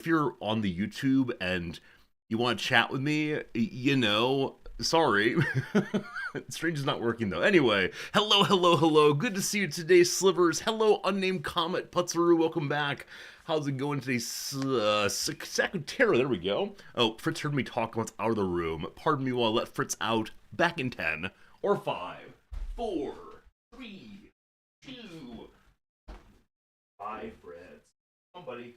if you're on the YouTube and you want to chat with me, sorry. Strange is not working though. Anyway, hello, hello, hello. Good to see you today, Slivers. Hello, unnamed comet, Putzaru. Welcome back. How's it going today, Secretary? There we go. Oh, Fritz heard me talk once out of the room. Pardon me while I let Fritz out. Back in 10, or 5, 4, 3, 2. Bye, Fritz. Come on, buddy.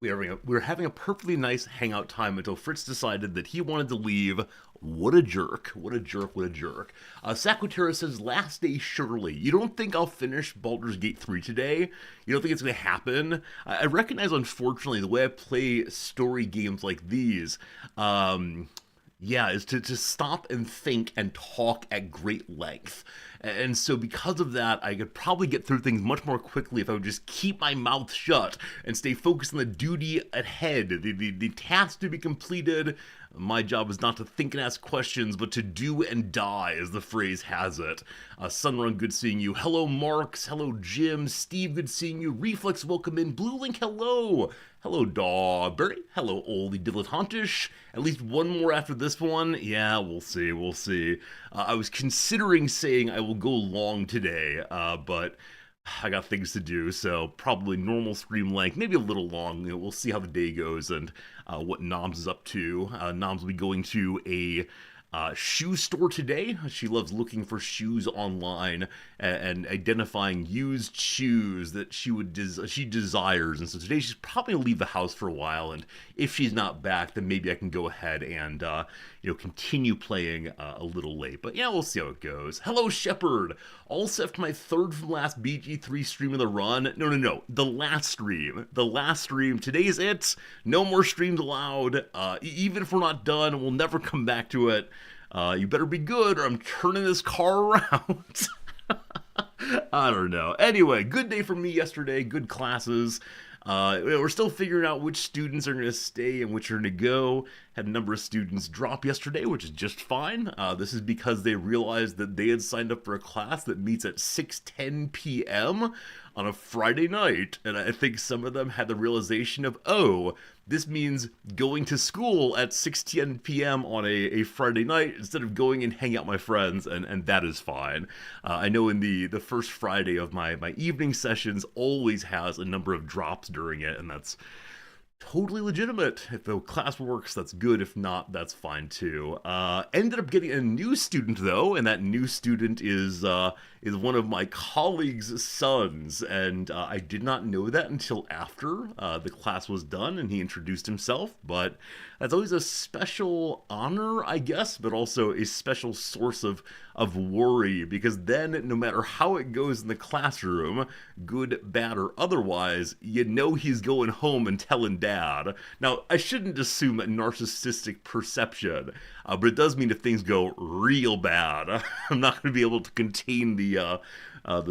We were having a perfectly nice hangout time until Fritz decided that he wanted to leave. What a jerk. What a jerk. What a jerk. Saquatera says, last day surely. You don't think I'll finish Baldur's Gate 3 today? You don't think it's going to happen? I recognize, unfortunately, the way I play story games like these, is to stop and think and talk at great length. And so because of that, I could probably get through things much more quickly if I would just keep my mouth shut and stay focused on the duty ahead, the task to be completed. My job is not to think and ask questions, but to do and die, as the phrase has it. Sunrun, good seeing you. Hello, Marks. Hello, Jim. Steve, good seeing you. Reflex, welcome in. Blue Link, hello. Hello, Dawberry. Hello, Oldie Dilettantish. At least one more after this one. Yeah, we'll see, we'll see. I was considering saying I will go long today, but I got things to do, so probably normal stream length, maybe a little long. We'll see how the day goes and what Noms is up to. Noms will be going to a shoe store today. She loves looking for shoes online and identifying used shoes that she desires. And so today she's probably gonna leave the house for a while. And if she's not back, then maybe I can go ahead and continue playing a little late. But yeah, we'll see how it goes. Hello, Shepard. All set for my third from last BG3 stream of the run. No. The last stream. The last stream. Today's it. No more streams allowed. Even if we're not done, we'll never come back to it. You better be good or I'm turning this car around. I don't know. Anyway, good day for me yesterday. Good classes. We're still figuring out which students are going to stay and which are going to go. Had a number of students drop yesterday, which is just fine. This is because they realized that they had signed up for a class that meets at 6:10 p.m. on a Friday night. And I think some of them had the realization of, oh, this means going to school at 6:10 p.m. on a Friday night instead of going and hang out with my friends, and that is fine. I know in the first Friday of my evening sessions always has a number of drops during it, and that's totally legitimate. If the class works, that's good. If not, that's fine too. Ended up getting a new student though, and that new student is one of my colleagues' sons, and I did not know that until after the class was done and he introduced himself. But that's always a special honor, I guess, but also a special source of worry, because then no matter how it goes in the classroom, good, bad, or otherwise, you know he's going home and telling dad. Now, I shouldn't assume a narcissistic perception, but it does mean if things go real bad, I'm not going to be able to contain the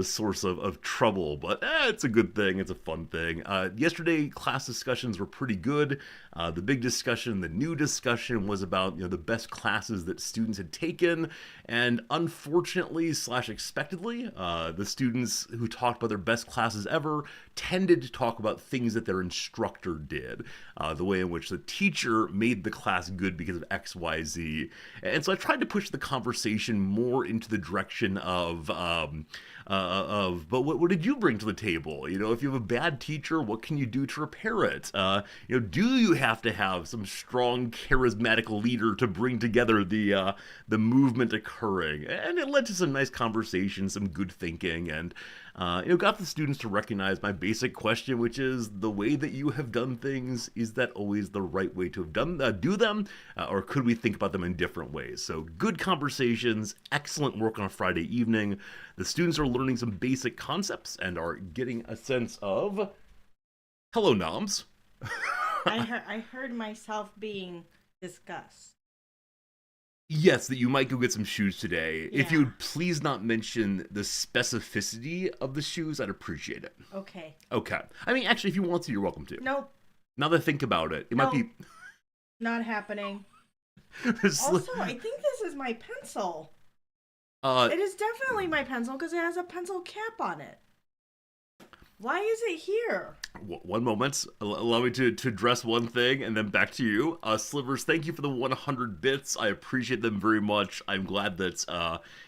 source of trouble, but it's a good thing. It's a fun thing. Yesterday, class discussions were pretty good. The big discussion, the new discussion, was about the best classes that students had taken, and unfortunately / expectedly, the students who talked about their best classes ever tended to talk about things that their instructor did, the way in which the teacher made the class good because of X, Y, Z. And so I tried to push the conversation more into the direction of but what did you bring to the table? If you have a bad teacher, what can you do to repair it? Do you have to have some strong, charismatic leader to bring together the movement occurring? And it led to some nice conversation, some good thinking, and got the students to recognize my basic question, which is the way that you have done things, is that always the right way to have do them, or could we think about them in different ways? So good conversations, excellent work on a Friday evening. The students are learning some basic concepts and are getting a sense of, hello, Noms. I heard myself being discussed. Yes, that you might go get some shoes today. Yeah. If you would please not mention the specificity of the shoes, I'd appreciate it. Okay. Okay. I mean, actually, if you want to, you're welcome to. Nope. Now that I think about it, it might be... Not happening. Also, I think this is my pencil. It is definitely my pencil because it has a pencil cap on it. Why is it here? One moment. Allow me to address one thing, and then back to you. Slivers, thank you for the 100 bits. I appreciate them very much. I'm glad that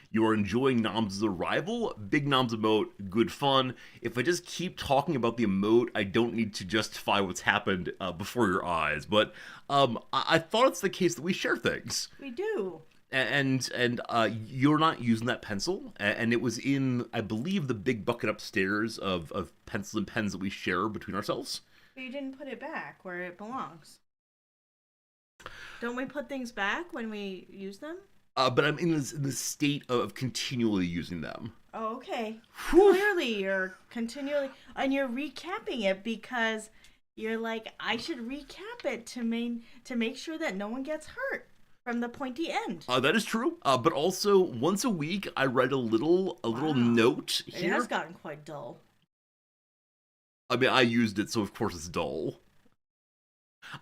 you are enjoying Nom's arrival. Big Nom's emote, good fun. If I just keep talking about the emote, I don't need to justify what's happened before your eyes. But I thought it's the case that we share things. We do. And you're not using that pencil, and it was in, I believe, the big bucket upstairs of pencils and pens that we share between ourselves. But you didn't put it back where it belongs. Don't we put things back when we use them? But I'm in the state of continually using them. Oh, okay. Whew. Clearly, you're continually, and you're recapping it because you're like, I should recap it to make sure that no one gets hurt from the pointy end. That is true. But also, once a week, I write a little note here. It has gotten quite dull. I mean, I used it, so of course it's dull.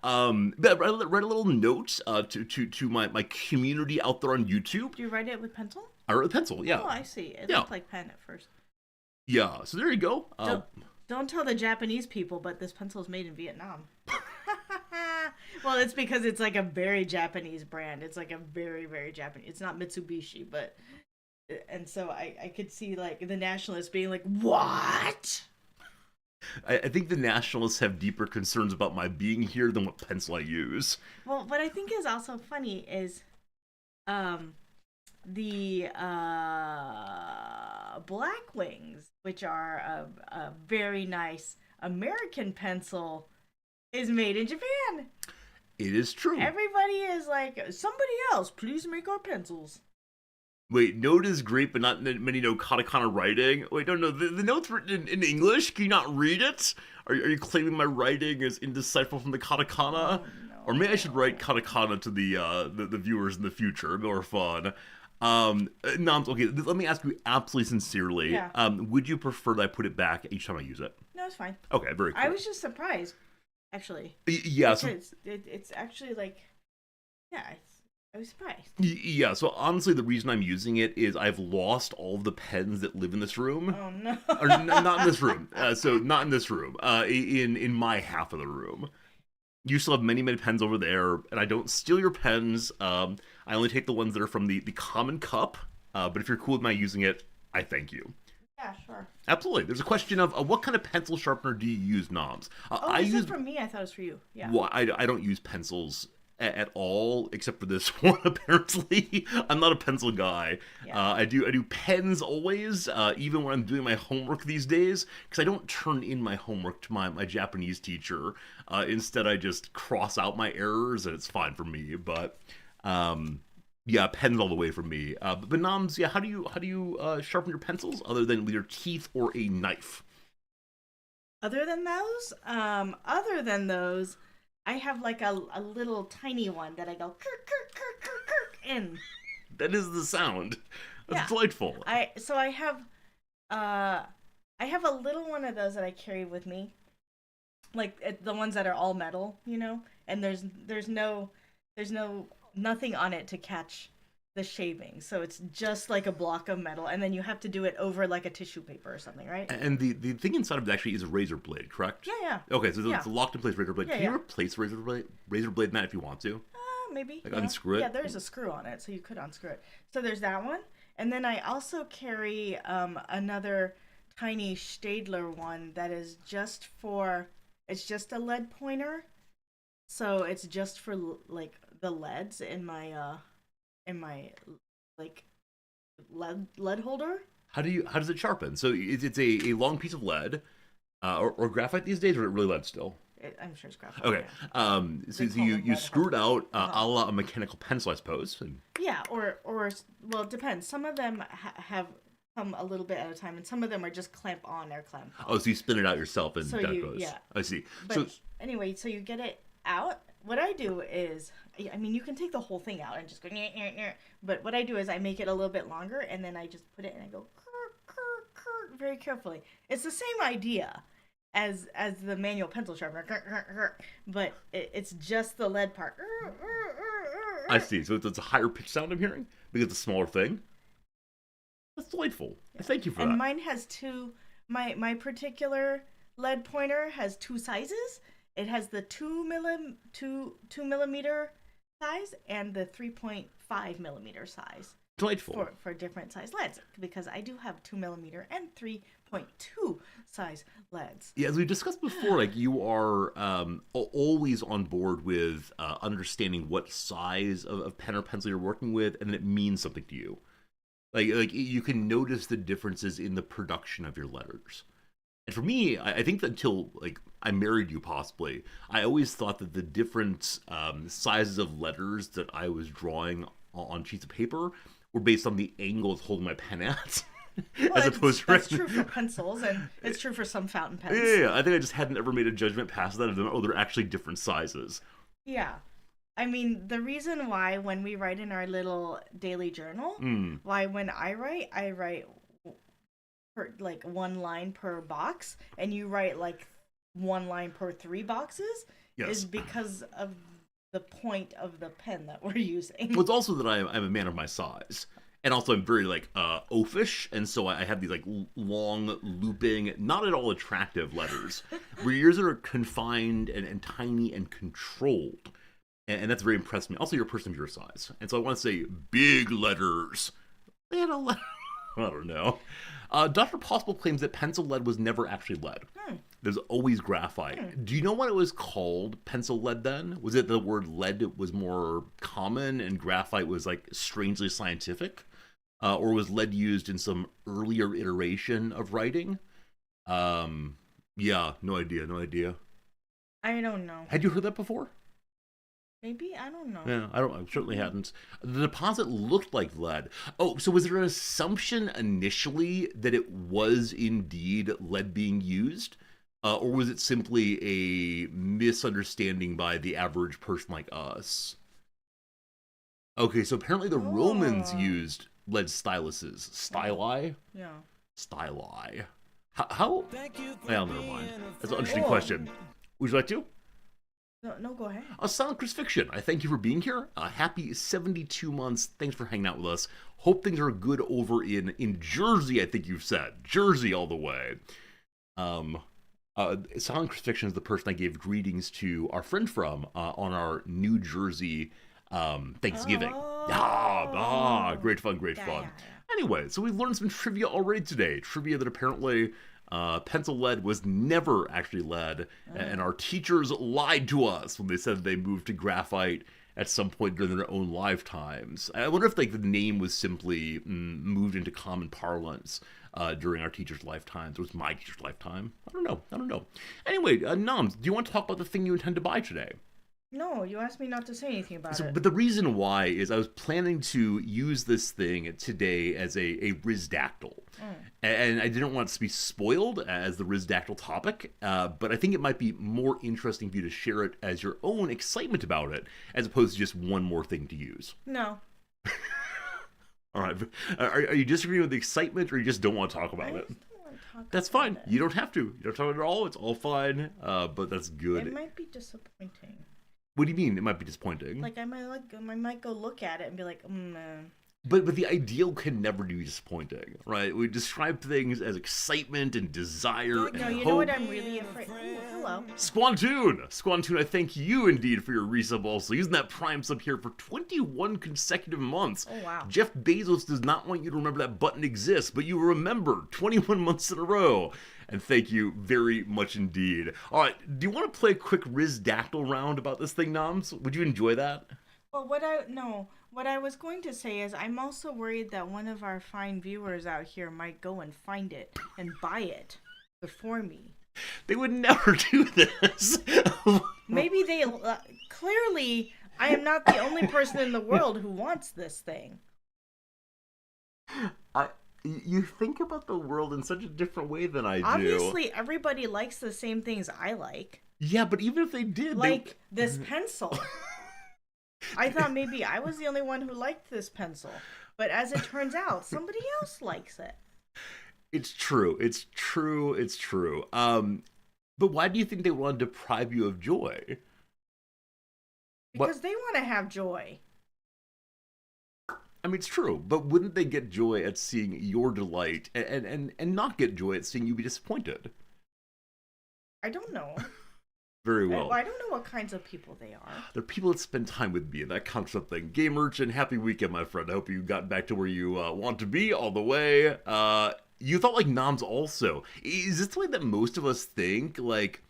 But I write a little note to my community out there on YouTube. Do you write it with pencil? I wrote with pencil, yeah. Oh, I see. It looked like pen at first. Yeah, so there you go. Don't tell the Japanese people, but this pencil is made in Vietnam. Well, it's because it's like a very Japanese brand. It's like a very, very Japanese. It's not Mitsubishi, but... And so I could see, like, the nationalists being like, what? I think the nationalists have deeper concerns about my being here than what pencil I use. Well, what I think is also funny is the Blackwings, which are a very nice American pencil, is made in Japan. It is true. Everybody is like, somebody else, please make our pencils. Wait, note is great, but not many know katakana writing. Wait, no, the note's written in English. Can you not read it? Are you claiming my writing is indecipherable from the katakana? Oh, no. Or maybe I should write katakana to the viewers in the future. More fun. Noms, okay, let me ask you absolutely sincerely. Yeah. Would you prefer that I put it back each time I use it? No, it's fine. Okay, very cool. I was just surprised, actually. Yeah. So, it's actually like, yeah, I was surprised. Yeah, so honestly, the reason I'm using it is I've lost all of the pens that live in this room. Oh, no. Or not in this room. So not in this room. In my half of the room. You still have many, many pens over there, and I don't steal your pens. I only take the ones that are from the common cup. But if you're cool with my using it, I thank you. Yeah, sure. Absolutely. There's a question of what kind of pencil sharpener do you use, Noms? I use it for me. I thought it was for you. Yeah. Well, I don't use pencils at all, except for this one. Apparently, I'm not a pencil guy. Yeah. I do pens always, even when I'm doing my homework these days, because I don't turn in my homework to my Japanese teacher. Instead, I just cross out my errors, and it's fine for me. But yeah, pens all the way for me. But Noms, yeah, how do you sharpen your pencils other than with your teeth or a knife? Other than those, I have like a little tiny one that I go kirk, kirk, kirk, kirk, kirk in. That is the sound. That's Yeah. delightful. I have a little one of those that I carry with me, like the ones that are all metal, you know, and there's nothing on it to catch the shaving, so it's just like a block of metal, and then you have to do it over like a tissue paper or something, right? And the thing inside of it actually is a razor blade, correct? Yeah. Okay, so it's a locked in place razor blade. Yeah, Can you replace razor blade in that if you want to? Maybe. Like unscrew it? Yeah, there's a screw on it, so you could unscrew it. So there's that one, and then I also carry another tiny Stadler one that is just it's just a lead pointer, so it's just for like the leads in my like lead holder. How does it sharpen? So it's a long piece of lead, or graphite these days, or is it really lead still? I'm sure it's graphite. Okay. Yeah. So you screw it out a la a mechanical pencil, I suppose. And... Yeah, or well, it depends. Some of them have come a little bit at a time, and some of them are just clamp on or clamp off. Oh, so you spin it out yourself and so that goes. Yeah. I see. But so anyway, so you get it out. What I do is, I mean, you can take the whole thing out and just go, nyeh, nyeh, nyeh. But what I do is I make it a little bit longer, and then I just put it and I go, very carefully. It's the same idea as the manual pencil sharpener, but it's just the lead part. I see. So it's a higher pitch sound I'm hearing because it's a smaller thing. That's delightful. Yeah. Thank you for and that. mine has two My particular lead pointer has two sizes. It has the 2 millimeter size and the 3.5 millimeter size Delightful. for different size LEDs, because I do have 2 millimeter and 3.2 size LEDs. Yeah, as we discussed before, like you are always on board with understanding what size of pen or pencil you're working with, and it means something to you. Like you can notice the differences in the production of your letters. And for me, I think that until like I married you, possibly, I always thought that the different sizes of letters that I was drawing on sheets of paper were based on the angle it's holding my pen at. Well, As opposed to that's true for pencils, and it's true for some fountain pens. yeah, I think I just hadn't ever made a judgment past that of them. Oh, they're actually different sizes. Yeah. I mean, the reason why when we write in our little daily journal, why when I write per, like one line per box, and you write like one line per three boxes, Yes. is because of the point of the pen that we're using. Well, it's also that I'm a man of my size. And also I'm very like oafish, and so I have these like long looping, not at all attractive letters, where yours are confined and tiny and controlled. And that's very impressed me. Also, you're a person of your size. And so I want to say big letters. Little letters. I don't know. Dr. Possible claims that pencil lead was never actually lead. There's always graphite. Do you know what it was called, pencil lead, then? Was it the word lead was more common and graphite was like strangely scientific? Or was lead used in some earlier iteration of writing? Yeah, no idea. I don't know. Had you heard that before? Maybe? I don't know. Yeah, I certainly hadn't. The deposit looked like lead. Oh, so was there an assumption initially that it was indeed lead being used? Or was it simply a misunderstanding by the average person like us? Okay, so apparently the Romans used lead styluses. Styli? Yeah. Styli. How? Well, never mind. That's an interesting question. Would you like to? No, go ahead. Silent Crucifixion, I thank you for being here. Happy 72 months. Thanks for hanging out with us. Hope things are good over in Jersey, I think you've said. Jersey all the way. Silent Crucifixion is the person I gave greetings to our friend from on our New Jersey Thanksgiving. Great fun. Yeah. Anyway, so we've learned some trivia already today. Trivia that apparently pencil lead was never actually lead, and our teachers lied to us when they said they moved to graphite at some point during their own lifetimes. I wonder if like the name was simply moved into common parlance during our teacher's lifetimes. It was my teacher's lifetime. I don't know. Anyway, Noms, do you want to talk about the thing you intend to buy today? No, you asked me not to say anything about it. But the reason why is I was planning to use this thing today as a Rizdactyl. And I didn't want it to be spoiled as the Rizdactyl topic, but I think it might be more interesting for you to share it as your own excitement about it, as opposed to just one more thing to use. No. All right. Are you disagreeing with the excitement, or you just don't want to talk about it? That's fine. You don't have to. You don't talk about it at all. It's all fine. But that's good. It might be disappointing. What do you mean? It might be disappointing. Like I might go look at it and be like, But the ideal can never be disappointing, right? We describe things as excitement and desire and no, you hope. know what I'm really afraid. Ooh, hello. Squantoon, I thank you indeed for your resub also. Using that Prime sub here for 21 consecutive months. Oh, wow. Jeff Bezos does not want you to remember that button exists, but you remember 21 months in a row. And thank you very much indeed. All right, do you want to play a quick Rizdactyl round about this thing, Noms? Would you enjoy that? Well, what I was going to say is I'm also worried that one of our fine viewers out here might go and find it and buy it before me. They would never do this. Maybe they clearly I am not the only person in the world who wants this thing. You think about the world in such a different way than I do. Obviously, everybody likes the same things I like. Yeah, but even if they did, like this pencil. I thought maybe I was the only one who liked this pencil, but as it turns out, somebody else likes it. It's true. But why do you think they want to deprive you of joy? Because they want to have joy. I mean, it's true, but wouldn't they get joy at seeing your delight and not get joy at seeing you be disappointed? I don't know. Very Well, well. I don't know what kinds of people they are. They're people that spend time with me, and that counts something. Game Merchant, happy weekend, my friend. I hope you got back to where you want to be all the way. You thought like noms also. Is this the way that most of us think? Like,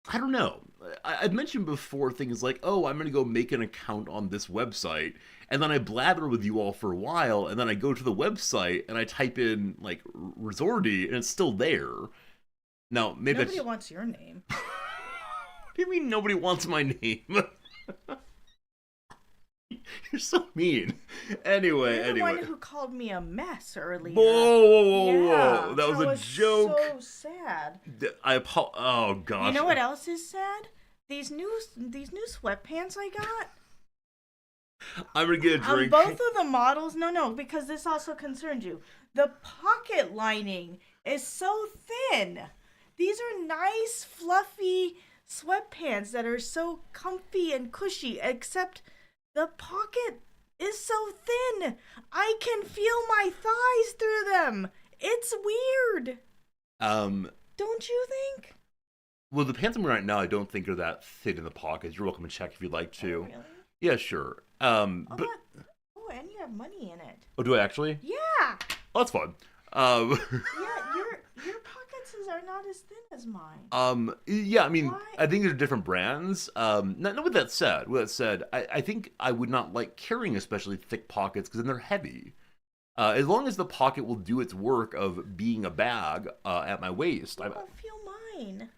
I don't know. I've mentioned before things like, oh, I'm going to go make an account on this website. And then I blather with you all for a while. And then I go to the website and I type in, like, Resorty, and it's still there. Now, maybe Nobody that's. wants your name. What do you mean nobody wants my name? You're so mean. Anyway, You're the anyway. one who called me a mess earlier. Whoa. Yeah, That was a joke. So sad. Oh, gosh. You know what else is sad? These new sweatpants I got. I'm going to get a drink. Both of the models, no, because this also concerns you. The pocket lining is so thin. These are nice, fluffy sweatpants that are so comfy and cushy, except the pocket is so thin. I can feel my thighs through them. It's weird. Don't you think? Well, the pants I'm wearing right now, I don't think are that thin in the pockets. You're welcome to check if you'd like to. Oh, really? Yeah, sure. But And you have money in it. oh, do I actually? Yeah. Oh, that's fun. Yeah, your pockets are not as thin as mine. Yeah, I mean, Why? I think they're different brands. Not with that said, I think I would not like carrying especially thick pockets because then they're heavy. As long as the pocket will do its work of being a bag at my waist. I feel mine.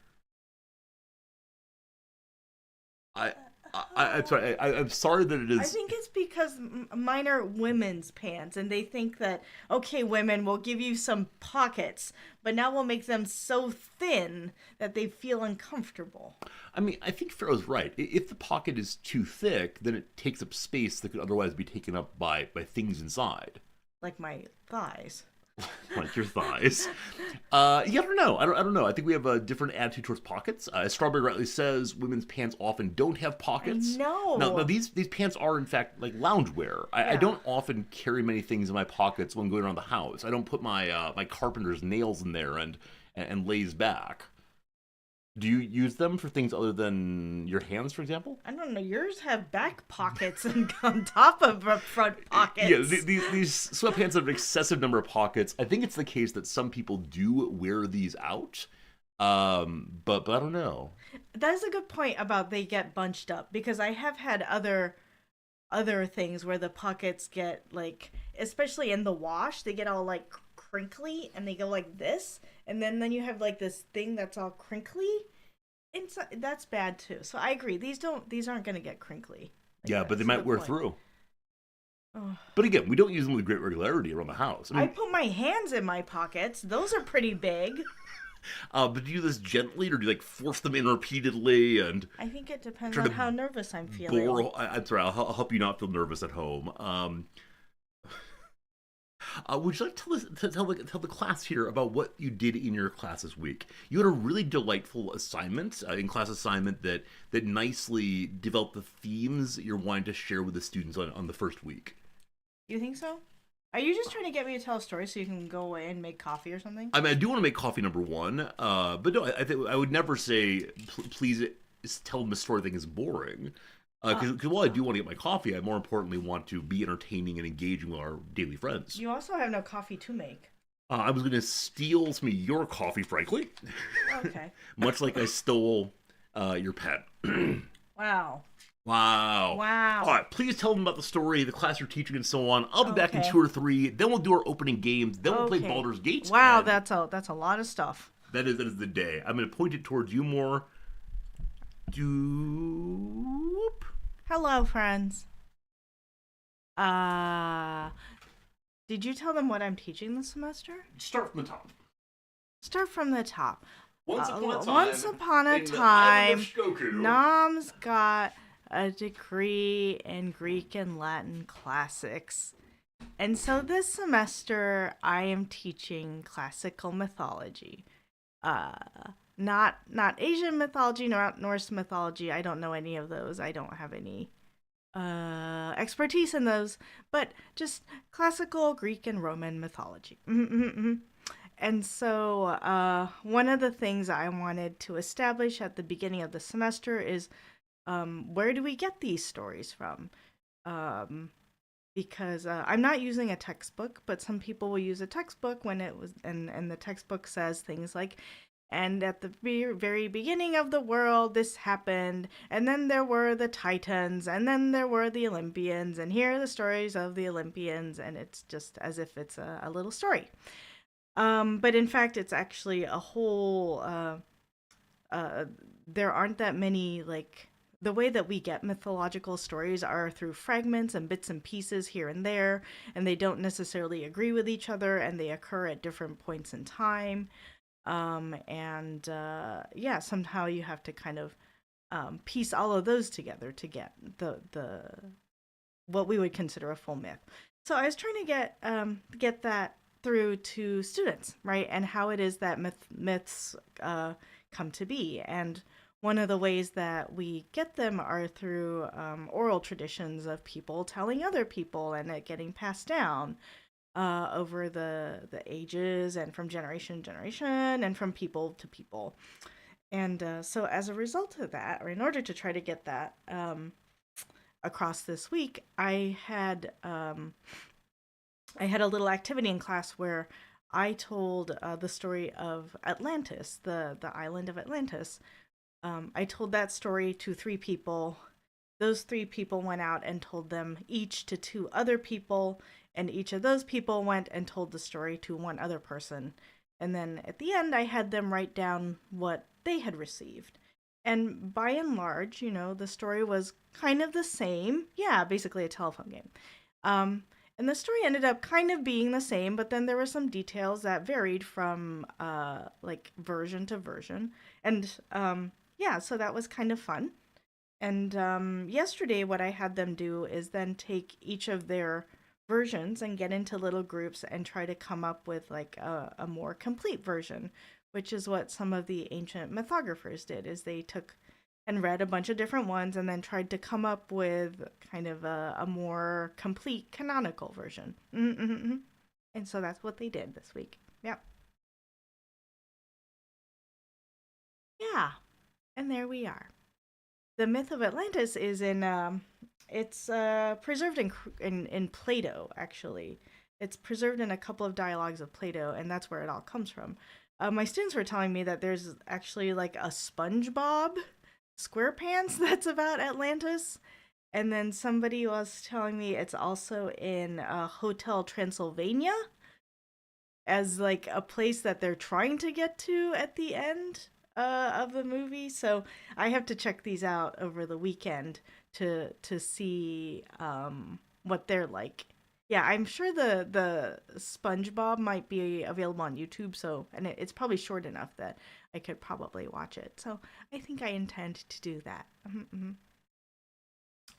I'm sorry. I'm sorry that it is. I think it's because mine are women's pants, and they think that, okay, women, we'll give you some pockets, but now we'll make them so thin that they feel uncomfortable. I mean, I think Pharaoh's right. If the pocket is too thick, then it takes up space that could otherwise be taken up by things inside. Like my thighs. Like your thighs. Yeah, I don't know. I don't know. I think we have a different attitude towards pockets. As Strawberry rightly says, women's pants often don't have pockets. No. Now these pants are in fact like loungewear. I don't often carry many things in my pockets when going around the house. I don't put my my carpenter's nails in there and lays back. Do you use them for things other than your hands, for example? I don't know. Yours have back pockets and on top of front pockets. Yeah, these sweatpants have an excessive number of pockets. I think it's the case that some people do wear these out, but I don't know. That is a good point about they get bunched up, because I have had other things where the pockets get, like, especially in the wash, they get all like crinkly and they go like this, and then you have like this thing that's all crinkly. That's bad too. So I agree. These aren't going to get crinkly. Like, Yeah, but they might wear point. through. Oh. But again, we don't use them with great regularity around the house. I put my hands in my pockets. Those are pretty big. But do you do this gently, or do you like force them in repeatedly? And I think it depends try on to how nervous I'm feeling. I'm sorry. I'll help you not feel nervous at home. Would you like to tell the class here about what you did in your class this week? You had a really delightful assignment, in-class assignment that nicely developed the themes that you're wanting to share with the students on the first week. You think so? Are you just trying to get me to tell a story so you can go away and make coffee or something? I mean, I do want to make coffee number one, but no, I think I would never say, please tell them a story thing is boring. Because while I do want to get my coffee, I more importantly want to be entertaining and engaging with our daily friends. You also have no coffee to make. I was going to steal some of your coffee, frankly. Okay. Much like I stole your pet. Wow. Wow. Wow. All right, please tell them about the story, the class you're teaching, and so on. I'll be back in Okay. 2 or 3. Then we'll do our opening games. Then we'll play Okay. Baldur's Gate. Wow, and that's a lot of stuff. that is the day. I'm going to point it towards you more. Doop. Hello, friends. Did you tell them what I'm teaching this semester? Start from the top. Start from the top. Once upon a time. Once upon a in the island time, of Shikoku. Nom's got a degree in Greek and Latin classics. And so this semester I am teaching classical mythology. Not Asian mythology, not Norse mythology. I don't know any of those. I don't have any expertise in those, but just classical Greek and Roman mythology. Mm-hmm. And so, one of the things I wanted to establish at the beginning of the semester is where do we get these stories from? Um, because I'm not using a textbook, but some people will use a textbook when it was, and the textbook says things like, and at the very beginning of the world, this happened, and then there were the Titans, and then there were the Olympians, and here are the stories of the Olympians, and it's just as if it's a little story. But in fact, it's actually a whole uh, there aren't that many like the way that we get mythological stories are through fragments and bits and pieces here and there, and they don't necessarily agree with each other, and they occur at different points in time. And yeah, somehow you have to kind of piece all of those together to get the what we would consider a full myth. So I was trying to get that through to students, right, and how it is that myths come to be. And one of the ways that we get them are through oral traditions of people telling other people and it getting passed down over the ages and from generation to generation and from people to people. And so, as a result of that, or in order to try to get that across this week, I had a little activity in class where I told the story of Atlantis, the island of Atlantis. I told that story to three people. Those three people went out and told them each to two other people, and each of those people went and told the story to one other person. And then at the end, I had them write down what they had received. And by and large, the story was kind of the same. Yeah, basically a telephone game. Um, and the story ended up kind of being the same, but then there were some details that varied from like version to version. And yeah, so that was kind of fun. And yesterday, what I had them do is then take each of their versions and get into little groups and try to come up with like a more complete version, which is what some of the ancient mythographers did. Is they took and read a bunch of different ones and then tried to come up with kind of a more complete canonical version. Mm-hmm. And so that's what they did this week. Yeah, yeah. And there we are. The myth of Atlantis is in it's preserved in Plato actually. It's preserved in a couple of dialogues of Plato, and that's where it all comes from. My students were telling me that there's actually like a SpongeBob SquarePants that's about Atlantis, and then somebody was telling me it's also in Hotel Transylvania as like a place that they're trying to get to at the end of the movie. So I have to check these out over the weekend to see what they're like. Yeah, I'm sure the SpongeBob might be available on YouTube. So and it's probably short enough that I could probably watch it. So I think I intend to do that. Mm-hmm.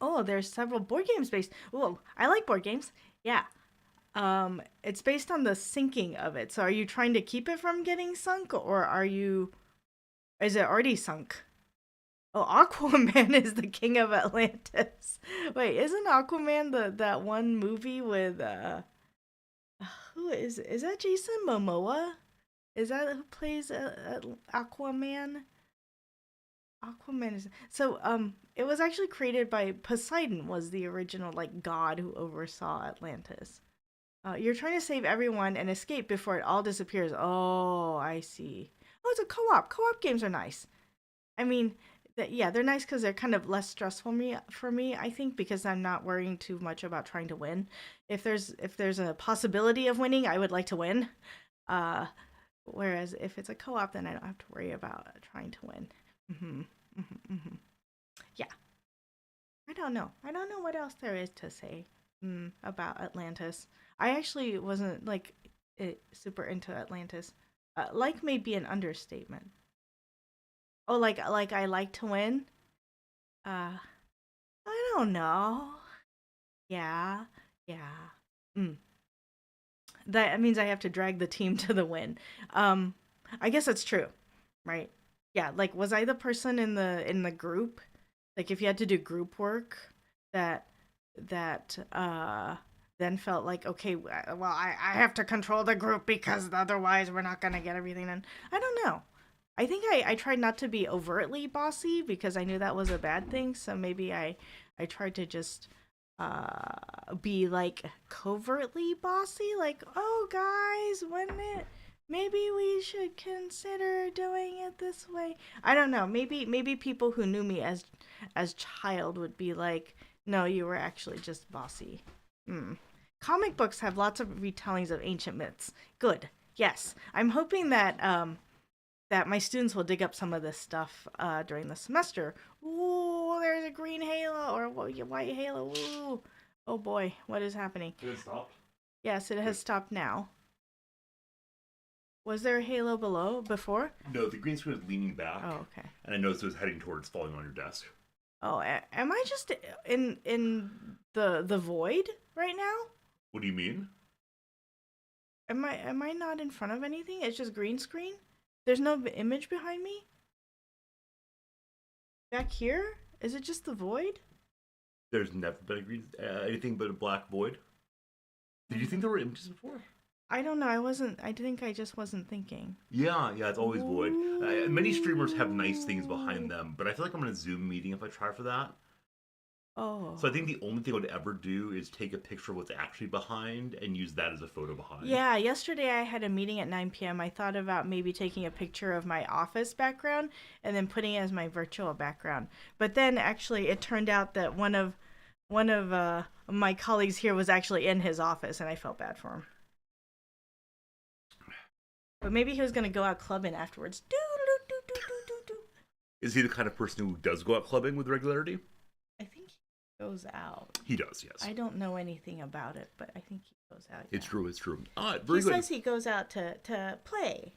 Oh, there's several board games based. Oh, I like board games. Yeah. It's based on the sinking of it. So are you trying to keep it from getting sunk or is it already sunk? Oh, Aquaman is the king of Atlantis. Wait, isn't Aquaman that one movie with who is that Jason Momoa? Is that who plays Aquaman? Aquaman is so it was actually created by Poseidon was the original like god who oversaw Atlantis. You're trying to save everyone and escape before it all disappears. Oh, I see. Oh, it's a co-op. Co-op games are nice. I mean, yeah, they're nice because they're kind of less stressful for me. I think because I'm not worrying too much about trying to win. If there's a possibility of winning, I would like to win. Uh, Whereas if it's a co-op, then I don't have to worry about trying to win. Hmm. Hmm. Yeah, I don't know. I don't know what else there is to say about Atlantis. I actually wasn't like super into Atlantis. Like may be an understatement. Oh, like I like to win. Uh, I don't know. Yeah, yeah. Mm. That means I have to drag the team to the win. Um, I guess that's true, right? Yeah. Like, was I the person in the group? Like, if you had to do group work, that that then felt like, okay, well, I have to control the group because otherwise we're not gonna get everything done. I don't know. I think I tried not to be overtly bossy because I knew that was a bad thing. So maybe I tried to just be like covertly bossy, like, oh guys, maybe we should consider doing it this way. I don't know. Maybe people who knew me as child would be like, no, you were actually just bossy. Hmm. Comic books have lots of retellings of ancient myths. Good. Yes. I'm hoping that my students will dig up some of this stuff during the semester. Ooh, there's a green halo or white halo. Ooh. Oh boy, what is happening? It stopped. Yes, it has stopped now. Was there a halo below before? No, the green screen is leaning back. Oh, okay. And I noticed it was heading towards falling on your desk. Oh, am I just in the void right now? What do you mean? Am I not in front of anything? It's just green screen? There's no image behind me? Back here? Is it just the void? There's never been a green anything but a black void. Did you think there were images before? I don't know. I think I just wasn't thinking. Yeah, it's always void. Many streamers have nice things behind them, but I feel like I'm in a Zoom meeting if I try for that. Oh. So I think the only thing I would ever do is take a picture of what's actually behind and use that as a photo behind. Yeah, yesterday I had a meeting at 9 p.m. I thought about maybe taking a picture of my office background and then putting it as my virtual background. But then actually it turned out that one of my colleagues here was actually in his office and I felt bad for him. But maybe he was going to go out clubbing afterwards. Is he the kind of person who does go out clubbing with regularity? I think he goes out. He does, yes. I don't know anything about it, but I think he goes out. Yeah. It's true. He says he goes out to play.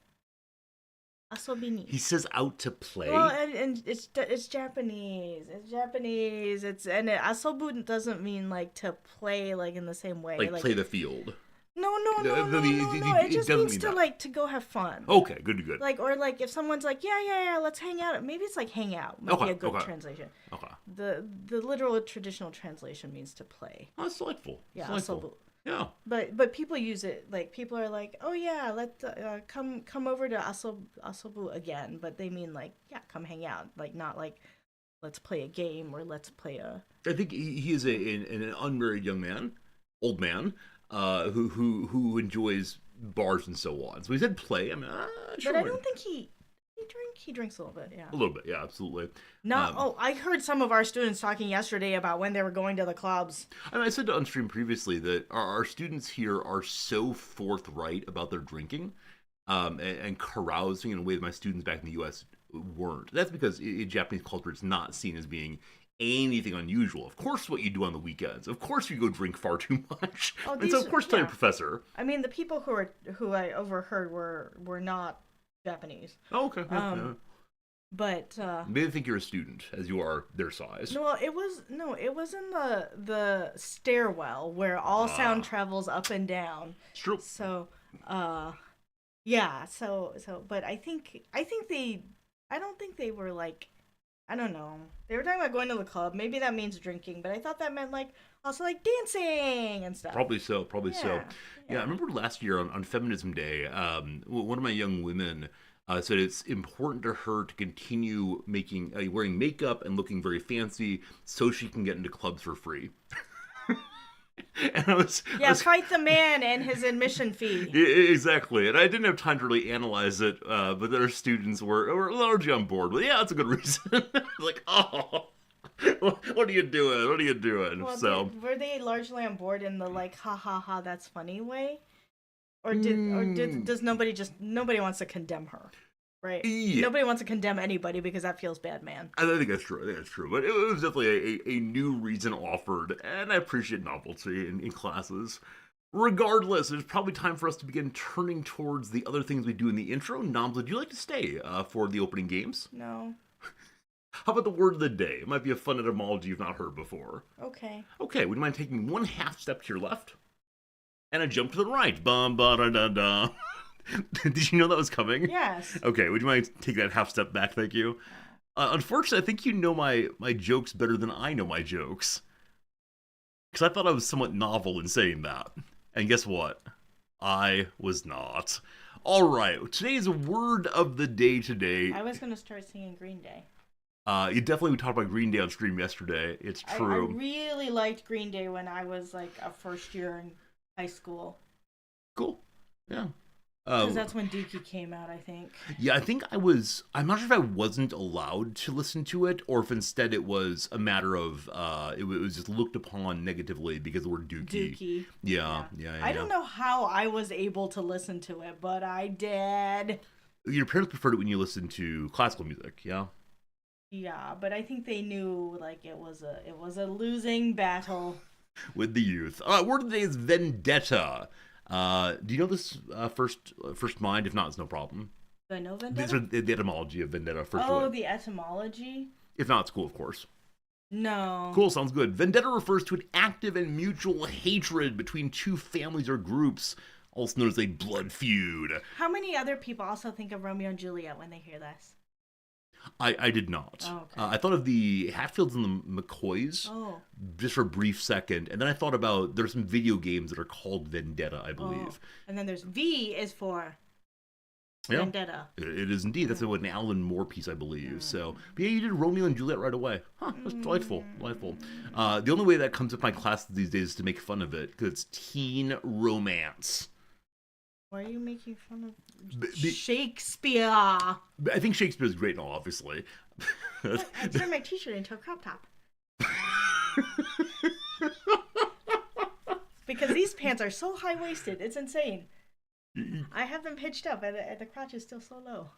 Asobini. He says out to play? Well, and it's Japanese. It's Japanese. Asobu doesn't mean like to play like in the same way. Like play the field. No. It just means to like to go have fun. Okay, good. Like or like if someone's like yeah, let's hang out. Maybe it's like hang out. Might be a good translation. Okay. The literal traditional translation means to play. Oh, that's delightful. Yeah, asobu. Yeah. But people use it like people are like, oh yeah, let come over to asobu again. But they mean like yeah, come hang out. Like not like let's play a game or let's play a. I think he is an unmarried young man, old man. Who enjoys bars and so on. So he said play. I mean, sure. But I don't think he drinks a little bit. Yeah. A little bit. Yeah, absolutely. I heard some of our students talking yesterday about when they were going to the clubs. I mean, I said on stream previously that our students here are so forthright about their drinking, and carousing in a way that my students back in the U.S. weren't. That's because in Japanese culture, it's not seen as being anything unusual. Of course, what you do on the weekends. Of course, you go drink far too much. And so, of course, tell your professor. I mean, the people who I overheard were not Japanese. Oh, okay. Yeah. But maybe they think you're a student, as you are their size. No, it was in the stairwell where all sound travels up and down. It's true. So, yeah. So, but I don't think they were like. I don't know. They were talking about going to the club. Maybe that means drinking, but I thought that meant like also like dancing and stuff. Probably so. Yeah, I remember last year on Feminism Day, one of my young women said it's important to her to continue wearing makeup and looking very fancy so she can get into clubs for free. And fight the man and his admission fee. Exactly, and I didn't have time to really analyze it, but their students were largely on board. But yeah, that's a good reason. Like, oh, what are you doing? Well, so were they largely on board in the like, ha ha ha, that's funny way, or does nobody wants to condemn her? Right. Yeah. Nobody wants to condemn anybody because that feels bad, man. I think that's true. But it was definitely a new reason offered, and I appreciate novelty in classes. Regardless, it's probably time for us to begin turning towards the other things we do in the intro. Noms, would you like to stay for the opening games? No. How about the word of the day? It might be a fun etymology you've not heard before. Okay. Okay, would you mind taking one half step to your left? And a jump to the right. Bum, ba, da, da, da. Did you know that was coming? Yes. Okay, would you mind taking that half step back? Thank you. Unfortunately, I think you know my jokes better than I know my jokes. Because I thought I was somewhat novel in saying that. And guess what? I was not. All right, today's word of the day today. I was gonna start singing Green Day. You definitely we talked about Green Day on stream yesterday. It's I true. really liked Green Day when I was like a first year in high school. Cool. Yeah. Because that's when Dookie came out, I think. Yeah, I think I was. I'm not sure if I wasn't allowed to listen to it, or if instead it was a matter of it was just looked upon negatively because of the word Dookie. Dookie. Yeah. I don't know how I was able to listen to it, but I did. Your parents preferred it when you listened to classical music, yeah. Yeah, but I think they knew like it was a losing battle. With the youth. Word of the day is vendetta. Do you know this first mind? If not, it's no problem. Do I know These vendetta? are the etymology of vendetta. First Oh, one. the etymology? If not, it's cool, of course. No. Cool, sounds good. Vendetta refers to an active and mutual hatred between two families or groups, also known as a blood feud. How many other people also think of Romeo and Juliet when they hear this? I did not. Oh, okay. I thought of the Hatfields and the McCoys just for a brief second, and then I thought about there's some video games that are called Vendetta, I believe. And then there's V is for Vendetta. It is indeed. That's an Alan Moore piece, I believe. So, but yeah, you did Romeo and Juliet right away. Huh, that's delightful. The only way that comes up in my classes these days is to make fun of it, because it's teen romance. Why are you making fun of Shakespeare? I think Shakespeare is great and all, obviously. I turned my t-shirt into a crop top. Because these pants are so high-waisted. It's insane. I have them pitched up, and the crotch is still so low.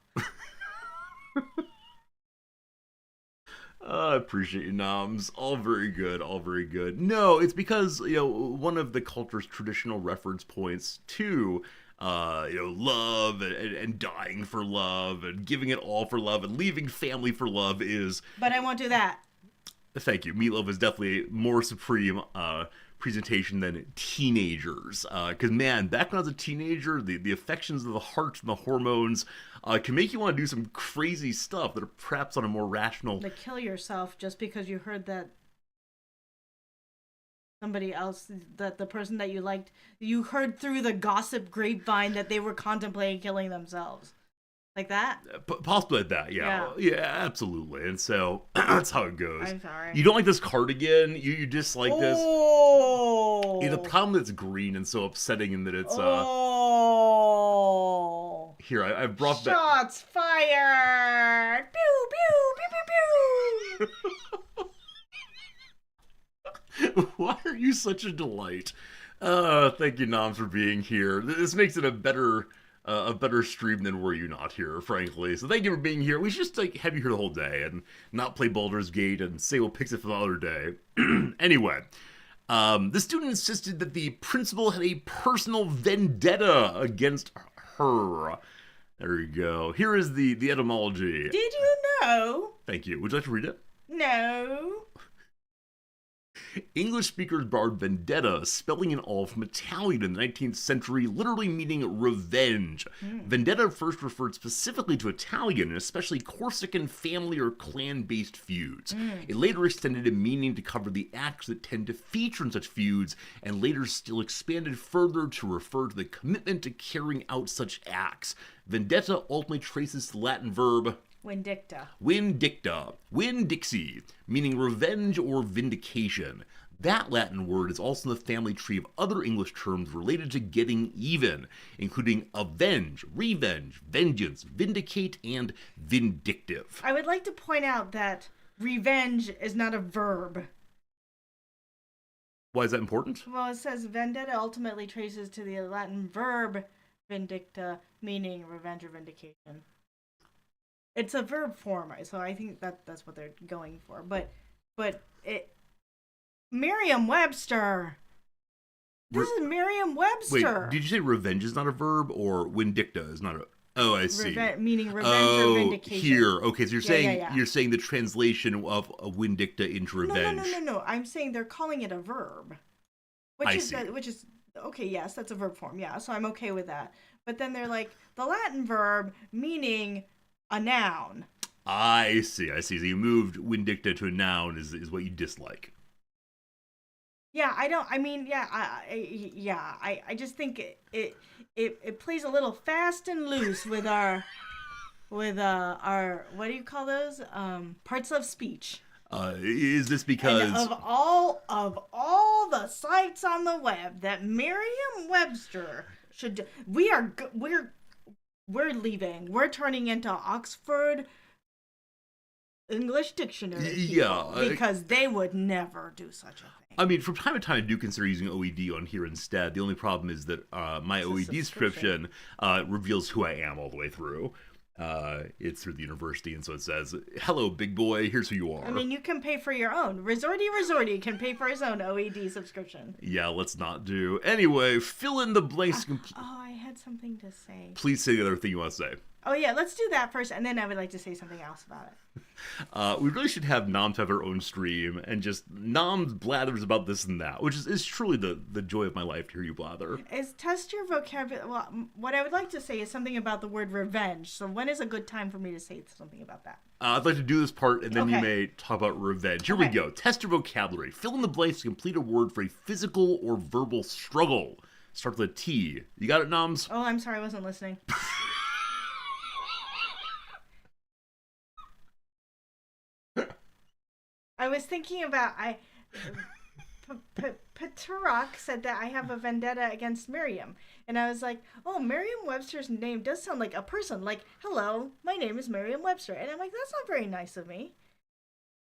I appreciate you, Noms. All very good, all very good. No, it's because, one of the culture's traditional reference points to, love and dying for love and giving it all for love and leaving family for love is... But I won't do that. Thank you. Meatloaf is definitely a more supreme presentation than teenagers. Because, man, back when I was a teenager, the affections of the heart and the hormones can make you want to do some crazy stuff that are perhaps on a more rational... Like kill yourself just because you heard that somebody else, that the person that you liked, you heard through the gossip grapevine that they were contemplating killing themselves. Like that? Possibly like that, yeah. Yeah, absolutely. And so, that's how it goes. I'm sorry. You don't like this cardigan? You dislike this? Oh! The problem that it's green and so upsetting and that it's, Oh! Here, I've brought back... Shots fired! Pew, pew, pew, pew, pew! Why are you such a delight? Thank you, Nom, for being here. This makes it a better stream than were you not here, frankly. So thank you for being here. We should just have you here the whole day and not play Baldur's Gate and say we'll pick it for the other day. Anyway, the student insisted that the principal had a personal vendetta against her. There you go. Here is the etymology. Did you know? Thank you. Would you like to read it? No. English speakers borrowed vendetta, spelling it all from Italian in the 19th century, literally meaning revenge. Vendetta first referred specifically to Italian, and especially Corsican family or clan-based feuds. It later extended in meaning to cover the acts that tend to feature in such feuds, and later still expanded further to refer to the commitment to carrying out such acts. Vendetta ultimately traces the Latin verb Vindicta. Vindixi, meaning revenge or vindication. That Latin word is also in the family tree of other English terms related to getting even, including avenge, revenge, vengeance, vindicate, and vindictive. I would like to point out that revenge is not a verb. Why is that important? Well, it says vendetta ultimately traces to the Latin verb vindicta, meaning revenge or vindication. It's a verb form, so I think that's what they're going for. But it Merriam-Webster. This is Merriam-Webster. Wait, did you say revenge is not a verb or vindicta is not a... Oh, I see. Meaning revenge or vindication. Here. Okay, so you're saying yeah. you're saying the translation of a vindicta into revenge. No. I'm saying they're calling it a verb. Which is okay, yes, that's a verb form. Yeah, so I'm okay with that. But then they're like the Latin verb meaning a noun. I see. So you moved vindicta to a noun is what you dislike. Yeah, I don't. I mean, yeah, I just think it plays a little fast and loose with our what do you call those parts of speech. Is this And because of all the sites on the web that Merriam-Webster should, we're leaving. We're turning into Oxford English Dictionary yeah? people because they would never do such a thing. I mean, from time to time, I do consider using OED on here instead. The only problem is that my It's a OED subscription. subscription reveals who I am all the way through. It's through the university, and so it says, "Hello, big boy. Here's who you I are." mean, you can pay for your own. Resorty can pay for his own OED subscription. Yeah, let's not do. Anyway, fill in the blanks. Oh, I had something to say. Please say the other thing you want to say. Oh yeah, let's do that first, and then I would like to say something else about it. We really should have Noms have her own stream and just Noms blathers about this and that, which is truly the joy of my life to hear you blather. Is test your vocabulary. Well, what I would like to say is something about the word revenge. So when is a good time for me to say something about that? I'd like to do this part, and then you Okay. may talk about revenge. Here we Okay. go. Test your vocabulary. Fill in the blanks to complete a word for a physical or verbal struggle. Start with a T. You got it, Noms? Oh, I'm sorry, I wasn't listening. I was thinking about Paturok said that I have a vendetta against Miriam, and I was like, oh, Merriam-Webster's name does sound like a person. Like, hello, my name is Merriam-Webster, and I'm like, that's not very nice of me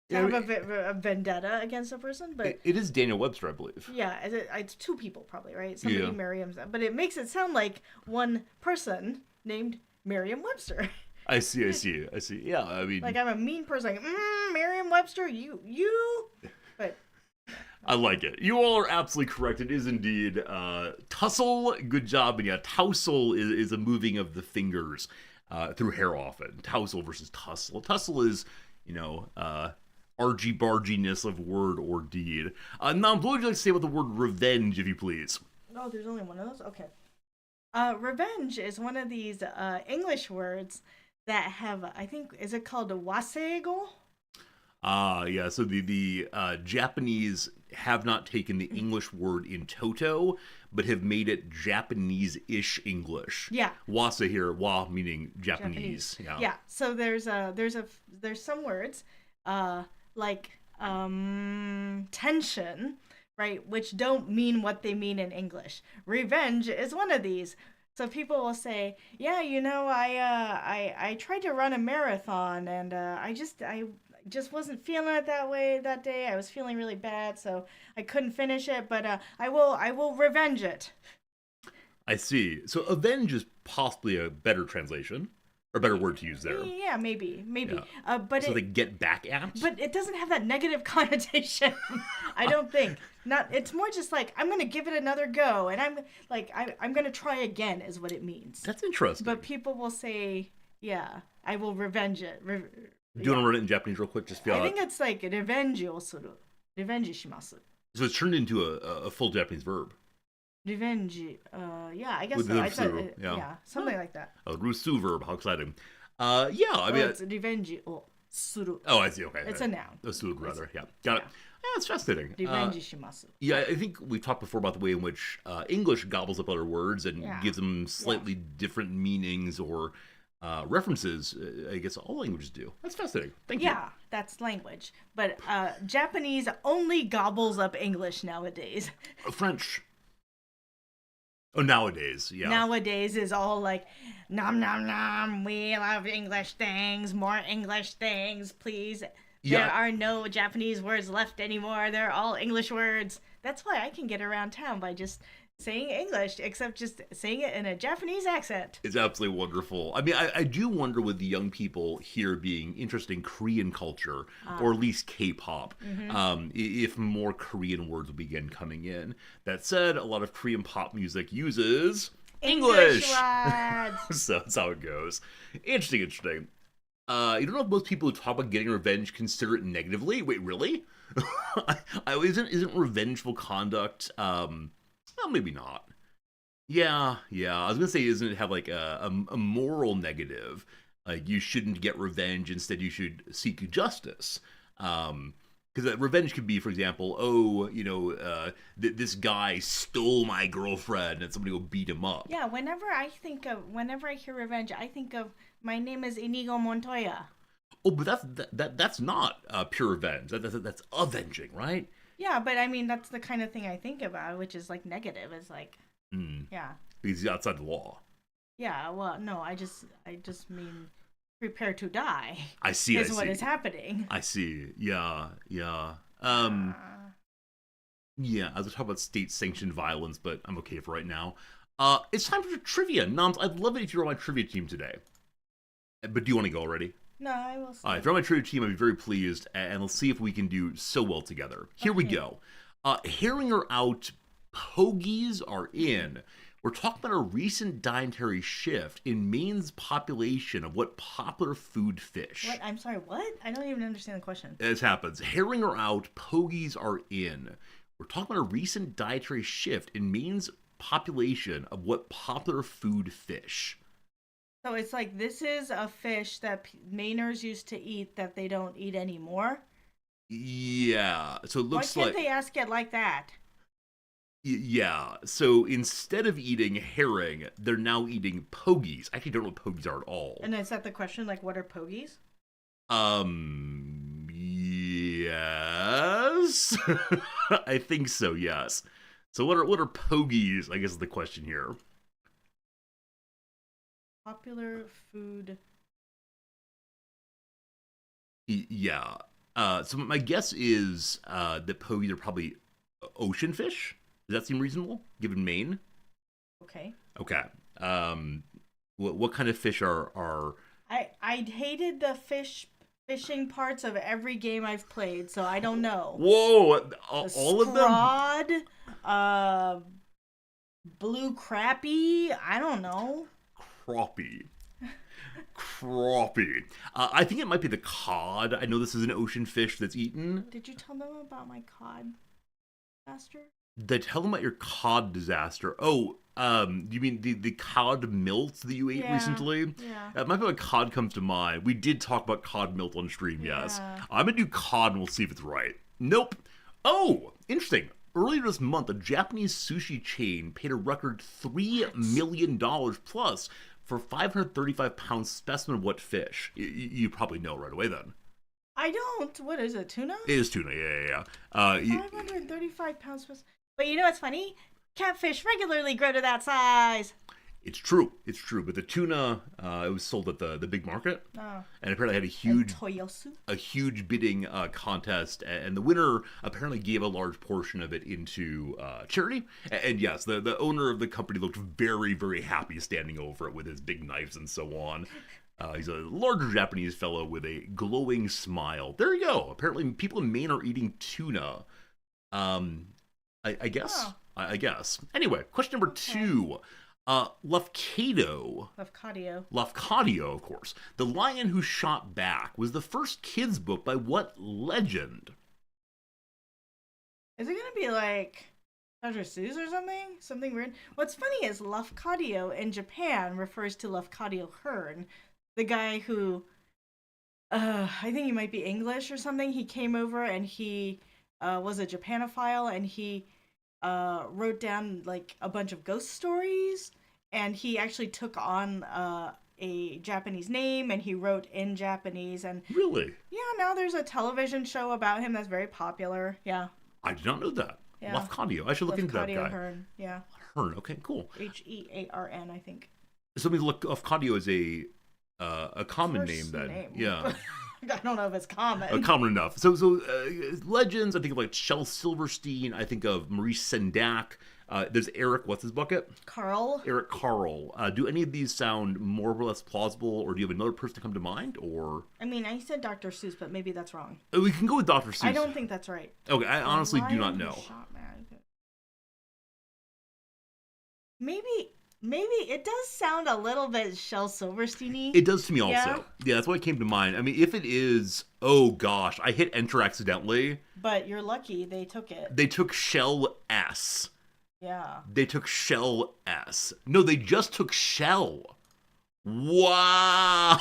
to Yeah, have a vendetta against a person. But it is Daniel Webster, I believe. yeah, it's two people probably, right? Somebody Yeah. Merriam's, but it makes it sound like one person named Merriam-Webster. I see. Yeah, I mean, Like I'm a mean person, like, Merriam-Webster, you. But I like it. You all are absolutely correct. It is indeed tussle. Good job. And yeah, tousle is a moving of the fingers through hair often. Tousle versus tussle. Tussle is, argy-barginess of word or deed. Now, what would you like to say about the word revenge, if you please? oh, there's only one of those. Okay. Revenge is one of these English words that have, I think, is it called a waseigo? Yeah. So the Japanese have not taken the English word in toto, but have made it Japanese-ish English. Yeah. Wasa here, wa meaning Japanese. Yeah. Yeah. So there's some words, like tension, right, which don't mean what they mean in English. Revenge is one of these. So people will say, yeah, I tried to run a marathon, and I just wasn't feeling it that way that day. I was feeling really bad, so I couldn't finish it. But I will revenge it. I see. So avenge is possibly a better translation, or better word to use there. Yeah, maybe. Yeah. But So they get back at? but it doesn't have that negative connotation. I don't think. Not. It's more just like I'm gonna give it another go, and I'm gonna try again is what it means. That's interesting. But people will say, yeah, I will revenge it. Do you want to run it in Japanese real quick? Just feel I think it's like revengeをする. Revenge shimasu. So it's turned into a full Japanese verb. Revenge. Yeah, I guess With so. the I thought, rusu, yeah. yeah, something like that. A rusu verb. How exciting. Yeah, I mean... Well, it's revenge をする. Oh, I see. Okay. It's a noun. A sud, rather. Yeah. Got it. Yeah, it's fascinating. Revenge shimasu. Yeah, I think we've talked before about the way in which English gobbles up other words and Yeah. gives them slightly different meanings or references. I guess all languages do. That's fascinating. Thank you. Yeah, that's language. But Japanese only gobbles up English nowadays. French. Oh, nowadays, yeah. Nowadays is all like, nom nom nom, we love English things, more English things, please. Yeah. There are no Japanese words left anymore. They're all English words. That's why I can get around town by just saying English, except just saying it in a Japanese accent. It's absolutely wonderful. I mean, I do wonder with the young people here being interested in Korean culture, or at least K-pop, if more Korean words will begin coming in. That said, a lot of Korean pop music uses English. words. So that's how it goes. Interesting. You don't know if most people who talk about getting revenge consider it negatively. Wait, really? Isn't revengeful conduct? Well, maybe not. Yeah. I was gonna say, isn't it have like a moral negative? Like you shouldn't get revenge. Instead, you should seek justice. Because revenge could be, for example, oh, this guy stole my girlfriend, and somebody will beat him up. Yeah, whenever I hear revenge, I think of my name is Inigo Montoya. Oh, but that's not pure revenge. That's avenging, right? Yeah, but I mean that's the kind of thing I think about, which is like negative. It's like, yeah, Because he's outside the law. yeah. Well, no, I just mean prepare to die. I see. Is I what see. is happening. I see. Yeah, yeah. Yeah, I was talking about state-sanctioned violence, but I'm okay for right now. It's time for trivia. Noms, I'd love it if you're on my trivia team today. But do you want to go already? No, I will. All right, if you're on my trivia team, I'd be very pleased, and let's see if we can do so well together. Here we go. Herring are out, pogies are in. We're talking about a recent dietary shift in Maine's population of what popular food fish. What? I'm sorry. What? I don't even understand the question. This happens. Herring are out, pogies are in. We're talking about a recent dietary shift in Maine's population of what popular food fish. So it's like this is a fish that Mainers used to eat that they don't eat anymore. Yeah, so it looks Why can't they ask it like that? Yeah, so instead of eating herring, they're now eating pogies. I actually don't know what pogies are at all. And is that the question? Like, what are pogies? Yes. I think so, yes. So what are pogies, I guess is the question here. Popular food. Yeah. So my guess is that pogies are probably ocean fish. Does that seem reasonable, given Maine? Okay. Okay. What kind of fish are... I hated the fishing parts of every game I've played, so I don't know. Whoa! All of them? Scrod, blue crappie, I don't know. Crappie. Crappie. I think it might be the cod. I know this is an ocean fish that's eaten. Did you tell them about my cod disaster? They tell them about your cod disaster. Oh, you mean the cod milt that you ate recently? Yeah. Might be what cod comes to mind. We did talk about cod milt on stream, yes. I'm gonna do cod and we'll see if it's right. Nope. Oh, interesting. Earlier this month, a Japanese sushi chain paid a record $3 million plus for 535-pound specimen of what fish? You probably know right away then. I don't. What is it, tuna? It is tuna, yeah. 535 pounds. But you know what's funny? Catfish regularly grow to that size. It's true. But the tuna, it was sold at the big market, and apparently had a huge bidding contest, and the winner apparently gave a large portion of it into charity. And yes, the owner of the company looked very, very happy standing over it with his big knives and so on. He's a larger Japanese fellow with a glowing smile. There you go. Apparently, people in Maine are eating tuna. I guess. Oh. I guess. Anyway, question number 2. Lafcadio, of course. The Lion Who Shot Back was the first kids' book by what legend? Is it gonna be like Dr. Seuss or something? Something weird? What's funny is Lafcadio in Japan refers to Lafcadio Hearn, the guy who, I think he might be English or something. He came over and he was a Japanophile, and he wrote down like a bunch of ghost stories, and he actually took on a Japanese name, and he wrote in Japanese. And Really? Yeah, now there's a television show about him that's very popular. Yeah. I did not know that. Yeah. Lafcadio. I should look into that guy. Hearn. Yeah. Hearn. Okay, cool. Hearn, I think. So I mean, Lafcadio is a common First name then. name. Yeah. I don't know if it's common. Common enough. So legends, I think of like Shel Silverstein. I think of Maurice Sendak. There's Eric, what's his bucket? Carl. Eric Carl. Do any of these sound more or less plausible, or do you have another person to come to mind? Or I mean, I said Dr. Seuss, but maybe that's wrong. we can go with Dr. Seuss. I don't think that's right. Okay, I honestly do not Lion Who know. Shot Back. Maybe it does sound a little bit Shel Silverstein-y. It does to me also. Yeah, that's what came to mind. I mean, if it is, oh gosh, I hit enter accidentally. But you're lucky they took it. They took Shell S. Yeah. They took Shell S. No, they just took Shell. Wow!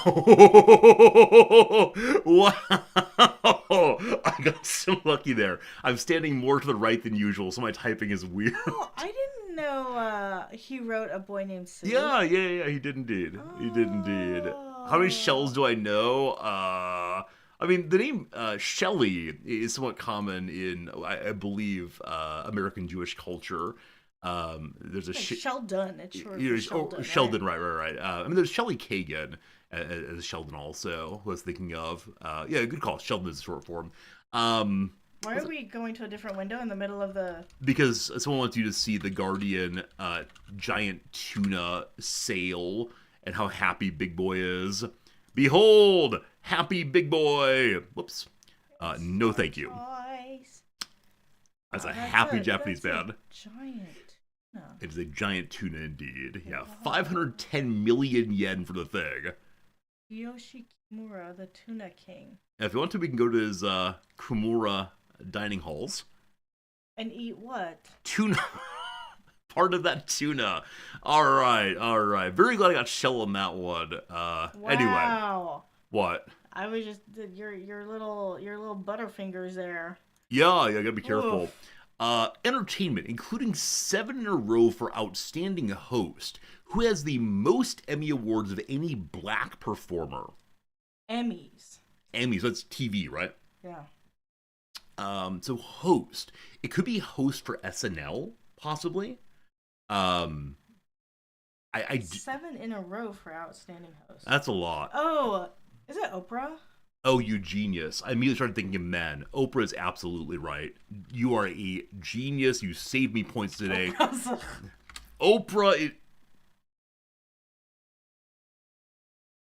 Wow! I got so lucky there. I'm standing more to the right than usual, so my typing is weird. Oh, I didn't know he wrote A Boy Named Sue. Yeah, he did indeed. He did indeed. How many shells do I know? I mean, the name Shelley is somewhat common in, I believe, American Jewish culture. There's a Like Sheldon. It's short for Sheldon. Oh, Sheldon, right. I mean, there's Shelley Kagan as Sheldon also, who I was thinking of. Yeah, good call. Sheldon is short form. Why are we going to a different window in the middle of the... Because someone wants you to see the Guardian giant tuna sail and how happy Big Boy is. Behold, happy Big Boy. Whoops. No, thank you. That's a happy Japanese man. Giant tuna. It is a giant tuna indeed. Yeah, 510 million yen for the thing. Yoshi Kimura, the Tuna King. Now, if you want to, we can go to his Kumura dining halls. And eat what? Tuna. Part of that tuna. All right. Very glad I got shell on that one. Wow. Anyway. What? I was just your little butterfingers there. Yeah, you gotta be careful. Entertainment, including 7 in a row for Outstanding Host. Who has the most Emmy Awards of any black performer? Emmys, that's TV, right? Yeah. So host. It could be host for SNL, possibly. I 7 in a row for Outstanding Host. That's a lot. Oh, is it Oprah? Oh, you genius. I immediately started thinking of men. Oprah is absolutely right. You are a genius. You saved me points today. Oprah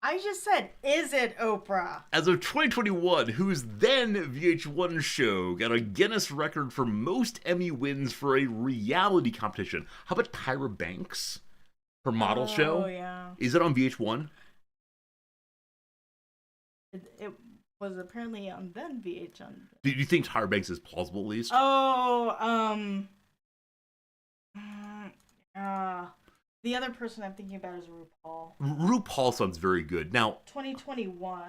I just said, is it Oprah? As of 2021, whose then VH1 show got a Guinness record for most Emmy wins for a reality competition. How about Tyra Banks? Her model show? Oh, yeah. Is it on VH1? It was apparently on then VH1. Do you think Tyra Banks is plausible, at least? The other person I'm thinking about is RuPaul. RuPaul sounds very good. Now, 2021,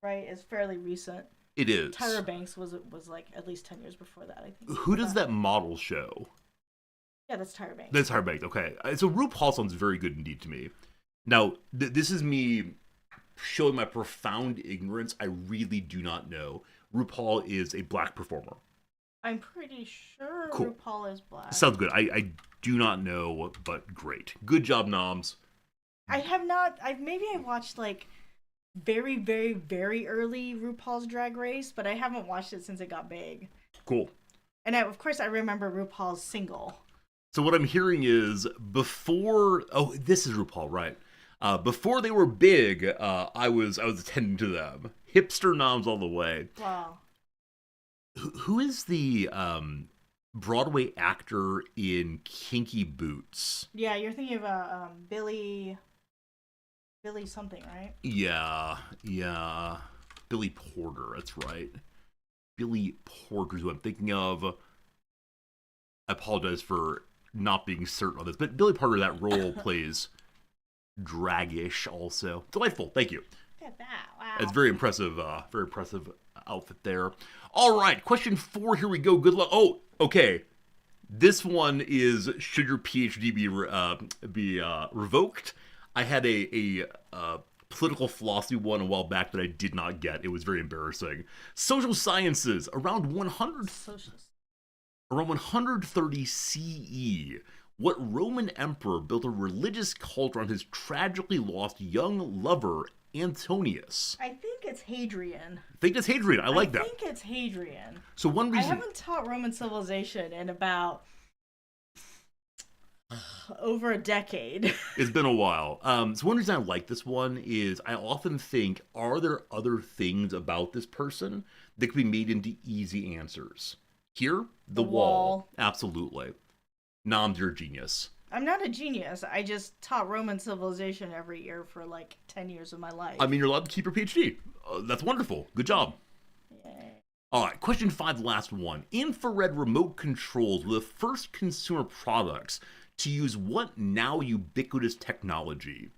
right, is fairly recent. It is. Tyra Banks was like at least 10 years before that, I think. Who does that model show? Yeah, that's Tyra Banks. That's Tyra Banks, okay. So RuPaul sounds very good indeed to me. Now, this is me showing my profound ignorance. I really do not know. RuPaul is a black performer. I'm pretty sure cool. RuPaul is black. Sounds good. I do not know, but great. Good job, Noms. I have not. Maybe I watched like very, very, very early RuPaul's Drag Race, but I haven't watched it since it got big. Cool. And of course, I remember RuPaul's single. So what I'm hearing is before. Oh, this is RuPaul, right? Before they were big, I was attending to them. Hipster Noms all the way. Wow. Who is the Broadway actor in Kinky Boots? Yeah, you're thinking of Billy something, right? Yeah. Billy Porter, that's right. Billy Porter's who I'm thinking of. I apologize for not being certain on this, but Billy Porter, that role plays dragish also. Delightful, thank you. Look at that, wow. It's very impressive outfit there. All right, question 4, here we go. Good luck. Oh, okay. This one is, should your PhD be revoked? I had a political philosophy one a while back that I did not get. It was very embarrassing. Social sciences, around 130 CE. What Roman emperor built a religious cult around his tragically lost young lover, Antonius? I think it's Hadrian. I think it's Hadrian. I like that. I think it's Hadrian. So one reason... I haven't taught Roman civilization in about over a decade. It's been a while. So one reason I like this one is I often think, are there other things about this person that could be made into easy answers? Here, the wall. Absolutely. Noms, you're a genius. I'm not a genius. I just taught Roman civilization every year for like 10 years of my life. I mean, you're allowed to keep your PhD. That's wonderful. Good job. Yay. All right, question 5, the last one. Infrared remote controls were the first consumer products to use what now ubiquitous technology?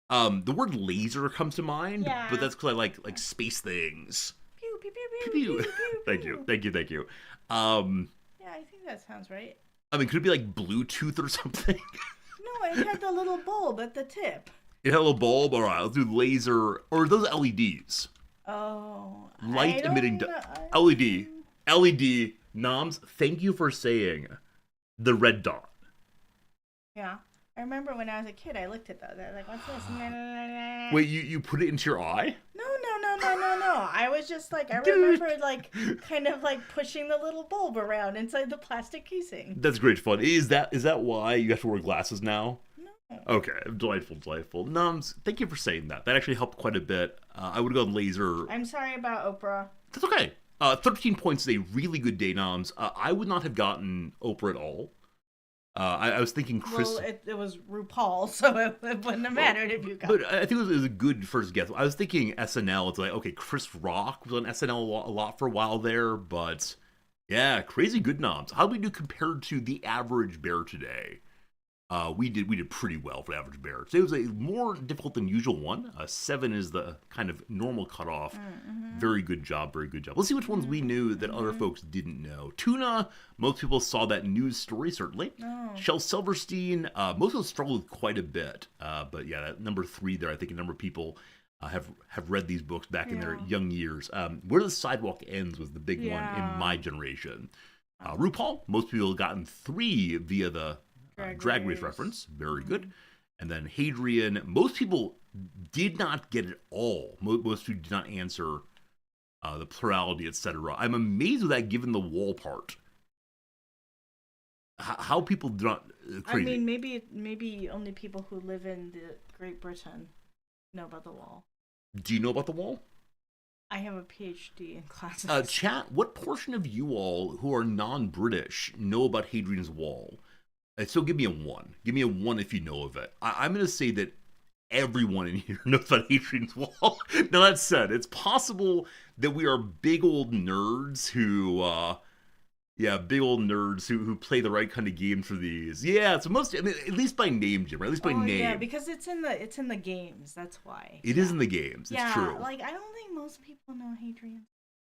The word laser comes to mind, but that's because I like space things. Pew, pew, pew, could be. Thank you, thank you, thank you. Um, Yeah, I think that sounds right. I mean, could it be like Bluetooth or something? No, it had the little bulb at the tip. It had a little bulb. All right, let's do laser or those LEDs, Oh, I light emitting don't know. LED, LED. Noms, thank you for saying the red dot. Yeah. I remember when I was a kid, I looked at those. I was like, what's this? Wait, you put it into your eye? No. I was just like, I remember like kind of like pushing the little bulb around inside the plastic casing. That's great fun. Is that why you have to wear glasses now? No. Okay, delightful. Noms, thank you for saying that. That actually helped quite a bit. I would have gone laser. I'm sorry about Oprah. That's okay. 13 points is a really good day, Noms. I would not have gotten Oprah at all. I was thinking Chris. Well, it was RuPaul, so it wouldn't have mattered if you got. But I think it was a good first guess. I was thinking SNL. It's like, okay, Chris Rock was on SNL a lot for a while there, but yeah, crazy good Noms. How do we do compared to the average bear today? We did pretty well for the average bear. Today was a more difficult than usual one. 7 is the kind of normal cutoff. Mm-hmm. Very good job. Let's see which ones we knew that other folks didn't know. Tuna, most people saw that news story, certainly. Oh. Shel Silverstein, most people struggled quite a bit. But yeah, that number 3 there, I think a number of people have read these books back in their young years. Where the Sidewalk Ends was the big one in my generation. RuPaul, most people have gotten 3 via the Drag Race reference. Very good. And then Hadrian, most people did not get it all. Most people did not answer the plurality, etc. I'm amazed with that given the wall part. How people do not... crazy. I mean, maybe only people who live in Great Britain know about the wall. Do you know about the wall? I have a PhD in classes. Chat, what portion of you all who are non-British know about Hadrian's Wall? So give me a 1. Give me a 1 if you know of it. I'm going to say that everyone in here knows about Hadrian's Wall. Now, that said, it's possible that we are big old nerds who play the right kind of games for these. Yeah, so most, I mean, at least by name, Jim, right? At least by name. Yeah, because it's in the games. That's why. It is in the games. It's true. Like I don't think most people know Hadrian.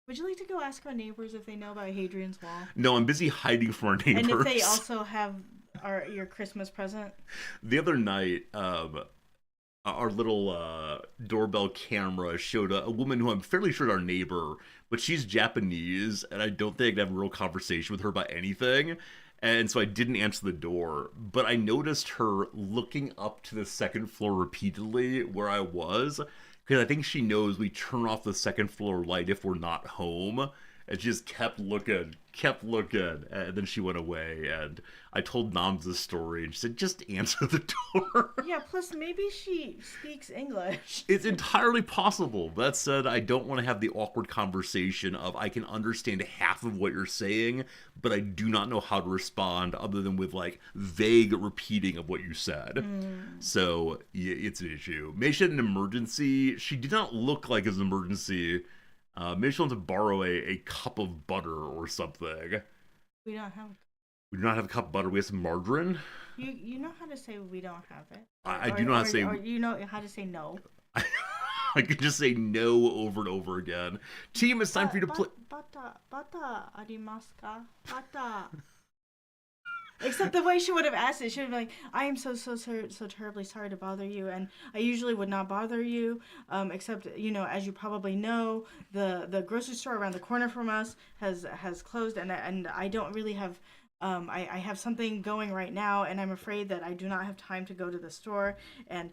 Would you like to go ask our neighbors if they know about Hadrian's Wall? No, I'm busy hiding from our neighbors. And if they also have your Christmas present? The other night, our little doorbell camera showed a woman who I'm fairly sure is our neighbor, but she's Japanese, and I don't think I could have a real conversation with her about anything. And so I didn't answer the door, but I noticed her looking up to the second floor repeatedly where I was, because I think she knows we turn off the second floor light if we're not home. And she just kept looking, and then she went away, and I told Noms this story, and she said, just answer the door. Yeah, plus maybe she speaks English. It's entirely possible. That said, I don't want to have the awkward conversation of I can understand half of what you're saying, but I do not know how to respond other than with, like, vague repeating of what you said. So, yeah, it's an issue. Maybe she had an emergency. She did not look like it was an emergency. Maybe she wants to borrow a cup of butter or something. We don't have. We do not have a cup of butter. We have some margarine. You know how to say we don't have it. I do know how to say. Or you know how to say no. I could just say no over and over again. Team, it's time for you to play. Bata arimasu ka? Bata. Except the way she would have asked it, she would have been like, I am so terribly sorry to bother you, and I usually would not bother you, except, as you probably know, the grocery store around the corner from us has closed, and I don't really have, I have something going right now, and I'm afraid that I do not have time to go to the store, and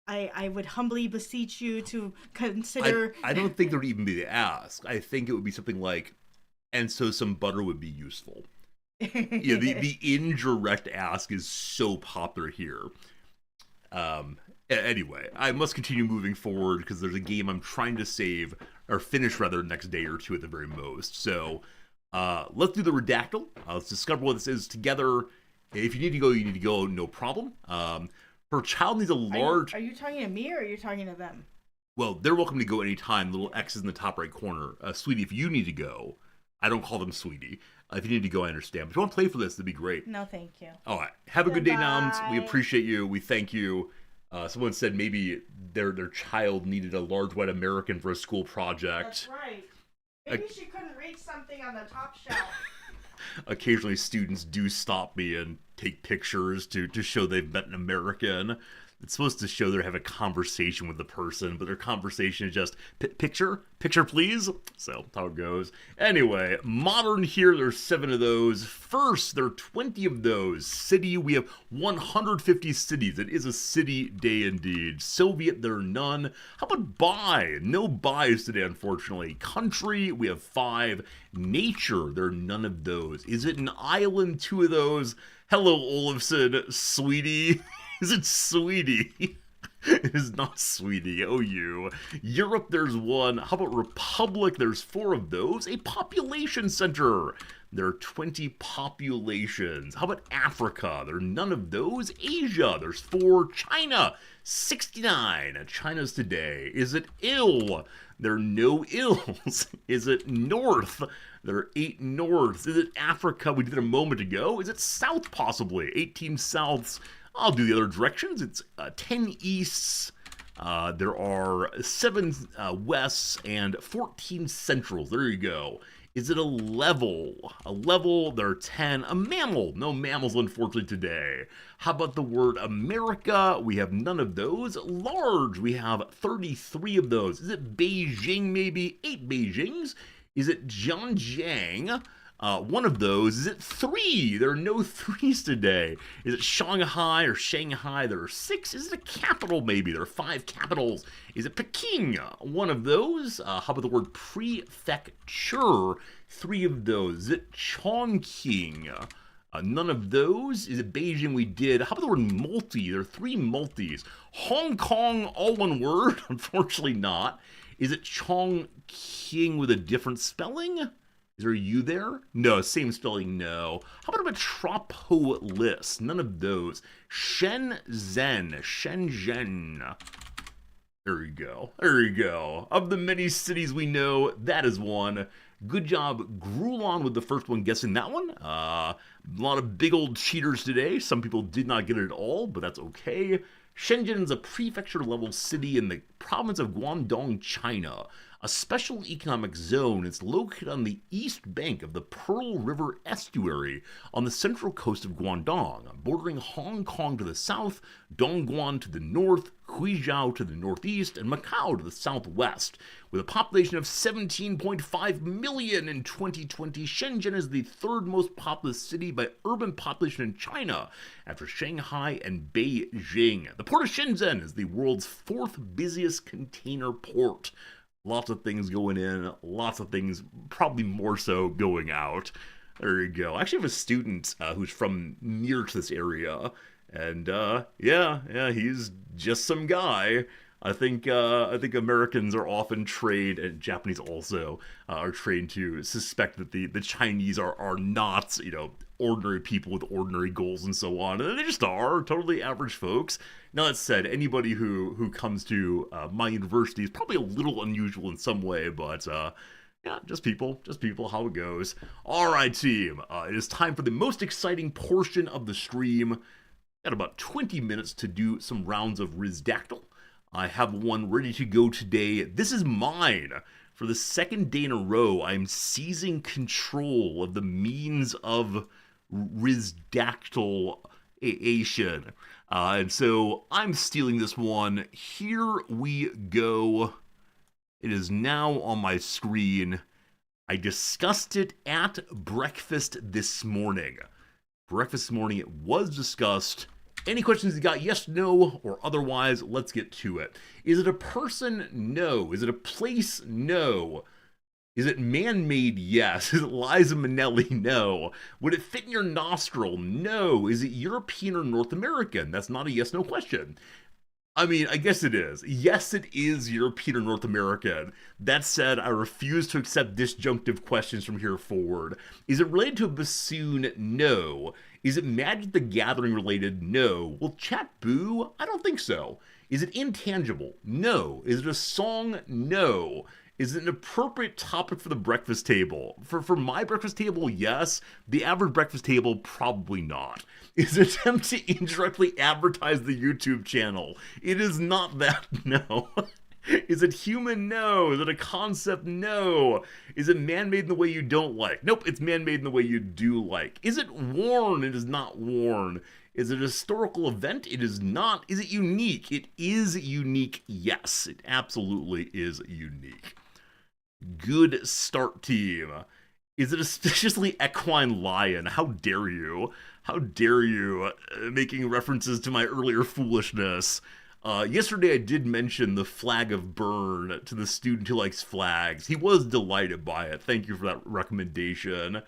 I would humbly beseech you to consider... I don't think there would even be the ask. I think it would be something like, and so some butter would be useful. Yeah, the indirect ask is so popular here. Anyway, I must continue moving forward because there's a game I'm trying to save, or finish rather, next day or two at the very most. So, let's do the redactyl. Let's discover what this is together. If you need to go, you need to go, no problem. Her child needs a large... Are you talking to me or are you talking to them? Well, they're welcome to go anytime. Little X is in the top right corner. Sweetie, if you need to go, I don't call them sweetie. If you need to go, I understand. But if you want to play for this, that'd be great. No, thank you. All right. Have a good day, Noms. We appreciate you. We thank you. Someone said maybe their child needed a large white American for a school project. That's right. Uh, Maybe she couldn't reach something on the top shelf. Occasionally, students do stop me and take pictures to show they've met an American. It's supposed to show they're having a conversation with the person, but their conversation is just picture please. So that's how it goes. Anyway, modern here, there's 7 of those. First, there are 20 of those. City, we have 150 cities. It is a city day indeed. Soviet, there are none. How about buy? No buys today, unfortunately. Country, we have 5. Nature, there are none of those. Is it an island? 2 of those. Hello, Olafson, sweetie. Is it Sweetie? It is not Sweetie. Oh, you. Europe, there's 1. How about Republic? There's 4 of those. A population center. There are 20 populations. How about Africa? There are none of those. Asia, there's 4. China, 69. China's today. Is it ill? There are no ills. Is it north? There are 8 norths. Is it Africa? We did a moment ago. Is it south, possibly? 18 souths. I'll do the other directions. It's 10 easts. There are 7 wests and 14 centrals. There you go. Is it a level? A level, there are 10. A mammal. No mammals, unfortunately, today. How about the word America? We have none of those. Large, we have 33 of those. Is it Beijing, maybe? 8 Beijings. Is it Zhejiang? 1 of those. Is it 3? There are no 3s today. Is it Shanghai or Shanghai? There are 6. Is it a capital, maybe? There are 5 capitals. Is it Peking? 1 of those. How about the word prefecture? 3 of those. Is it Chongqing? None of those. Is it Beijing? We did. How about the word multi? There are 3 multis. Hong Kong, all one word? Unfortunately not. Is it Chongqing with a different spelling? Is there a U there? No, same spelling, no. How about a metropolis? None of those. Shenzhen. There you go. There you go. Of the many cities we know, that is one. Good job, Grulon, with the first one guessing that one. A lot of big old cheaters today. Some people did not get it at all, but that's okay. Shenzhen is a prefecture-level city in the province of Guangdong, China. A special economic zone. It's located on the east bank of the Pearl River estuary on the central coast of Guangdong, bordering Hong Kong to the south, Dongguan to the north, Huizhou to the northeast, and Macau to the southwest. With a population of 17.5 million in 2020, Shenzhen is the 3rd most populous city by urban population in China, after Shanghai and Beijing. The port of Shenzhen is the world's 4th busiest container port. Lots of things going in, lots of things probably more so going out. There you go. I actually have a student who's from near to this area, and yeah, he's just some guy. I think Americans are often trained, and Japanese also are trained to suspect that the Chinese are not, ordinary people with ordinary goals and so on. And they just are totally average folks. Now that said, anybody who comes to my university is probably a little unusual in some way, but yeah, just people, how it goes. All right, team, it is time for the most exciting portion of the stream. Got about 20 minutes to do some rounds of Rizdactyl. I have one ready to go today. This is mine. For the 2nd day in a row, I'm seizing control of the means of Rizdactylation. And so I'm stealing this one. Here we go. It is now on my screen. I discussed it at breakfast this morning. Breakfast morning, it was discussed. Any questions you got? Yes, no, or otherwise, let's get to it. Is it a person? No. Is it a place? No. Is it man-made? Yes. Is it Liza Minnelli? No. Would it fit in your nostril? No. Is it European or North American? That's not a yes-no question. I mean, I guess it is. Yes, it is European or North American. That said, I refuse to accept disjunctive questions from here forward. Is it related to a bassoon? No. Is it Magic the Gathering related? No. Will chat boo? I don't think so. Is it intangible? No. Is it a song? No. Is it an appropriate topic for the breakfast table? For my breakfast table, yes. The average breakfast table, probably not. Is it an attempt to indirectly advertise the YouTube channel? It is not that, no. Is it human? No. Is it a concept? No. Is it man-made in the way you don't like? Nope, it's man-made in the way you do like. Is it worn? It is not worn. Is it a historical event? It is not. Is it unique? It is unique, yes. It absolutely is unique. Good start, team. Is it a suspiciously equine lion? How dare you? How dare you, making references to my earlier foolishness? Yesterday I did mention the flag of Bern to the student who likes flags. He was delighted by it. Thank you for that recommendation.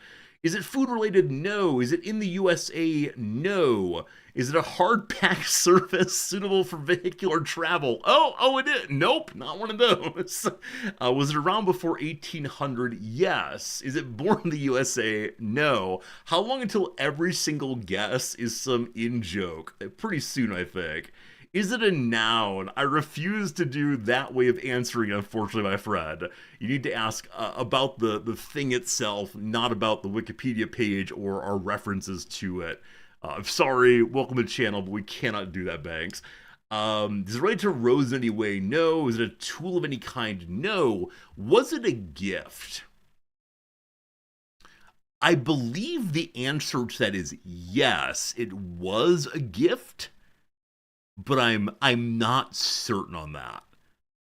Is it food related? No. Is it in the USA? No. Is it a hard pack surface suitable for vehicular travel? Oh, it is. Nope, not one of those. Was it around before 1800? Yes. Is it born in the USA? No. How long until every single guess is some in joke? Pretty soon, I think. Is it a noun? I refuse to do that way of answering, unfortunately, my friend. You need to ask about the thing itself, not about the Wikipedia page or our references to it. I'm sorry, welcome to the channel, but we cannot do that, Banks. Does it relate to rose in any way? No. Is it a tool of any kind? No. Was it a gift? I believe the answer to that is yes. It was a gift, but I'm not certain on that.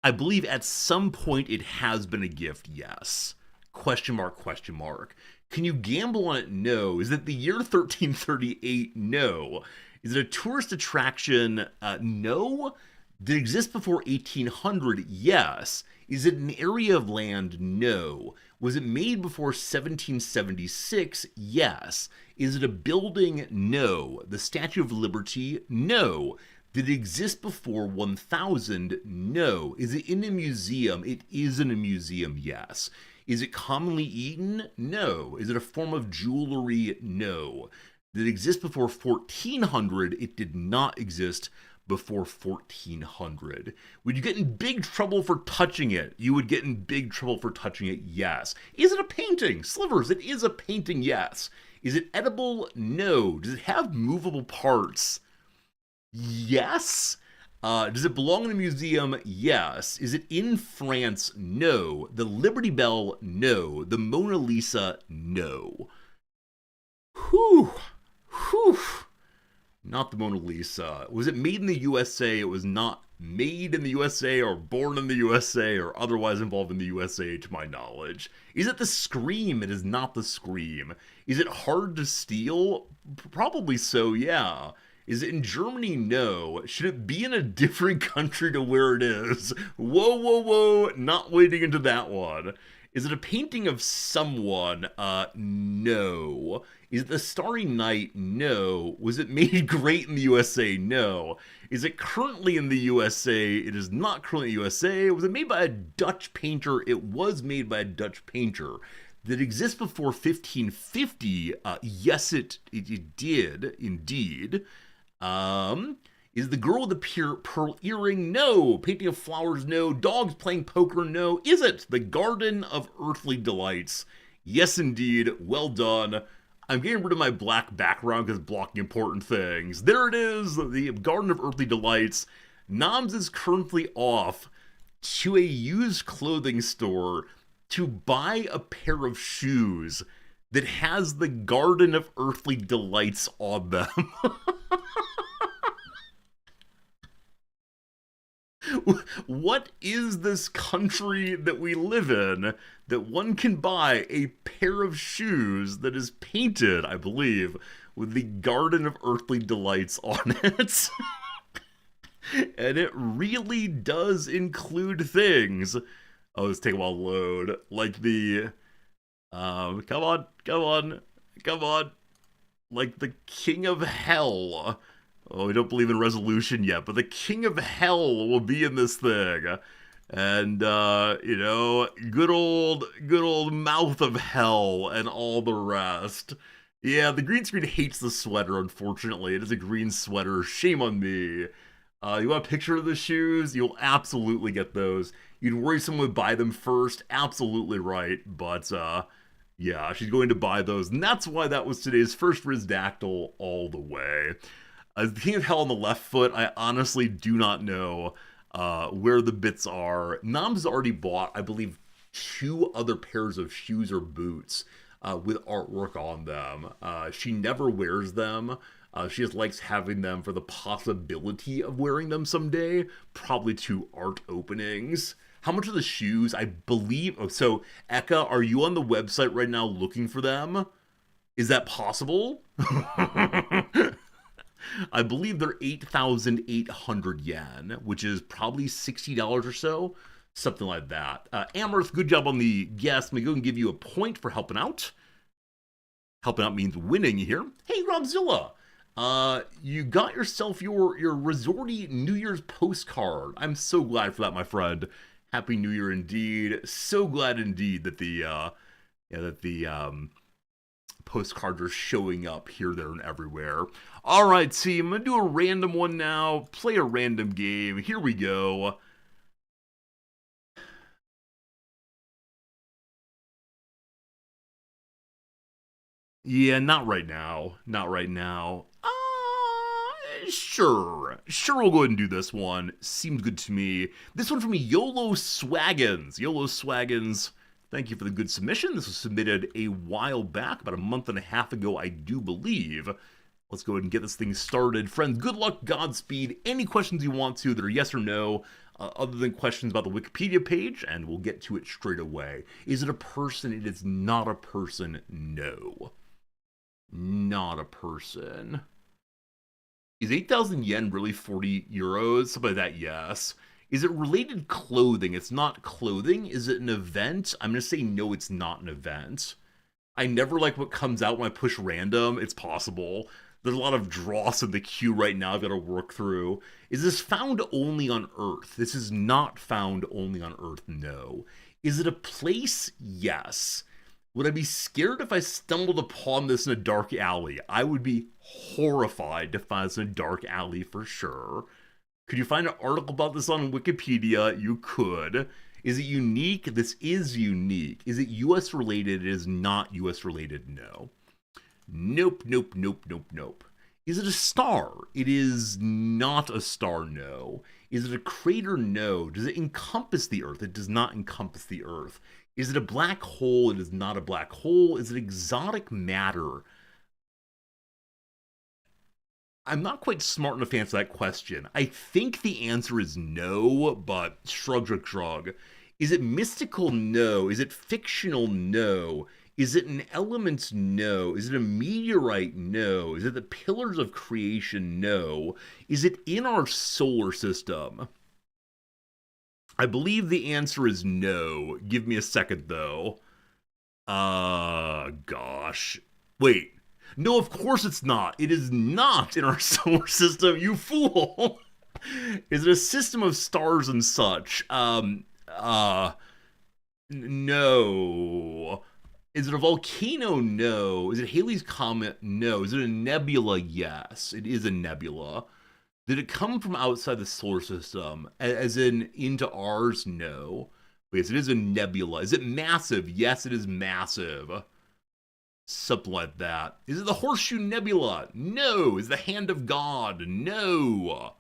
I believe at some point it has been a gift, yes. Question mark, question mark. Can you gamble on it? No. Is it the year 1338? No. Is it a tourist attraction? No. Did it exist before 1800? Yes. Is it an area of land? No. Was it made before 1776? Yes. Is it a building? No. The Statue of Liberty? No. Did it exist before 1000? No. Is it in a museum? It is in a museum, yes. Is it commonly eaten? No. Is it a form of jewelry? No. Did it exist before 1400? It did not exist before 1400. Would you get in big trouble for touching it? You would get in big trouble for touching it, yes. Is it a painting? Slivers, it is a painting, yes. Is it edible? No. Does it have movable parts? Yes. Does it belong in a museum? Yes. Is it in France? No. The Liberty Bell? No. The Mona Lisa? No. Whew. Whew. Not the Mona Lisa. Was it made in the USA? It was not made in the USA or born in the USA or otherwise involved in the USA to my knowledge. Is it the Scream? It is not the Scream. Is it hard to steal? Probably so, yeah. Is it in Germany? No. Should it be in a different country to where it is? Whoa, whoa, whoa. Not wading into that one. Is it a painting of someone? No. Is it the Starry Night? No. Was it made great in the USA? No. Is it currently in the USA? It is not currently in the USA. Was it made by a Dutch painter? It was made by a Dutch painter. Did it exist before 1550? Yes, it did, indeed. Is the girl with the pearl earring? No. Painting of flowers? No. Dogs playing poker? No. Is it the Garden of Earthly Delights? Yes, indeed. Well done. I'm getting rid of my black background because it's blocking important things. There it is, the Garden of Earthly Delights. Noms is currently off to a used clothing store to buy a pair of shoes that has the Garden of Earthly Delights on them. What is this country that we live in that one can buy a pair of shoes that is painted, I believe, with the Garden of Earthly Delights on it? And it really does include things. Oh, this take a while to load. Like the, come on. Like the King of Hell. Oh, we don't believe in resolution yet, but the King of Hell will be in this thing. And, good old Mouth of Hell and all the rest. Yeah, the green screen hates the sweater, unfortunately. It is a green sweater. Shame on me. You want a picture of the shoes? You'll absolutely get those. You'd worry someone would buy them first. Absolutely right. But, yeah, she's going to buy those. And that's why that was today's first Rizdactyl all the way. The King of Hell on the left foot, I honestly do not know. where the bits are. Nam's already bought, I believe, 2 other pairs of shoes or boots with artwork on them. She never wears them. She just likes having them for the possibility of wearing them someday, probably to art openings. How much are the shoes? I believe. Oh, so, Eka, are you on the website right now looking for them? Is that possible? I believe they're 8,800 yen, which is probably $60 or so. Something like that. Amherst, good job on the guess. I'm going to go and give you a point for helping out. Helping out means winning here. Hey, Robzilla. You got yourself your resorty New Year's postcard. I'm so glad for that, my friend. Happy New Year indeed. So glad indeed that the postcards are showing up here, there, and everywhere. All right, team. I'm gonna do a random one now. Play a random game. Here we go. Yeah, not right now. Not right now. Sure. Sure, we'll go ahead and do this one. Seems good to me. This one from YOLO Swaggins. YOLO Swaggins, thank you for the good submission. This was submitted a while back, about a month and a half ago, I do believe. Let's go ahead and get this thing started. Friends, good luck, Godspeed. Any questions you want to that are yes or no, other than questions about the Wikipedia page, and we'll get to it straight away. Is it a person? It is not a person. No. Not a person. Is 8,000 yen really 40 euros? Something like that, yes. Is it related clothing? It's not clothing. Is it an event? I'm going to say no, it's not an event. I never like what comes out when I push random. It's possible. There's a lot of dross in the queue right now I've got to work through. Is this found only on Earth? This is not found only on Earth, no. Is it a place? Yes. Would I be scared if I stumbled upon this in a dark alley? I would be horrified to find this in a dark alley for sure. Could you find an article about this on Wikipedia? You could. Is it unique? This is unique. Is it US related? It is not US related, no. Nope, nope, nope, nope, nope. Is it a star? It is not a star, no. Is it a crater? No. Does it encompass the Earth? It does not encompass the Earth. Is it a black hole? It is not a black hole. Is it exotic matter? I'm not quite smart enough to answer that question. I think the answer is no, but shrug, shrug, shrug. Is it mystical? No. Is it fictional? No. Is it an element? No. Is it a meteorite? No. Is it the pillars of creation? No. Is it in our solar system? I believe the answer is no. Give me a second, though. Gosh. Wait. No, of course it's not. It is not in our solar system, you fool. Is it a system of stars and such? No. Is it a volcano? No. Is it Halley's Comet? No. Is it a nebula? Yes. It is a nebula. Did it come from outside the solar system? As in into ours? No. Yes, it is a nebula. Is it massive? Yes, it is massive. Something like that. Is it the Horseshoe Nebula? No. Is it the Hand of God? No.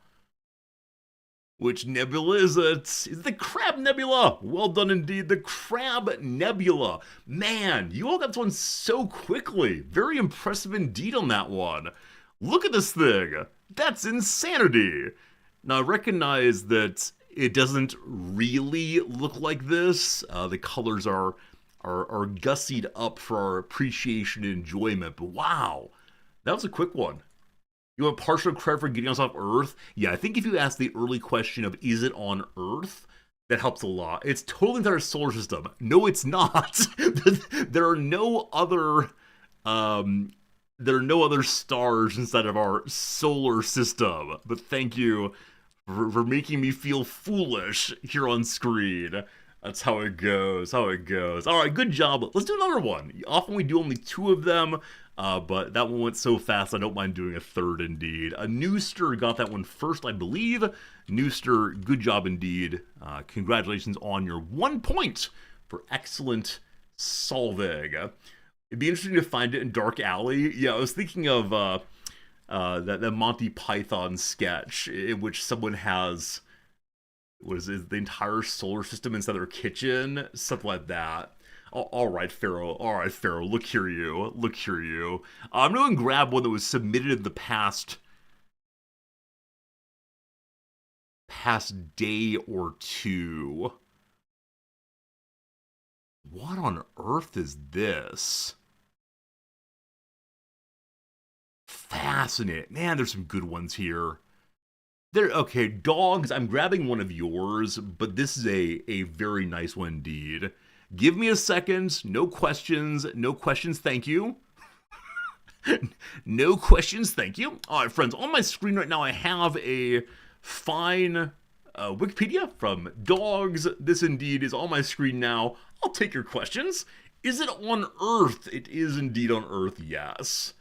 Which nebula is it? Is it the Crab Nebula? Well done indeed. The Crab Nebula. Man, you all got this one so quickly. Very impressive indeed on that one. Look at this thing. That's insanity. Now, I recognize that it doesn't really look like this. The colors are gussied up for our appreciation and enjoyment. But wow, that was a quick one. You want partial credit for getting us off Earth? Yeah, I think if you ask the early question of is it on Earth, that helps a lot. It's totally in our solar system. No, it's not. There are no other stars inside of our solar system. But thank you for making me feel foolish here on screen. That's how it goes. How it goes. All right, good job. Let's do another one. Often we do only 2 of them, but that one went so fast I don't mind doing a third indeed. A Nooster got that one first, I believe. Nooster, good job indeed. Congratulations on your 1 point for excellent solving. It'd be interesting to find it in Dark Alley. Yeah, I was thinking of that Monty Python sketch in which someone has what is it, the entire solar system inside their kitchen, something like that. All right, Pharaoh. All right, Pharaoh. Look here, you. Look here, you. I'm going to grab one that was submitted in the past day or two. What on earth is this? Fascinating. Man, there's some good ones here. Okay, dogs, I'm grabbing one of yours, but this is a very nice one indeed. Give me a second. No questions. No questions, thank you. No questions, thank you. All right, friends, on my screen right now, I have a fine Wikipedia from dogs. This indeed is on my screen now. I'll take your questions. Is it on Earth? It is indeed on Earth, yes.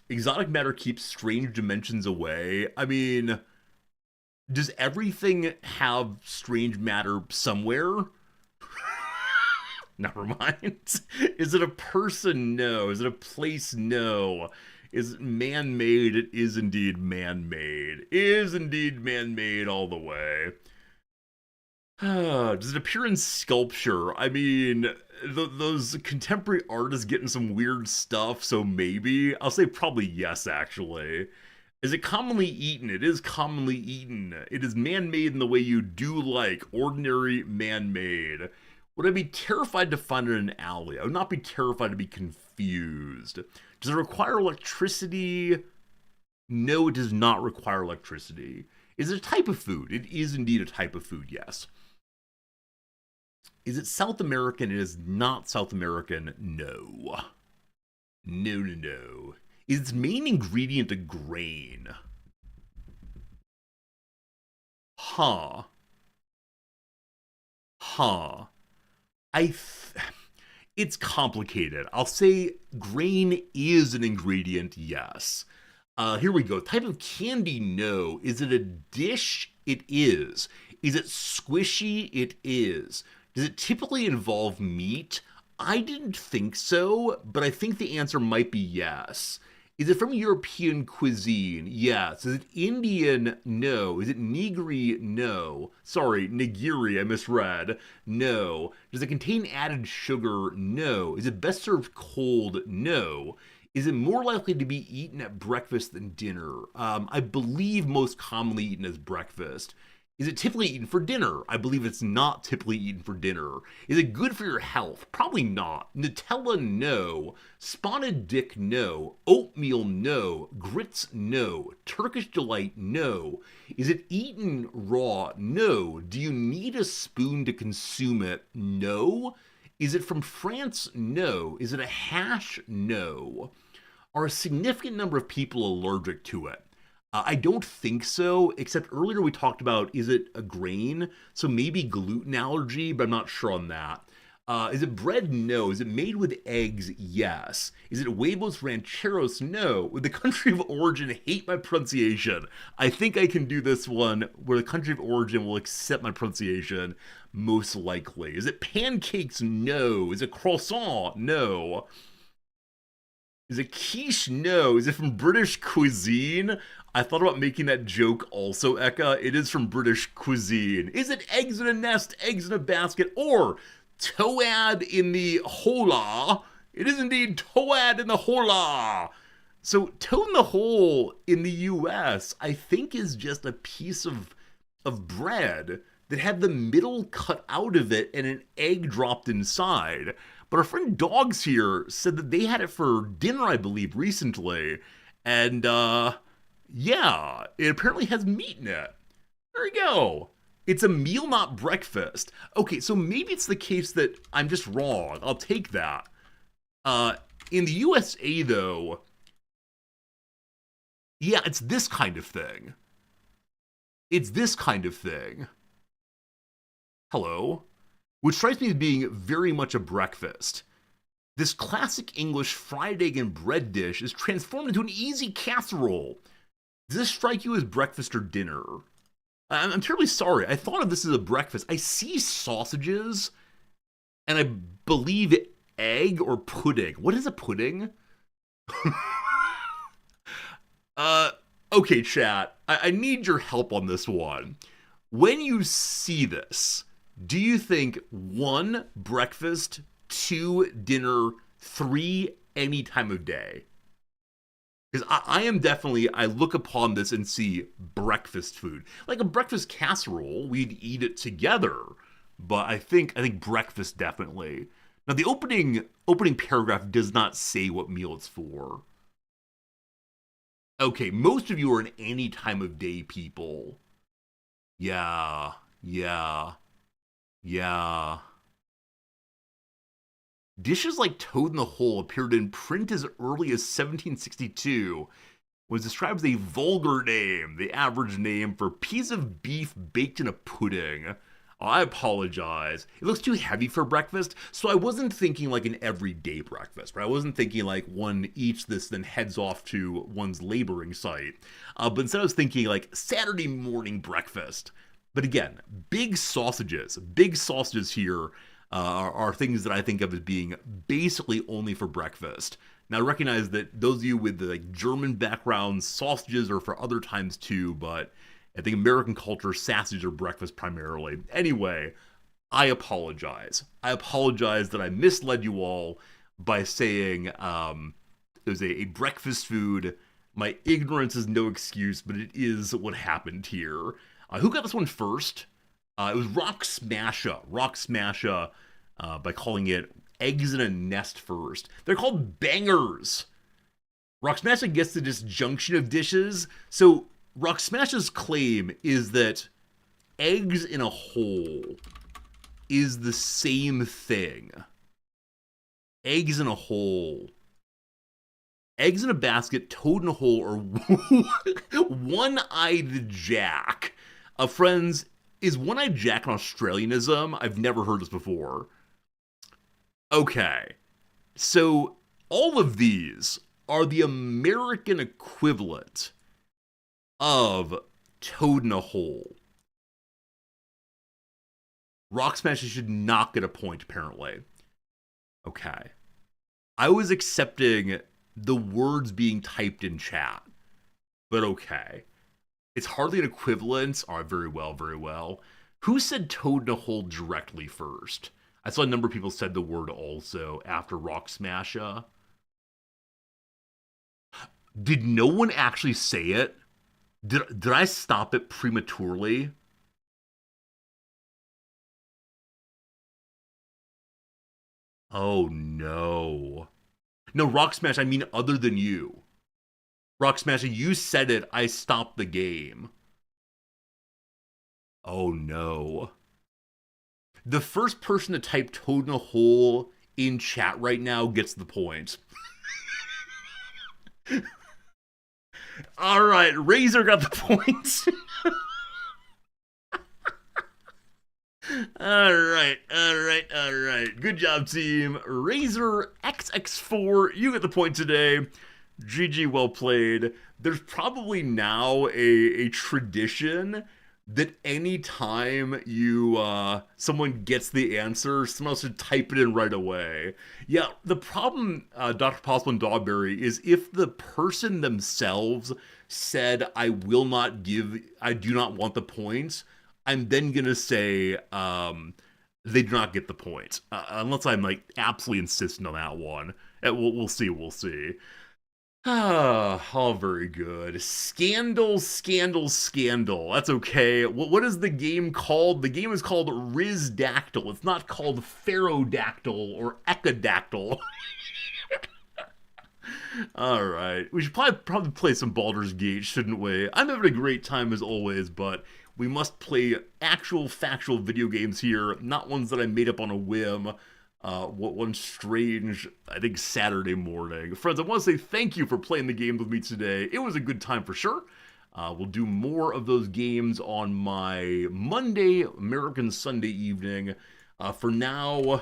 Exotic matter keeps strange dimensions away. I mean, does everything have strange matter somewhere? Never mind. Is it a person? No. Is it a place? No. Is it man-made? It is indeed man-made. Is indeed man-made all the way. Does it appear in sculpture? I mean, those contemporary artists getting some weird stuff, so maybe. I'll say probably yes, actually. Is it commonly eaten? It is commonly eaten. It is man-made in the way you do like ordinary man-made. Would I be terrified to find it in an alley? I would not be terrified to be confused. Does it require electricity? No, it does not require electricity. Is it a type of food? It is indeed a type of food, yes. Is it South American? It is not South American. No. No, no, no. Is its main ingredient a grain? Huh. Huh. It's complicated. I'll say grain is an ingredient, yes. Here we go. Type of candy, no. Is it a dish? It is. Is it squishy? It is. Does it typically involve meat? I didn't think so, but I think the answer might be yes. Is it from European cuisine? Yes. Is it Indian? No. Is it nigiri? No. Sorry, nigiri, I misread. No. Does it contain added sugar? No. Is it best served cold? No. Is it more likely to be eaten at breakfast than dinner? I believe most commonly eaten as breakfast. Is it typically eaten for dinner? I believe it's not typically eaten for dinner. Is it good for your health? Probably not. Nutella, no. Spotted dick, no. Oatmeal, no. Grits, no. Turkish delight, no. Is it eaten raw? No. Do you need a spoon to consume it? No. Is it from France? No. Is it a hash? No. Are a significant number of people allergic to it? I don't think so, except earlier we talked about, is it a grain? So maybe gluten allergy, but I'm not sure on that. Is it bread? No. Is it made with eggs? Yes. Is it huevos rancheros? No. Would the country of origin hate my pronunciation? I think I can do this one where the country of origin will accept my pronunciation, most likely. Is it pancakes? No. Is it croissant? No. Is it quiche? No. Is it from British cuisine? I thought about making that joke also, Eka. It is from British cuisine. Is it eggs in a nest, eggs in a basket, or toad in the hola? It is indeed toad in the hola. So toad in the hole in the US, I think, is just a piece of bread that had the middle cut out of it and an egg dropped inside. But our friend Dogs here said that they had it for dinner, I believe, recently. And, yeah, it apparently has meat in it. There you go. It's a meal, not breakfast. Okay, so maybe it's the case that I'm just wrong. I'll take that. In the USA, though, yeah, it's this kind of thing. It's this kind of thing. Hello? Which strikes me as being very much a breakfast. This classic English fried egg and bread dish is transformed into an easy casserole. Does this strike you as breakfast or dinner? I'm terribly sorry. I thought of this as a breakfast. I see sausages, and I believe egg or pudding. What is a pudding? Okay, chat. I need your help on this one. When you see this, do you think one, breakfast, two, dinner, three, any time of day? Because I am definitely, I look upon this and see breakfast food. Like a breakfast casserole, we'd eat it together. But I think breakfast definitely. Now the opening paragraph does not say what meal it's for. Okay, most of you are an any time of day people. Yeah, yeah, yeah. Dishes like Toad in the Hole appeared in print as early as 1762, was described as a vulgar name, the average name for piece of beef baked in a pudding. I apologize. It looks too heavy for breakfast, so I wasn't thinking like an everyday breakfast, right? I wasn't thinking like one eats this, then heads off to one's laboring site. But instead I was thinking like Saturday morning breakfast. But again, big sausages here are things that I think of as being basically only for breakfast. Now, I recognize that those of you with the like German backgrounds, sausages are for other times too, but I think American culture, sausages are breakfast primarily. Anyway, I apologize. I apologize that I misled you all by saying it was a breakfast food. My ignorance is no excuse, but it is what happened here. Who got this one first? It was Rock Smasha. Rock Smasha, by calling it eggs in a nest first. They're called bangers. Rock Smasha gets the disjunction of dishes. So Rock Smasha's claim is that eggs in a hole is the same thing. Eggs in a hole. Eggs in a basket, toad in a hole, or one-eyed Jack. Friends, is one-eyed Jack an Australianism? I've never heard this before. Okay. So, all of these are the American equivalent of toad in a hole. Rock Smasher should not get a point, apparently. Okay. I was accepting the words being typed in chat, but okay. It's hardly an equivalent. All right, very well, very well. Who said toad in a hole directly first? I saw a number of people said the word also after Rock Smasha. Did no one actually say it? Did I stop it prematurely? Oh no. No, Rock Smash, I mean other than you. Rock Smasher, you said it, I stopped the game. Oh no. The first person to type toad in a hole in chat right now gets the point. All right, Razor got the points. All right. Good job, team. Razor XX4, you get the point today. GG, well played. There's probably now a tradition that anytime someone gets the answer, someone else should type it in right away. Yeah, the problem, Dr. Possible and Dogberry, is if the person themselves said, I do not want the points, I'm then gonna say they do not get the point, unless I'm like absolutely insistent on that one. We'll see. We'll see. Oh, very good. Scandal. That's okay. What is the game called? The game is called Rizdactyl. It's not called Pterodactyl or Echodactyl. All right. We should probably play some Baldur's Gate, shouldn't we? I'm having a great time as always, but we must play actual factual video games here, not ones that I made up on a whim. One strange, I think, Saturday morning. Friends, I want to say thank you for playing the games with me today. It was a good time for sure. We'll do more of those games on my Monday, American Sunday evening. For now,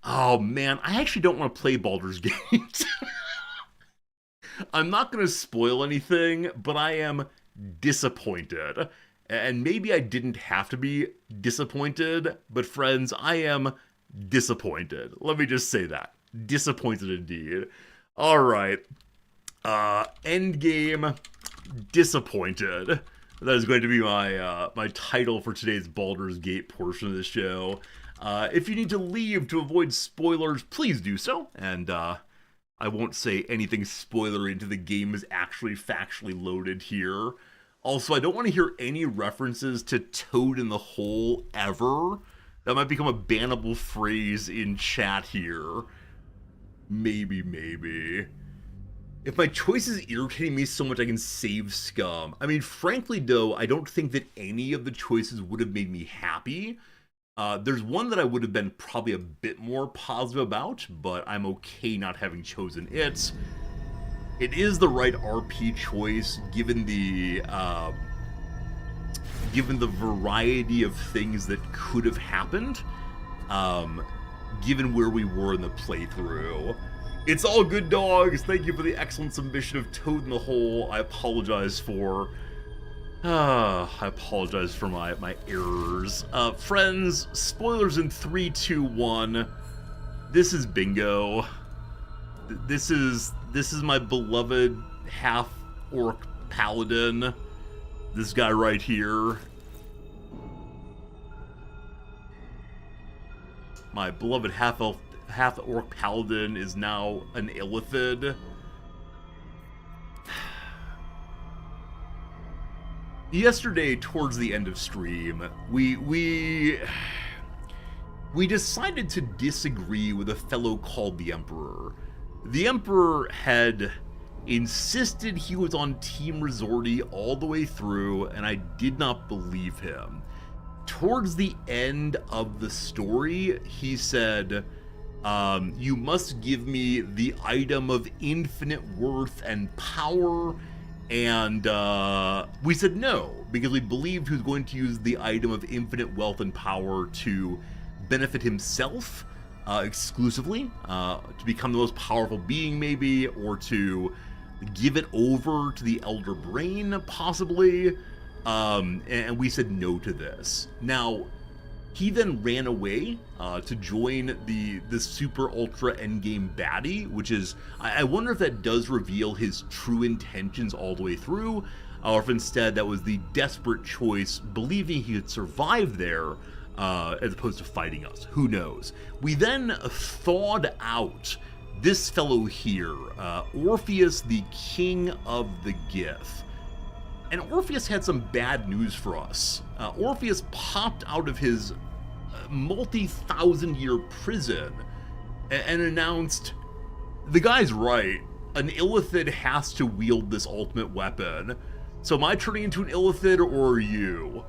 oh man, I actually don't want to play Baldur's Gate. I'm not going to spoil anything, but I am disappointed. And maybe I didn't have to be disappointed, but friends, I am disappointed. Let me just say that. Disappointed indeed. Alright. Endgame. Disappointed. That is going to be my title for today's Baldur's Gate portion of the show. If you need to leave to avoid spoilers, please do so. And I won't say anything spoilery until the game is actually factually loaded here. Also, I don't want to hear any references to Toad in the Hole ever. That might become a bannable phrase in chat here. Maybe. If my choice is irritating me so much I can save scum. I mean, frankly, though, I don't think that any of the choices would have made me happy. There's one that I would have been probably a bit more positive about, but I'm okay not having chosen it. It is the right RP choice, given the variety of things that could have happened, given where we were in the playthrough. It's all good, dogs. Thank you for the excellent submission of Toad in the Hole. I apologize for my errors. Friends, spoilers in 3, 2, 1. This is bingo. This is my beloved half-orc paladin. This guy right here. My beloved half-orc paladin is now an illithid. Yesterday, towards the end of stream, we decided to disagree with a fellow called the Emperor. The Emperor had insisted he was on Team Resorti all the way through, and I did not believe him. Towards the end of the story, he said, you must give me the item of infinite worth and power, and we said no, because we believed he was going to use the item of infinite wealth and power to benefit himself exclusively, to become the most powerful being maybe, or to give it over to the Elder Brain possibly, and we said no to this. Now, he then ran away to join the super ultra endgame baddie, which is, I wonder if that does reveal his true intentions all the way through, or if instead that was the desperate choice, believing he could survive there, as opposed to fighting us. Who knows? We then thawed out this fellow here, Orpheus, the King of the Gith. And Orpheus had some bad news for us. Orpheus popped out of his multi-thousand-year prison and announced, the guy's right, an illithid has to wield this ultimate weapon. So am I turning into an illithid, or are you?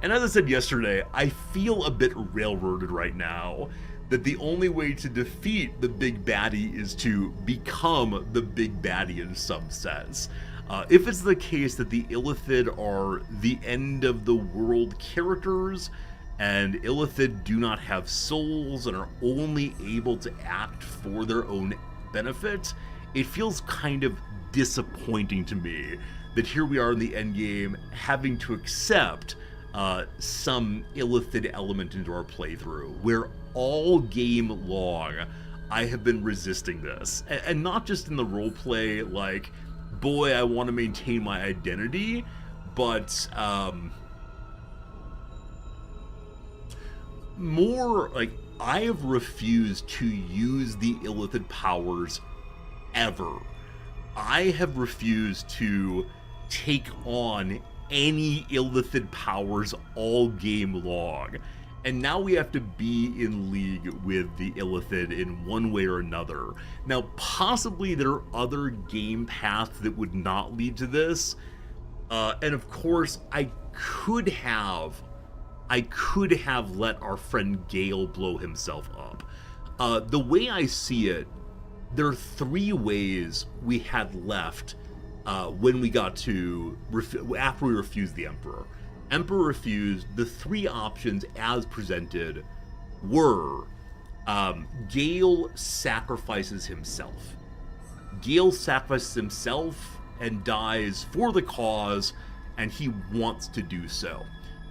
And as I said yesterday, I feel a bit railroaded right now, that the only way to defeat the big baddie is to become the big baddie in some sense. If it's the case that the illithid are the end of the world characters, and illithid do not have souls and are only able to act for their own benefit, it feels kind of disappointing to me that here we are in the endgame having to accept some illithid element into our playthrough, where all game long I have been resisting this. And not just in the roleplay, like, boy, I want to maintain my identity, but more like, I have refused to use the illithid powers ever. I have refused to take on any illithid powers all game long. And now we have to be in league with the illithid in one way or another. Now, possibly there are other game paths that would not lead to this. And of course, I could have let our friend Gale blow himself up. The way I see it, there are 3 ways we had left when we got to, after we refused the Emperor. Emperor refused. The 3 options as presented were Gale sacrifices himself. Gale sacrifices himself and dies for the cause, and he wants to do so.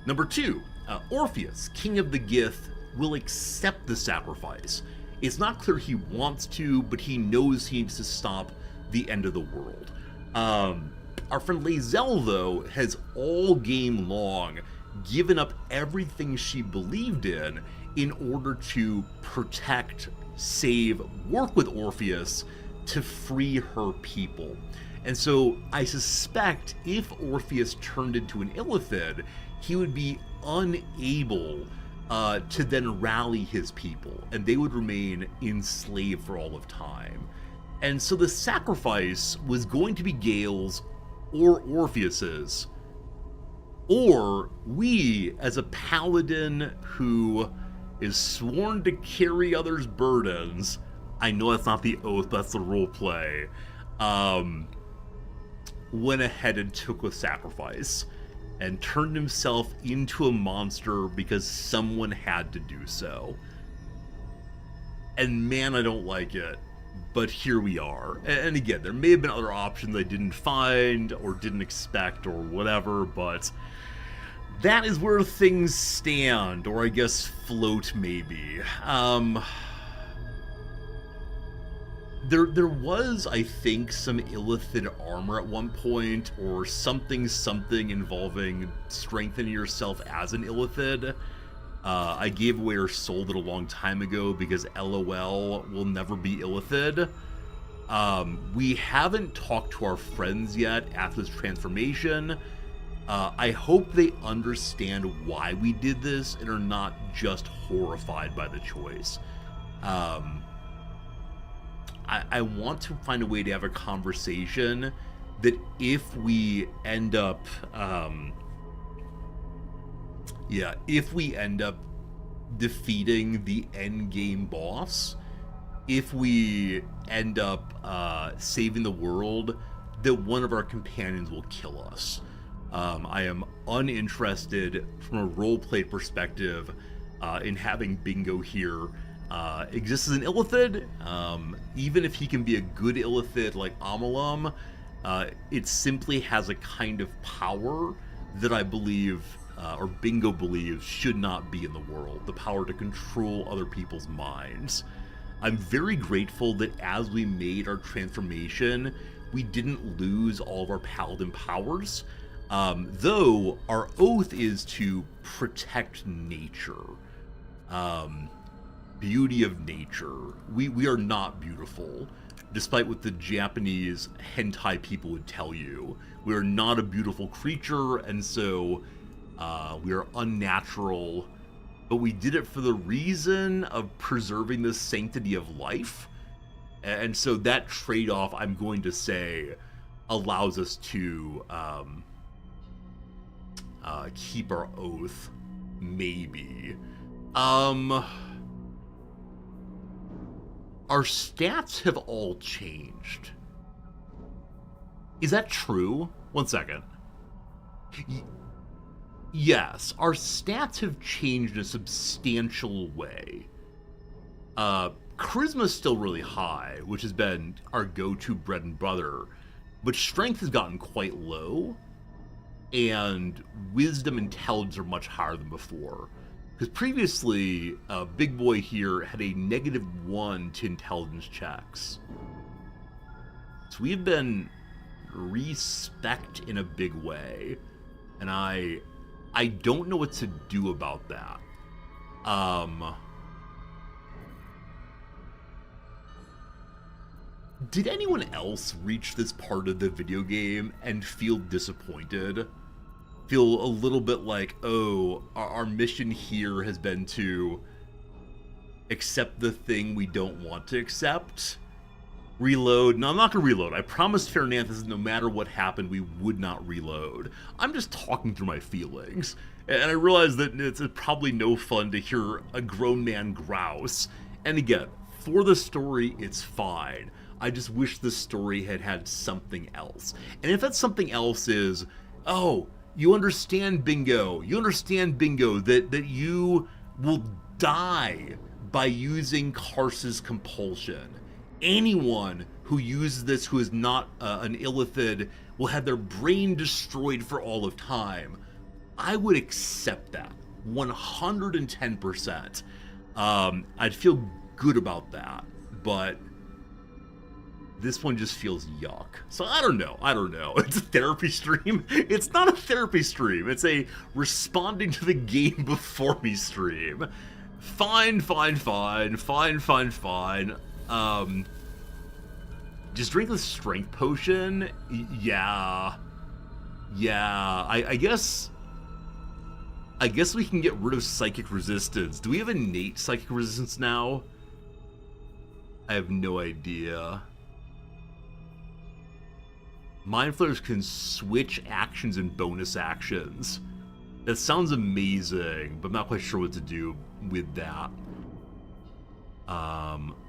Number 2, Orpheus, King of the Gith, will accept the sacrifice. It's not clear he wants to, but he knows he needs to stop the end of the world. Our friend Lae'zel, though, has all game long given up everything she believed in order to protect, save, work with Orpheus to free her people. And so I suspect if Orpheus turned into an Illithid, he would be unable to then rally his people, and they would remain enslaved for all of time. And so the sacrifice was going to be Gale's or Orpheus's, or we, as a paladin who is sworn to carry others' burdens, I know that's not the oath, that's the role play, went ahead and took a sacrifice and turned himself into a monster because someone had to do so. And man, I don't like it, but here we are. And again, there may have been other options I didn't find or didn't expect or whatever, but that is where things stand, or I guess float maybe. There was, I think, some Illithid armor at one point, or something involving strengthening yourself as an Illithid. I gave away her soul a long time ago because LOL will never be Illithid. We haven't talked to our friends yet after this transformation. I hope they understand why we did this and are not just horrified by the choice. I want to find a way to have a conversation that if we end up, if we end up defeating the end game boss, if we end up saving the world, that one of our companions will kill us. I am uninterested from a roleplay perspective in having Bingo here exists as an Illithid. Even if he can be a good Illithid like Amalum, it simply has a kind of power that I believe, or Bingo believes, should not be in the world. The power to control other people's minds. I'm very grateful that as we made our transformation, we didn't lose all of our paladin powers. Though our oath is to protect nature. Beauty of nature. We are not beautiful, despite what the Japanese hentai people would tell you. We are not a beautiful creature, and so we are unnatural, but we did it for the reason of preserving the sanctity of life. And so that trade-off, I'm going to say, allows us to keep our oath, maybe. Our stats have all changed. Is that true? One second. Yes, our stats have changed in a substantial way. Charisma's still really high, which has been our go-to bread and butter, but strength has gotten quite low, and wisdom and intelligence are much higher than before. Because previously, Big Boy here had a -1 to intelligence checks. So we've been respect in a big way, and I don't know what to do about that. Did anyone else reach this part of the video game and feel disappointed? Feel a little bit like, oh, our mission here has been to accept the thing we don't want to accept? Reload. No, I'm not going to reload. I promised Fernandez no matter what happened, we would not reload. I'm just talking through my feelings. And I realize that it's probably no fun to hear a grown man grouse. And again, for the story, it's fine. I just wish the story had had something else. And if that something else is, oh, you understand, Bingo, that you will die by using Karsa's compulsion. Anyone who uses this who is not an Illithid will have their brain destroyed for all of time. I would accept that 110%. I'd feel good about that, but This one just feels yuck. So I don't know. It's a therapy stream. It's not a therapy stream. It's a responding to the game before me stream. Fine. Just drink the strength potion. Yeah. I guess we can get rid of psychic resistance. Do we have innate psychic resistance now? I have no idea. Mind Flayers can switch actions and bonus actions. That sounds amazing, but I'm not quite sure what to do with that.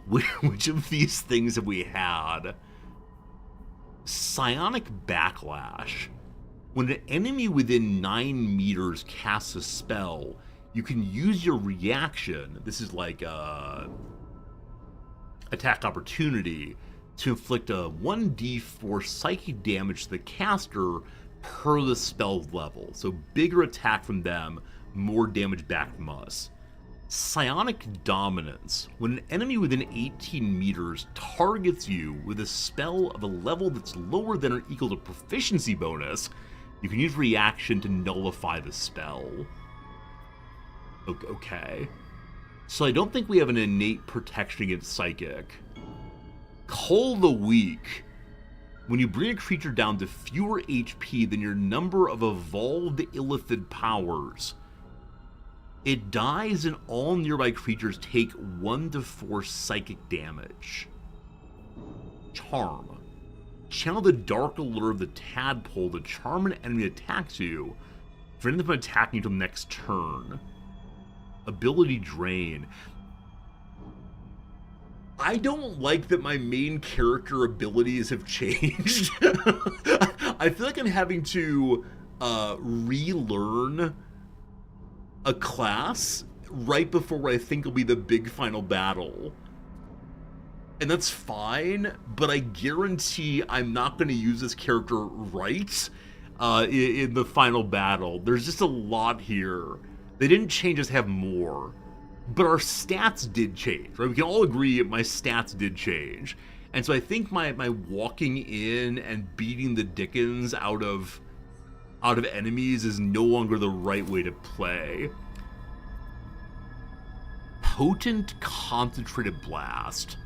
Which of these things have we had? Psionic Backlash. When an enemy within 9 meters casts a spell, you can use your reaction. This is like attack opportunity to inflict a 1d4 psychic damage to the caster per the spell's level. So bigger attack from them, more damage back from us. Psionic Dominance. When an enemy within 18 meters targets you with a spell of a level that's lower than or equal to proficiency bonus, you can use reaction to nullify the spell. Okay. So I don't think we have an innate protection against psychic. Cull the Weak. When you bring a creature down to fewer HP than your number of evolved illithid powers, it dies and all nearby creatures take 1 to 4 psychic damage. Charm. Channel the dark allure of the tadpole to charm an enemy that attacks you, preventing them from attacking you until next turn. Ability Drain. I don't like that my main character abilities have changed. I feel like I'm having to relearn a class right before what I think will be the big final battle. And that's fine, but I guarantee I'm not going to use this character right in the final battle. There's just a lot here. They didn't change us to have more. But our stats did change, right? We can all agree my stats did change. And so I think my walking in and beating the dickens out of enemies is no longer the right way to play. Potent Concentrated Blast.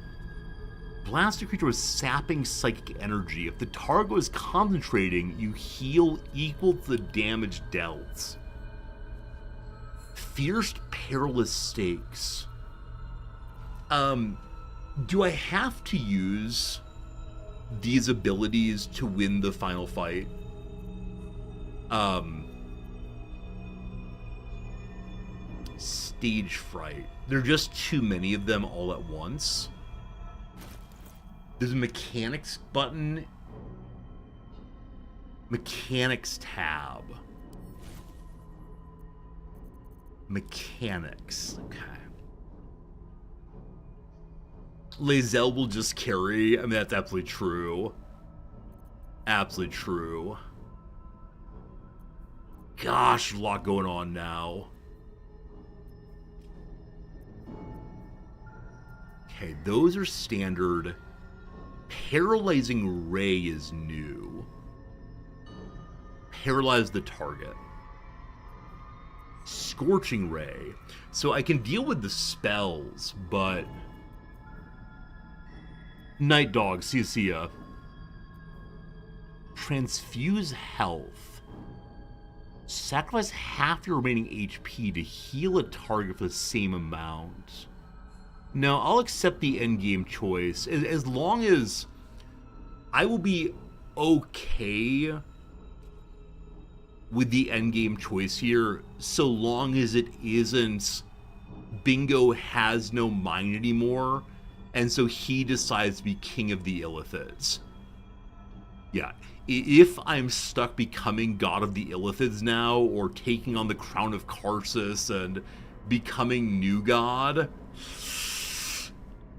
Blast a creature with sapping psychic energy. If the target is concentrating, you heal equal to the damage dealt. Fierce Perilous Stakes. Do I have to use these abilities to win the final fight? Stage Fright. There are just too many of them all at once. There's a Mechanics button. Mechanics tab. Mechanics. Okay. Lae'zel will just carry. I mean, that's absolutely true. Absolutely true. Gosh, a lot going on now. Okay, those are standard. Paralyzing Ray is new. Paralyze the target. Scorching Ray. So I can deal with the spells, but... Night Dog, see ya. Transfuse Health. Sacrifice half your remaining HP to heal a target for the same amount. No, I'll accept the endgame choice, as long as I will be okay with the endgame choice here, so long as it isn't Bingo has no mind anymore, and so he decides to be king of the Illithids. Yeah, if I'm stuck becoming god of the Illithids now, or taking on the crown of Karsus and becoming new god,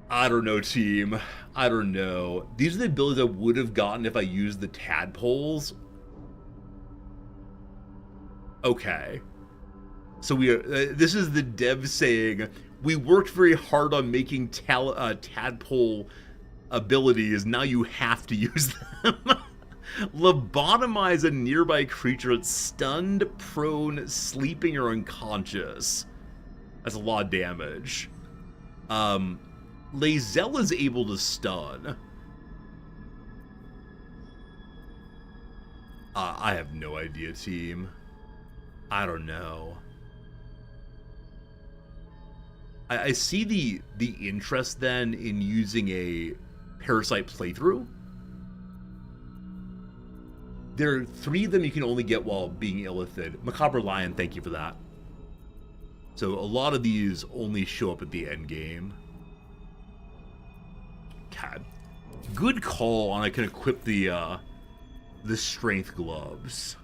I don't know, team. I don't know. These are the abilities I would have gotten if I used the tadpoles. Okay. So we are. This is the dev saying we worked very hard on making tadpole abilities, now you have to use them. Lobotomize a nearby creature that's stunned, prone, sleeping, or unconscious. That's a lot of damage. Lae'zel is able to stun. I have no idea, team. I don't know. I see the interest then in using a Parasite playthrough. There are 3 of them you can only get while being illithid. Macabre Lion, thank you for that. So a lot of these only show up at the end game. God. Good call on I can equip the strength gloves.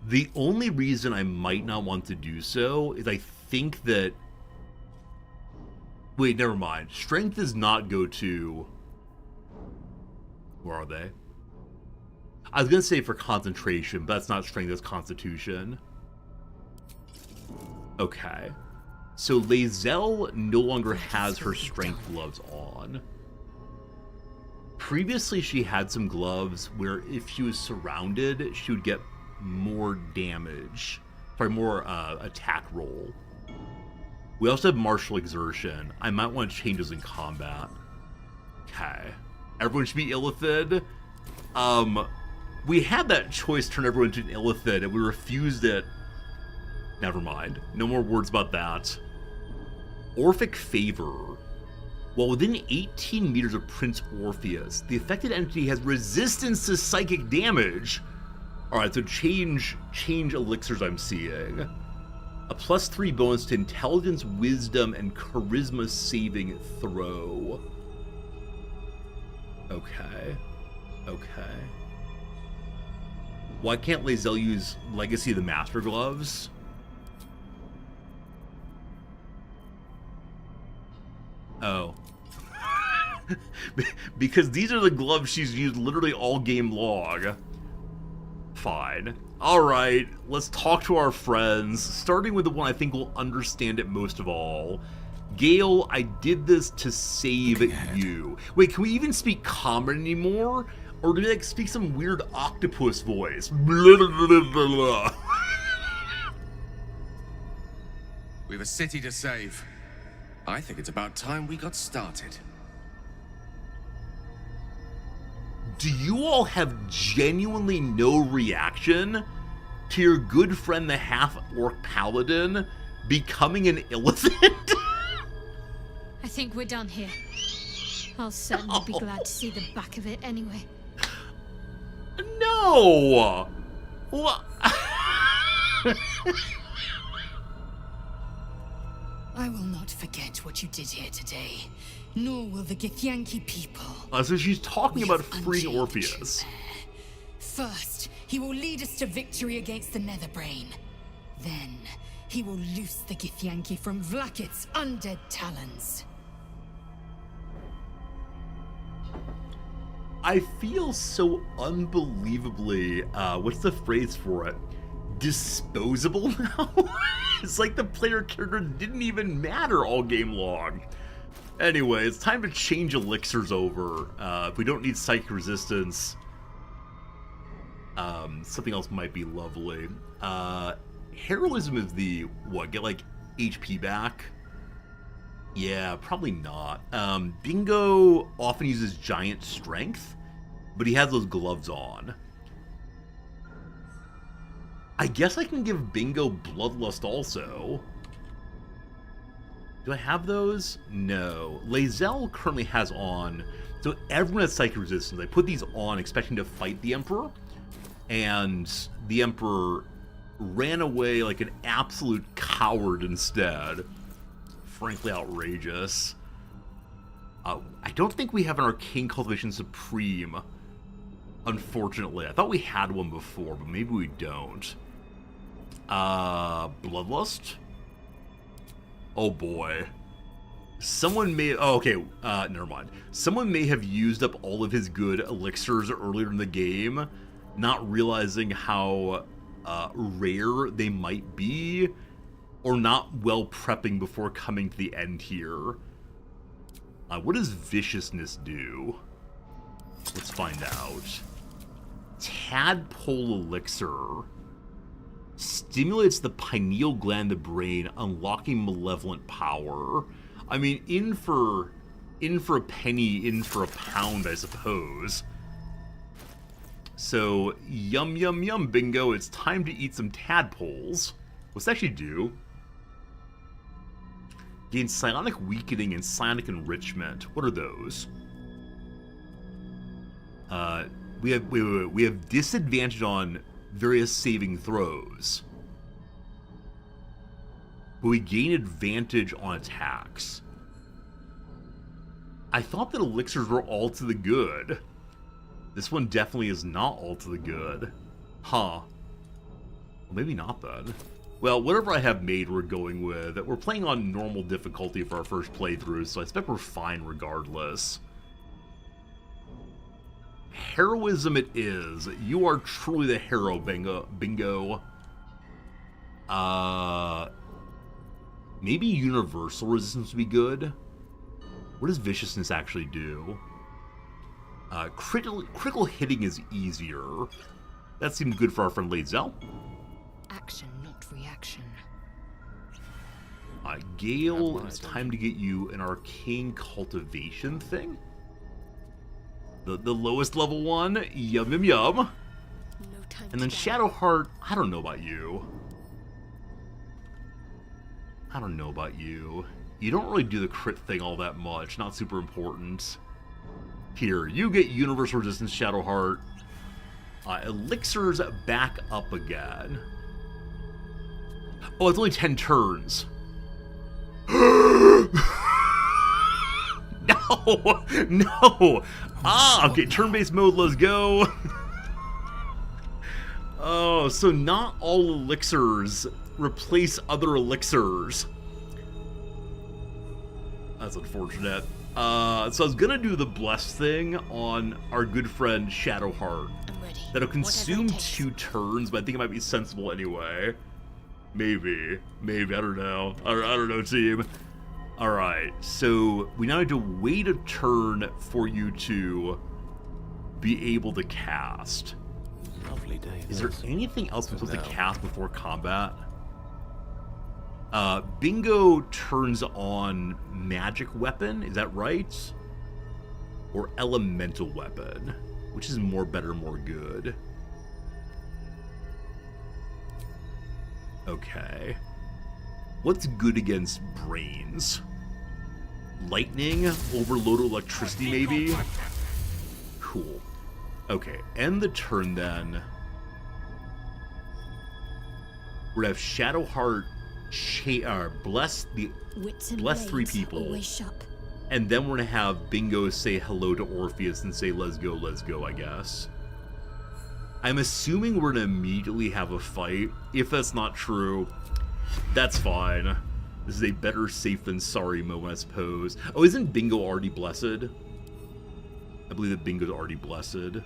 The only reason I might not want to do so is I think that... Wait, never mind. Strength does not go to... Where are they? I was going to say for concentration, but that's not strength, that's constitution. Okay. So Lae'zel no longer has her strength gloves on. Previously, she had some gloves where if she was surrounded, she would get more damage. Sorry, more attack roll. We also have martial exertion. I might want to change those in combat. Okay. Everyone should be illithid. We had that choice to turn everyone into an illithid, and we refused it. Never mind. No more words about that. Orphic Favor. While within 18 meters of Prince Orpheus, the affected entity has resistance to psychic damage. Alright, so change elixirs I'm seeing. A +3 bonus to intelligence, wisdom, and charisma saving throw. Okay. Okay. Why can't Lae'zel use Legacy of the Master Gloves? Oh. Because these are the gloves she's used literally all game long. Fine. Alright, let's talk to our friends, starting with the one I think will understand it most of all. Gale, I did this to save you. Wait, can we even speak common anymore? Or do they like speak some weird octopus voice? Blah, blah, blah, blah, blah. We've a city to save. I think it's about time we got started. Do you all have genuinely no reaction to your good friend the half-orc paladin becoming an illithid? I think we're done here. I'll certainly be glad to see the back of it anyway. No! What? I will not forget what you did here today, nor will the Githyanki people. So she's talking about We have freeing unchained Orpheus. the truth. First, he will lead us to victory against the Netherbrain. Then, he will loose the Githyanki from Vlakit's undead talons. I feel so unbelievably, what's the phrase for it? Disposable now? It's like the player character didn't even matter all game long. Anyway, it's time to change elixirs over. If we don't need psychic resistance, something else might be lovely. Heroism is the, what, get like HP back? Yeah, probably not. Bingo often uses giant strength, but he has those gloves on. I guess I can give Bingo Bloodlust also. Do I have those? No. Lae'zel currently has on, so everyone has psychic resistance. I put these on expecting to fight the Emperor, and the Emperor ran away like an absolute coward instead. Frankly outrageous. I don't think we have an Arcane Cultivation Supreme, unfortunately. I thought we had one before, but maybe we don't. Bloodlust? Oh boy. Someone may... Oh, okay, never mind. Someone may have used up all of his good elixirs earlier in the game, not realizing how rare they might be, or not well prepping before coming to the end here. What does viciousness do? Let's find out. Tadpole elixir stimulates the pineal gland of the brain, unlocking malevolent power. I mean, in for a penny, in for a pound, I suppose. So, yum yum yum, bingo, it's time to eat some tadpoles. What's that actually do? Gain psionic weakening and psionic enrichment. What are those? We have disadvantage on various saving throws, but we gain advantage on attacks. I thought that elixirs were all to the good. This one definitely is not all to the good. Huh. Well, maybe not then. Well, whatever I have made, we're going with. We're playing on normal difficulty for our first playthrough, so I expect we're fine regardless. Heroism it is. You are truly the hero, bingo. Maybe universal resistance would be good. What does viciousness actually do? Critical hitting is easier. That seemed good for our friend Lae'zel. Action, not reaction. Gale, it's time to get you an arcane cultivation thing. The lowest level one, yum yum yum. No time And then to die. Shadowheart, I don't know about you. You don't really do the crit thing all that much, not super important. Here, you get universal resistance, Shadowheart. Elixirs back up again. Oh, it's only 10 turns. No! Okay, turn-based mode, let's go. Oh, so not all elixirs replace other elixirs. That's unfortunate. So I was gonna do the bless thing on our good friend Shadowheart. I'm ready. That'll Whatever consume it takes. 2 turns, but I think it might be sensible anyway. Maybe, I don't know. I don't know, team. Alright, so we now need to wait a turn for you to be able to cast. Lovely day. Is there anything else we're supposed to now. cast before combat? Bingo turns on magic weapon, is that right? Or elemental weapon, which is more better, more good. Okay. What's good against brains? Lightning, overload electricity maybe? Cool. Okay, end the turn then. We're gonna have Shadowheart bless Wits and bless 3 blades, people. Always sharp. And then we're gonna have Bingo say hello to Orpheus and say let's go, I guess. I'm assuming we're gonna immediately have a fight. If that's not true, that's fine. This is a better safe than sorry moment, I suppose. Oh, isn't Bingo already blessed? I believe that Bingo's already blessed.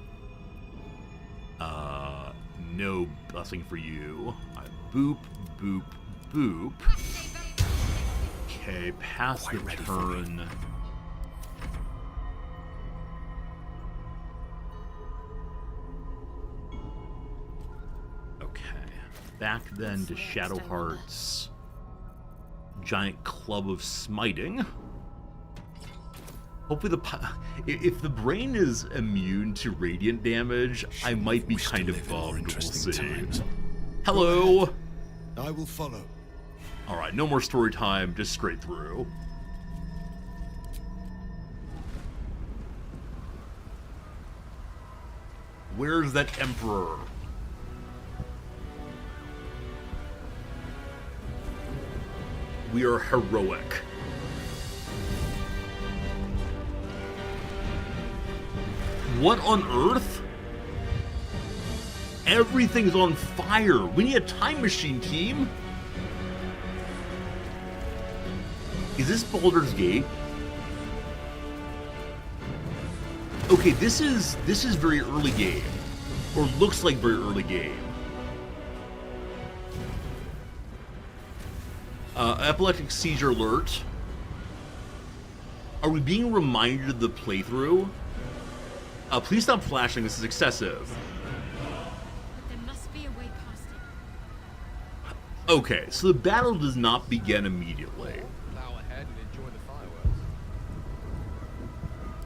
No blessing for you. Boop, boop, boop. Okay, pass the turn. Okay, back then to Shadowheart's giant club of smiting. Hopefully if the brain is immune to radiant damage, I might be kind of bummed. We'll see. Hello! I will follow. Alright, no more story time, just straight through. Where's that Emperor? We are heroic. What on earth? Everything's on fire. We need a time machine, team. Is this Baldur's Gate? Okay, this is very early game. Or looks like very early game. Epileptic seizure alert. Are we being reminded of the playthrough? Please stop flashing, this is excessive. There must be a way past it. Okay, so the battle does not begin immediately. Plow ahead and enjoy the fireworks.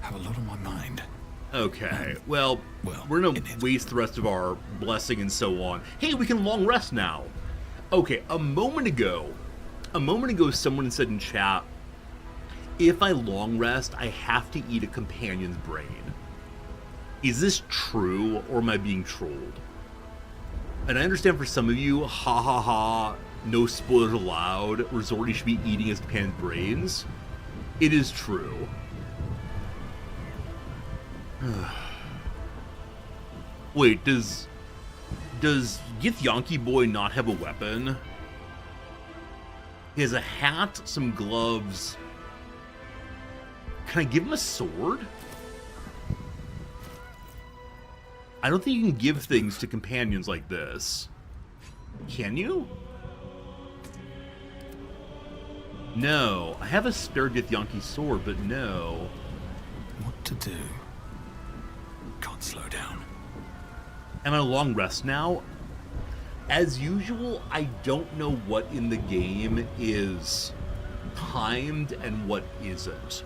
Have a lot on my mind. Okay, well, Well, we're gonna in it. waste the rest of our blessing and so on. Hey, we can long rest now. Okay, a moment ago, someone said in chat, if I long rest, I have to eat a companion's brain. Is this true, or am I being trolled? And I understand for some of you, ha ha ha, no spoilers allowed, Resorty should be eating his companion's brains. It is true. Wait, does Githyanki Boy not have a weapon? He has a hat, some gloves. Can I give him a sword? I don't think you can give things to companions like this. Can you? No. I have a spare Githyanki sword, but no. What to do? Can't slow down. Am I on a long rest now? As usual, I don't know what in the game is timed and what isn't.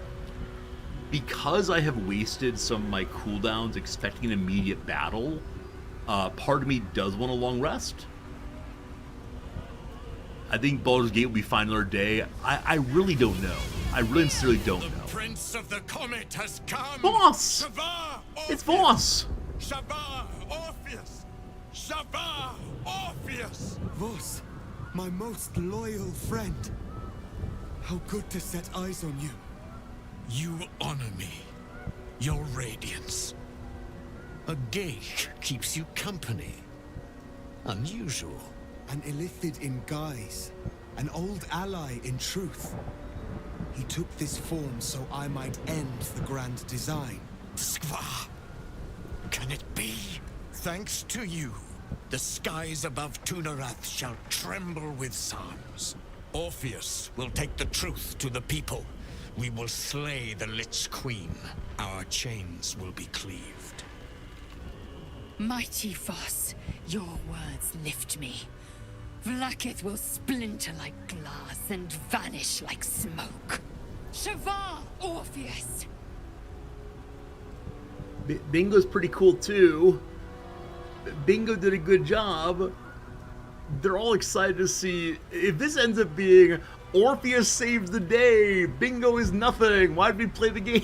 Because I have wasted some of my cooldowns expecting an immediate battle, part of me does want a long rest. I think Baldur's Gate will be fine another day. I really don't know. I really sincerely don't know. Prince of the Comet has come! Voss! Shavar It's Voss! Shavar Orpheus! Shavar Orpheus! Voss, my most loyal friend. How good to set eyes on you. You honor me, your radiance. A geich keeps you company. Unusual. An illithid in guise, an old ally in truth. He took this form so I might end the grand design. Skva! Can it be? Thanks to you, the skies above Tunarath shall tremble with psalms. Orpheus will take the truth to the people. We will slay the Lich Queen. Our chains will be cleaved. Mighty Voss, your words lift me. Vlaakith will splinter like glass and vanish like smoke. Shavar Orpheus! Bingo's pretty cool too. Bingo did a good job. They're all excited to see if this ends up being Orpheus saves the day. Bingo is nothing. Why did we play the game?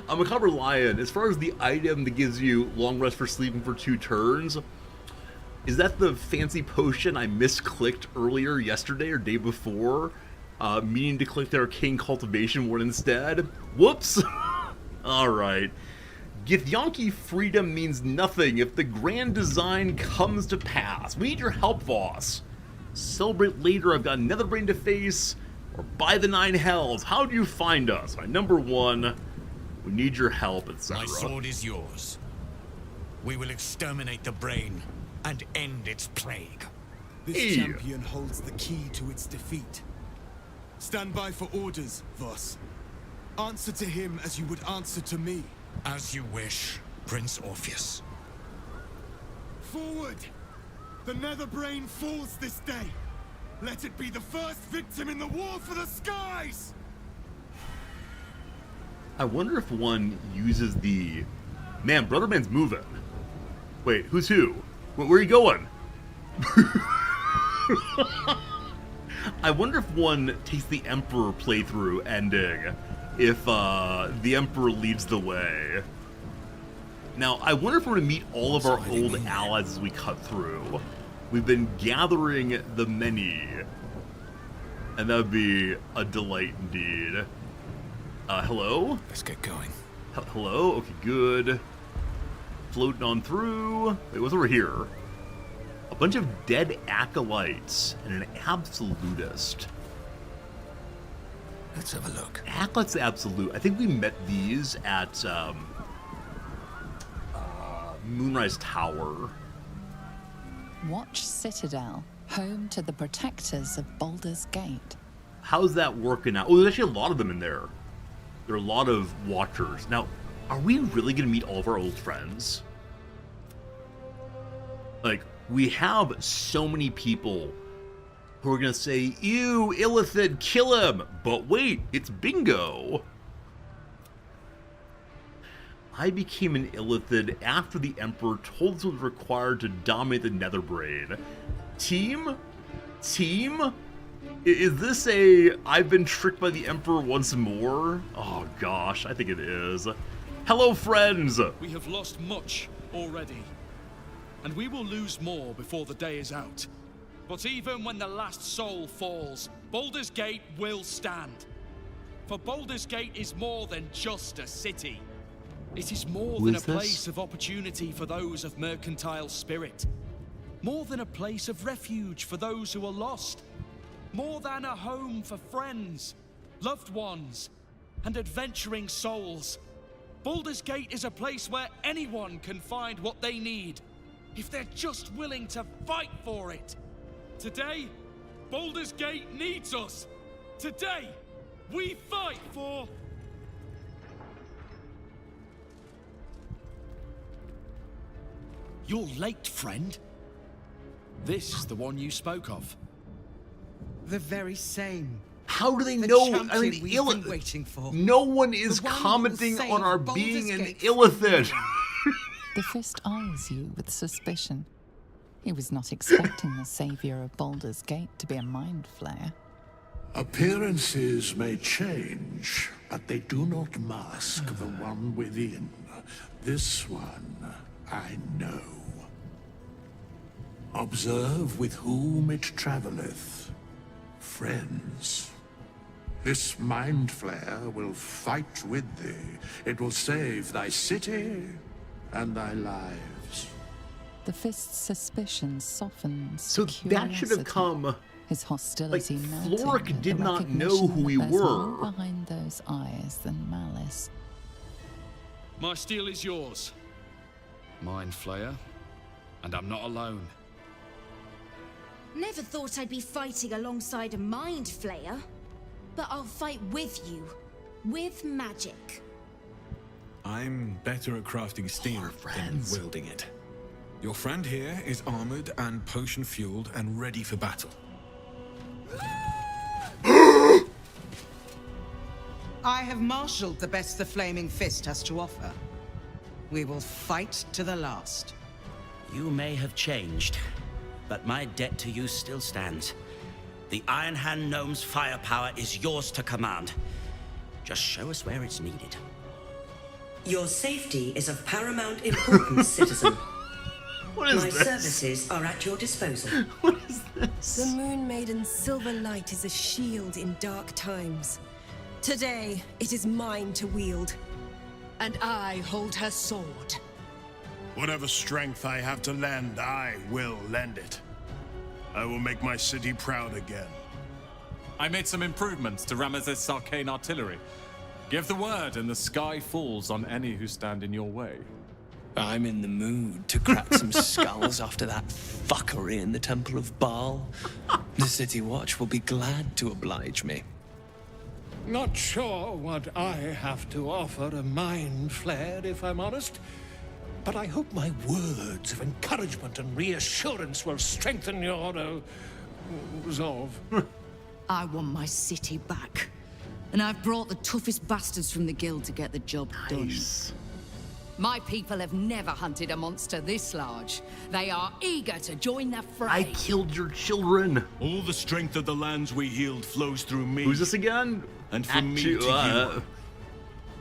I'm a Macabre Lion. As far as the item that gives you long rest for sleeping for 2 turns, is that the fancy potion I misclicked earlier yesterday or day before? Meaning to click the Arcane Cultivation one instead? Whoops! Alright. Githyanki freedom means nothing if the grand design comes to pass. We need your help, Voss. Celebrate later, I've got another brain to face, or by the 9 hells. How do you find us? My number 1, we need your help, etc. My sword is yours. We will exterminate the brain and end its plague. This Hey. champion holds the key to its defeat. Stand by for orders, Voss. Answer to him as you would answer to me. As you wish, Prince Orpheus. Forward! The Netherbrain falls this day. Let it be the first victim in the war for the skies! I wonder if one uses the... Man, Brother Man's moving. Wait, who's who? Where are you going? I wonder if one takes the Emperor playthrough ending, if the Emperor leads the way. Now, I wonder if we're going to meet all of our old allies as we cut through. We've been gathering the many, and that would be a delight indeed. Hello? Let's get going. Hello? Okay, good. Floating on through. Wait, what's over here? A bunch of dead acolytes and an absolutist. Let's have a look. Acolytes Absolute. I think we met these at Moonrise Tower. Watch Citadel, home to the protectors of Baldur's Gate. How's that working out? Oh, there's actually a lot of them in there. There are a lot of watchers. Now, are we really going to meet all of our old friends? Like, we have so many people who are going to say, ew, Illithid, kill him! But wait, it's Bingo! I became an Illithid after the Emperor told us it was required to dominate the Netherbrain. Team? Team? Is this a I've been tricked by the Emperor once more? Oh gosh, I think it is. Hello, friends! We have lost much already, and we will lose more before the day is out. But even when the last soul falls, Baldur's Gate will stand. For Baldur's Gate is more than just a city. It is more than a place of opportunity for those of mercantile spirit. More than a place of refuge for those who are lost. More than a home for friends, loved ones, and adventuring souls. Baldur's Gate is a place where anyone can find what they need, if they're just willing to fight for it. Today, Baldur's Gate needs us. Today, we fight for... You're late, friend. This is the one you spoke of. The very same. How do they know? I mean, we've been waiting for. No one is commenting on our being an Illithid. The Fist eyes you with suspicion. He was not expecting the savior of Baldur's Gate to be a mind flayer. Appearances may change, but they do not mask the one within. This one, I know. Observe with whom it traveleth. Friends. This mind flayer will fight with thee. It will save thy city and thy lives. The Fist's suspicion softens. So that should have come. His hostility melted. Floric did not know who we were. Behind those eyes than malice. My steel is yours, Mind Flayer, and I'm not alone. Never thought I'd be fighting alongside a Mind Flayer, but I'll fight with you, with magic. I'm better at crafting steel than wielding it. Your friend here is armored and potion-fueled and ready for battle. I have marshaled the best the Flaming Fist has to offer. We will fight to the last. You may have changed, but my debt to you still stands. The Iron Hand Gnome's firepower is yours to command. Just show us where it's needed. Your safety is of paramount importance, citizen. What is My this? services are at your disposal. What is this? The Moon Maiden's silver light is a shield in dark times. Today, it is mine to wield. And I hold her sword. Whatever strength I have to lend, I will lend it. I will make my city proud again. I made some improvements to Ramesses' arcane artillery. Give the word and the sky falls on any who stand in your way. I'm in the mood to crack some skulls after that fuckery in the Temple of Baal. The City Watch will be glad to oblige me. Not sure what I have to offer a mind flare, if I'm honest. But I hope my words of encouragement and reassurance will strengthen your, resolve. I want my city back. And I've brought the toughest bastards from the guild to get the job done. My people have never hunted a monster this large. They are eager to join the fray. I killed your children. All the strength of the lands we healed flows through me. Who's this again? And from me to you.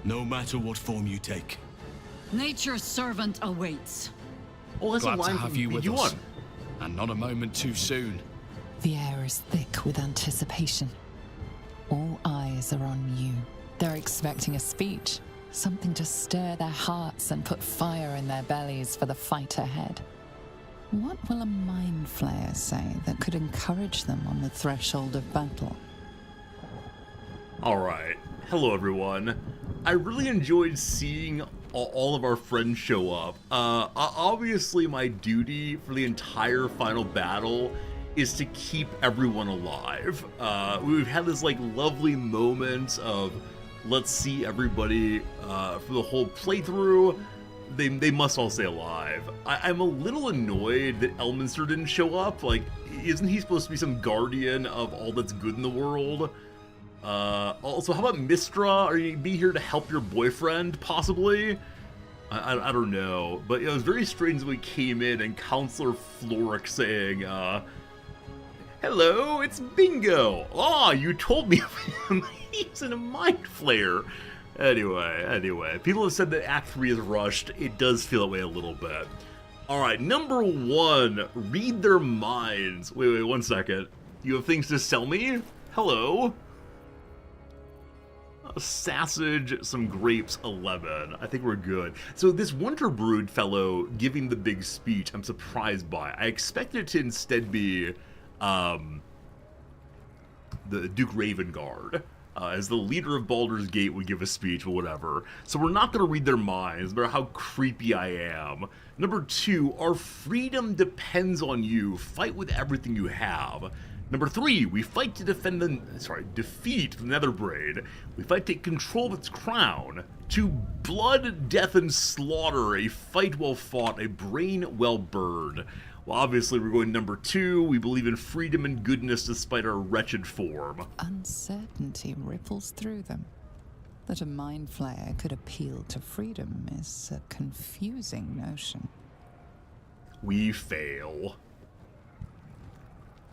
No matter what form you take. Nature's servant awaits. Oh, that's Glad a line to have you with us. And not a moment too soon. The air is thick with anticipation. All eyes are on you. They're expecting a speech, something to stir their hearts and put fire in their bellies for the fight ahead. What will a mind flayer say that could encourage them on the threshold of battle? Alright. Hello, everyone. I really enjoyed seeing all of our friends show up. Obviously, my duty for the entire final battle is to keep everyone alive. We've had this like lovely moment of Let's see everybody for the whole playthrough. They must all stay alive. I'm a little annoyed that Elminster didn't show up. Like, isn't he supposed to be some guardian of all that's good in the world? Also, how about Mistra? Are you be here to help your boyfriend, possibly? I don't know. But it was very strange that we came in and Counselor Floric saying, hello, it's Bingo! Ah, you told me of him. He's in a mind flayer. Anyway, people have said that Act 3 is rushed. It does feel that way a little bit. Alright, number 1, read their minds. Wait, 1 second. You have things to sell me? Hello? A sausage, some grapes, 11. I think we're good. So this Winterbrood fellow giving the big speech, I'm surprised by. I expected it to instead be the Duke Ravengard. As the leader of Baldur's Gate would give a speech, or whatever. So we're not going to read their minds, no matter how creepy I am. Number 2, our freedom depends on you. Fight with everything you have. Number 3, we fight to defeat the Netherbraid. We fight to take control of its crown. To blood, death, and slaughter, a fight well fought, a brain well burned. Well, obviously we're going number 2. We believe in freedom and goodness despite our wretched form. Uncertainty ripples through them. That a mind flayer could appeal to freedom is a confusing notion. We fail.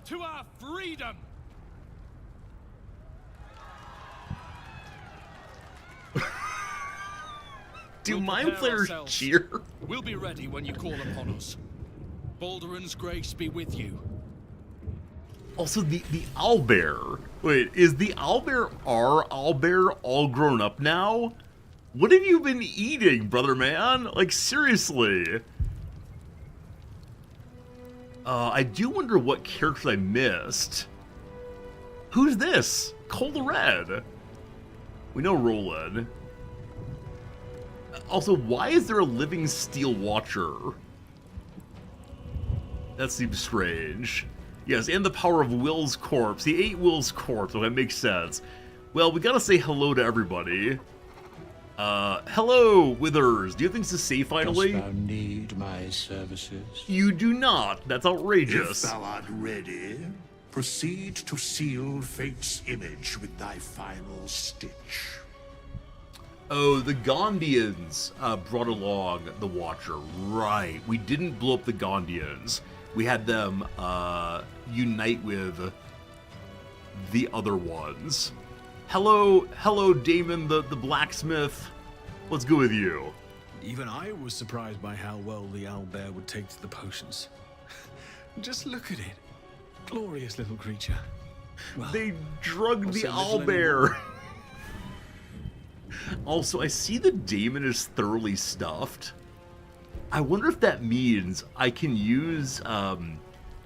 To our freedom! Do mind flayers cheer? We'll be ready when you call upon us. Balduran's grace be with you. Also, the owlbear. Wait, is the owlbear our owlbear all grown up now? What have you been eating, brother man? Like, seriously. I do wonder what characters I missed. Who's this? Cole the Red. We know Roland. Also, why is there a living steel watcher? That seems strange. Yes, and the power of Will's corpse. He ate Will's corpse, so that makes sense. Well, we gotta say hello to everybody. Hello, Withers. Do you have things to say finally? Dost thou need my services? You do not. That's outrageous. If thou art ready, proceed to seal fate's image with thy final stitch. Oh, the Gondians brought along the Watcher. Right. We didn't blow up the Gondians. We had them unite with the other ones. Hello, Damon the blacksmith. What's good with you? Even I was surprised by how well the owlbear would take to the potions. Just look at it. Glorious little creature. Well, they drugged the little owlbear. Also, I see the Damon is thoroughly stuffed. I wonder if that means I can use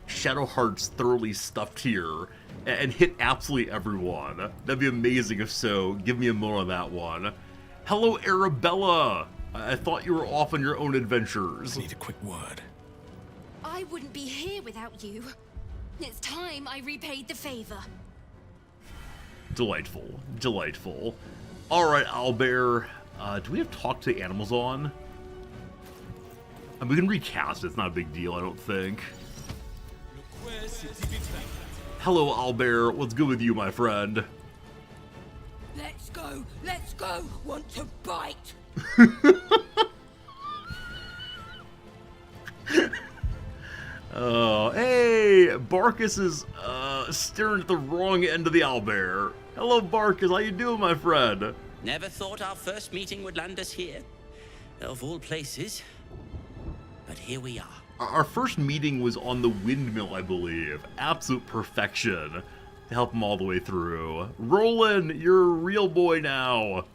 Shadowheart's thoroughly stuffed here and hit absolutely everyone. That'd be amazing if so. Give me a more on that one. Hello, Arabella. I thought you were off on your own adventures. I need a quick word. I wouldn't be here without you. It's time I repaid the favor. Delightful. Delightful. Alright, owlbear. Do we have talk to animals on? I mean, we can recast it. It's not a big deal, I don't think. Hello, owlbear. What's good with you, my friend? Let's go, want to bite. Oh, hey, Barkus is staring at the wrong end of the owlbear. Hello, Barkus. How you doing, my friend? Never thought our first meeting would land us here. Of all places. But here we are. Our first meeting was on the windmill, I believe. Absolute perfection to help him all the way through. Roland, you're a real boy now.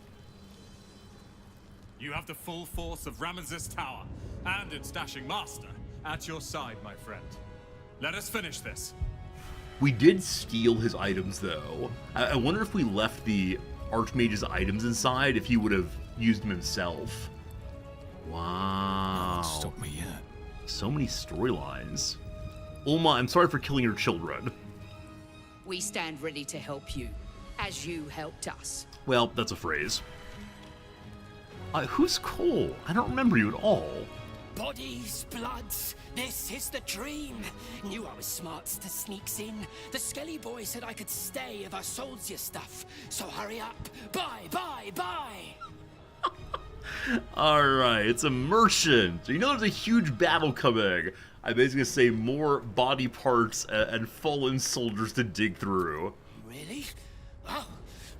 You have the full force of Ramesses Tower and its dashing master at your side, my friend. Let us finish this. We did steal his items, though. I wonder if we left the Archmage's items inside, if he would have used them himself. Wow. Don't stop me yet. So many storylines. Ulma, I'm sorry for killing your children. We stand ready to help you. as you helped us. Well, that's a phrase. Who's Cole? I don't remember you at all. Bodies, bloods, this is the dream. Knew I was smart to sneaks in. The Skelly boy said I could stay if I sold your stuff. So hurry up. Bye, bye, bye. Alright, it's a merchant. You know there's a huge battle coming. I basically say more body parts and fallen soldiers to dig through. Really? Oh,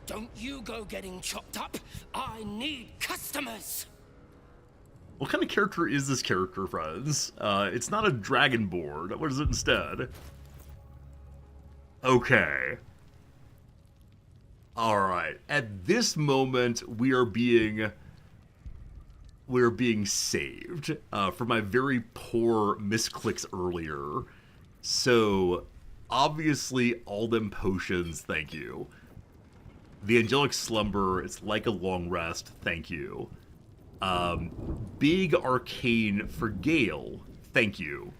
don't you go getting chopped up. I need customers. What kind of character is this character, friends? It's not a dragonborn. What is it instead? Okay. Alright. At this moment, we are being saved for my very poor misclicks earlier. So, obviously, all them potions, thank you. The Angelic Slumber, it's like a long rest, thank you. Big Arcane for Gale, thank you.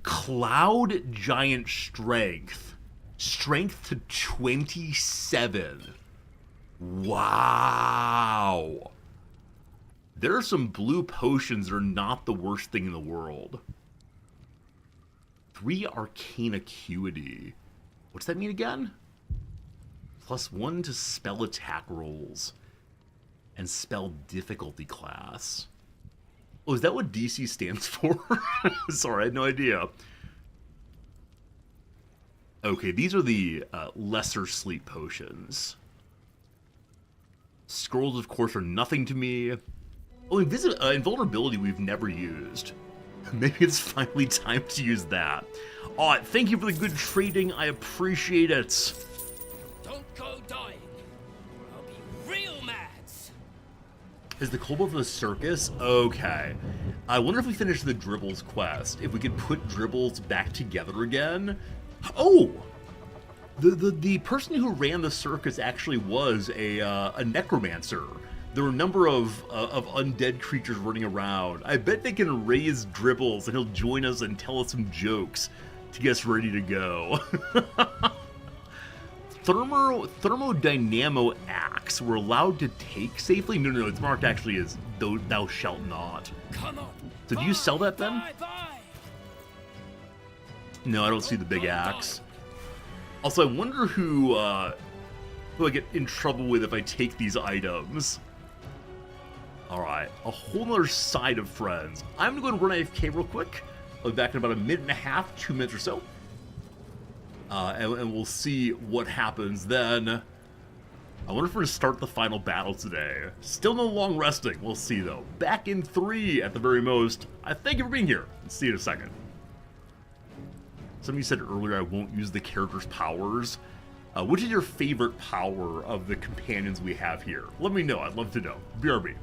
Cloud Giant Strength. Strength to 27. Wow. There are some blue potions that are not the worst thing in the world. 3 Arcane Acuity. What's that mean again? +1 to spell attack rolls. And spell difficulty class. Oh, is that what DC stands for? Sorry, I had no idea. Okay, these are the lesser sleep potions. Scrolls, of course, are nothing to me. Oh, invulnerability we've never used. Maybe it's finally time to use that. Thank you for the good trading. I appreciate it. Don't go dying. I'll be real mad. Is the kobold for the circus? Okay. I wonder if we finish the Dribbles quest, if we could put Dribbles back together again. Oh! The person who ran the circus actually was a necromancer. There were a number of undead creatures running around. I bet they can raise Dribbles and he'll join us and tell us some jokes to get us ready to go. Thermodynamo axe we're allowed to take safely? No, it's marked actually as thou shalt not. Come on. So do you sell that then? No, I don't see the big axe. Also, I wonder who I get in trouble with if I take these items. Alright, a whole other side of friends. I'm gonna go and run AFK real quick. I'll be back in about a minute and a half, 2 minutes or so. And we'll see what happens then. I wonder if we're going to start the final battle today. Still no long resting. We'll see, though. Back in 3 at the very most. I thank you for being here. See you in a second. Somebody said earlier I won't use the character's powers. Which is your favorite power of the companions we have here? Let me know. I'd love to know. BRB.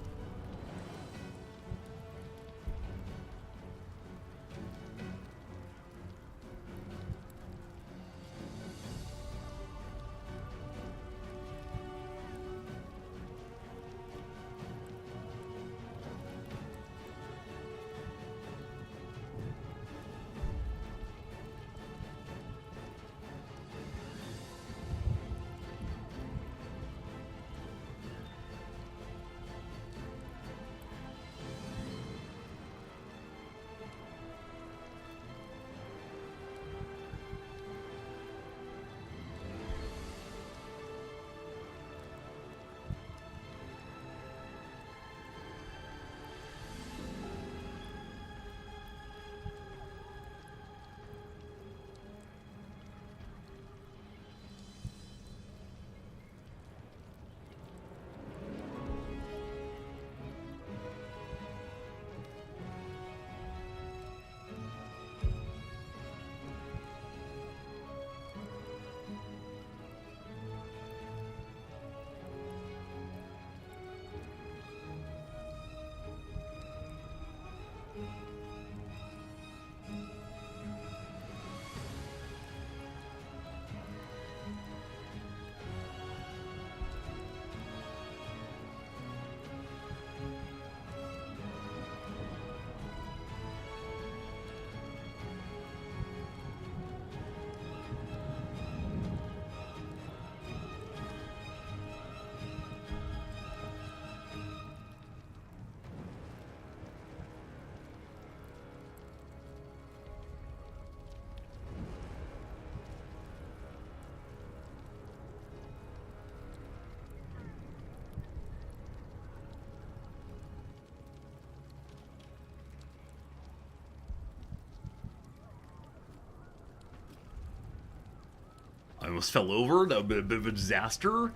almost fell over. That would be a bit of a disaster.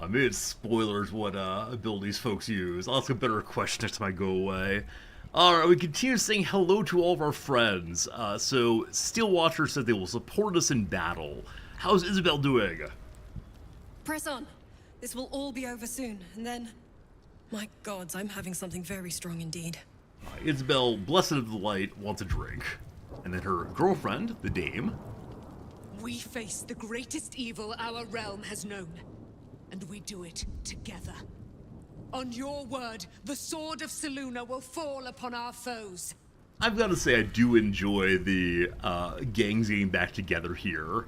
Maybe it's spoilers what abilities folks use. I'll ask a better question next time I go away. Alright, we continue saying hello to all of our friends. So, Steelwatcher says they will support us in battle. How's Isabel doing? Press on. This will all be over soon, and then... My gods, I'm having something very strong indeed. Isabel, blessed of the light, wants a drink. And then her girlfriend, the dame. We face the greatest evil our realm has known, and we do it together. On your word, the sword of Selûne will fall upon our foes. I've got to say, I do enjoy the gangs getting back together here.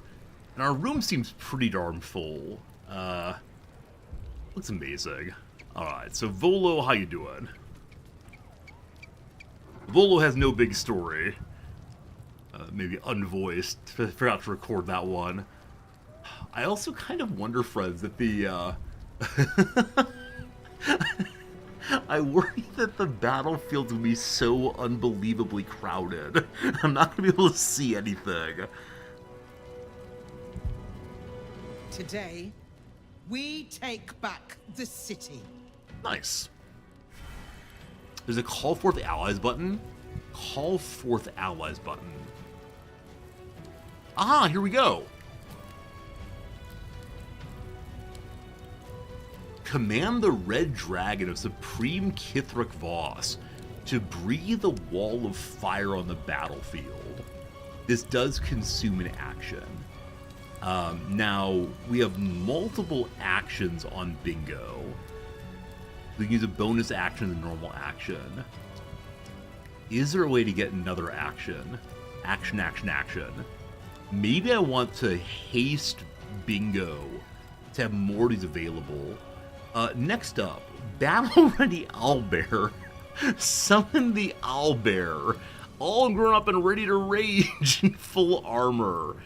And our room seems pretty darn full. Looks amazing. Alright, so Volo, how you doing? Volo has no big story. Maybe unvoiced. Forgot to record that one. I also kind of wonder, friends, that the, I worry that the battlefield will be so unbelievably crowded. I'm not going to be able to see anything. Today, we take back the city. Nice. There's a Call Forth Allies button. Call Forth Allies button. Ah, here we go. Command the Red Dragon of Supreme Kithric Voss to breathe a wall of fire on the battlefield. This does consume an action. Now, we have multiple actions on Bingo. We can use a bonus action and a normal action. Is there a way to get another action? Action, action, action. Maybe I want to haste Bingo to have more of these available. Next up, Battle Ready Owlbear. Summon the Owlbear. All grown up and ready to rage in full armor.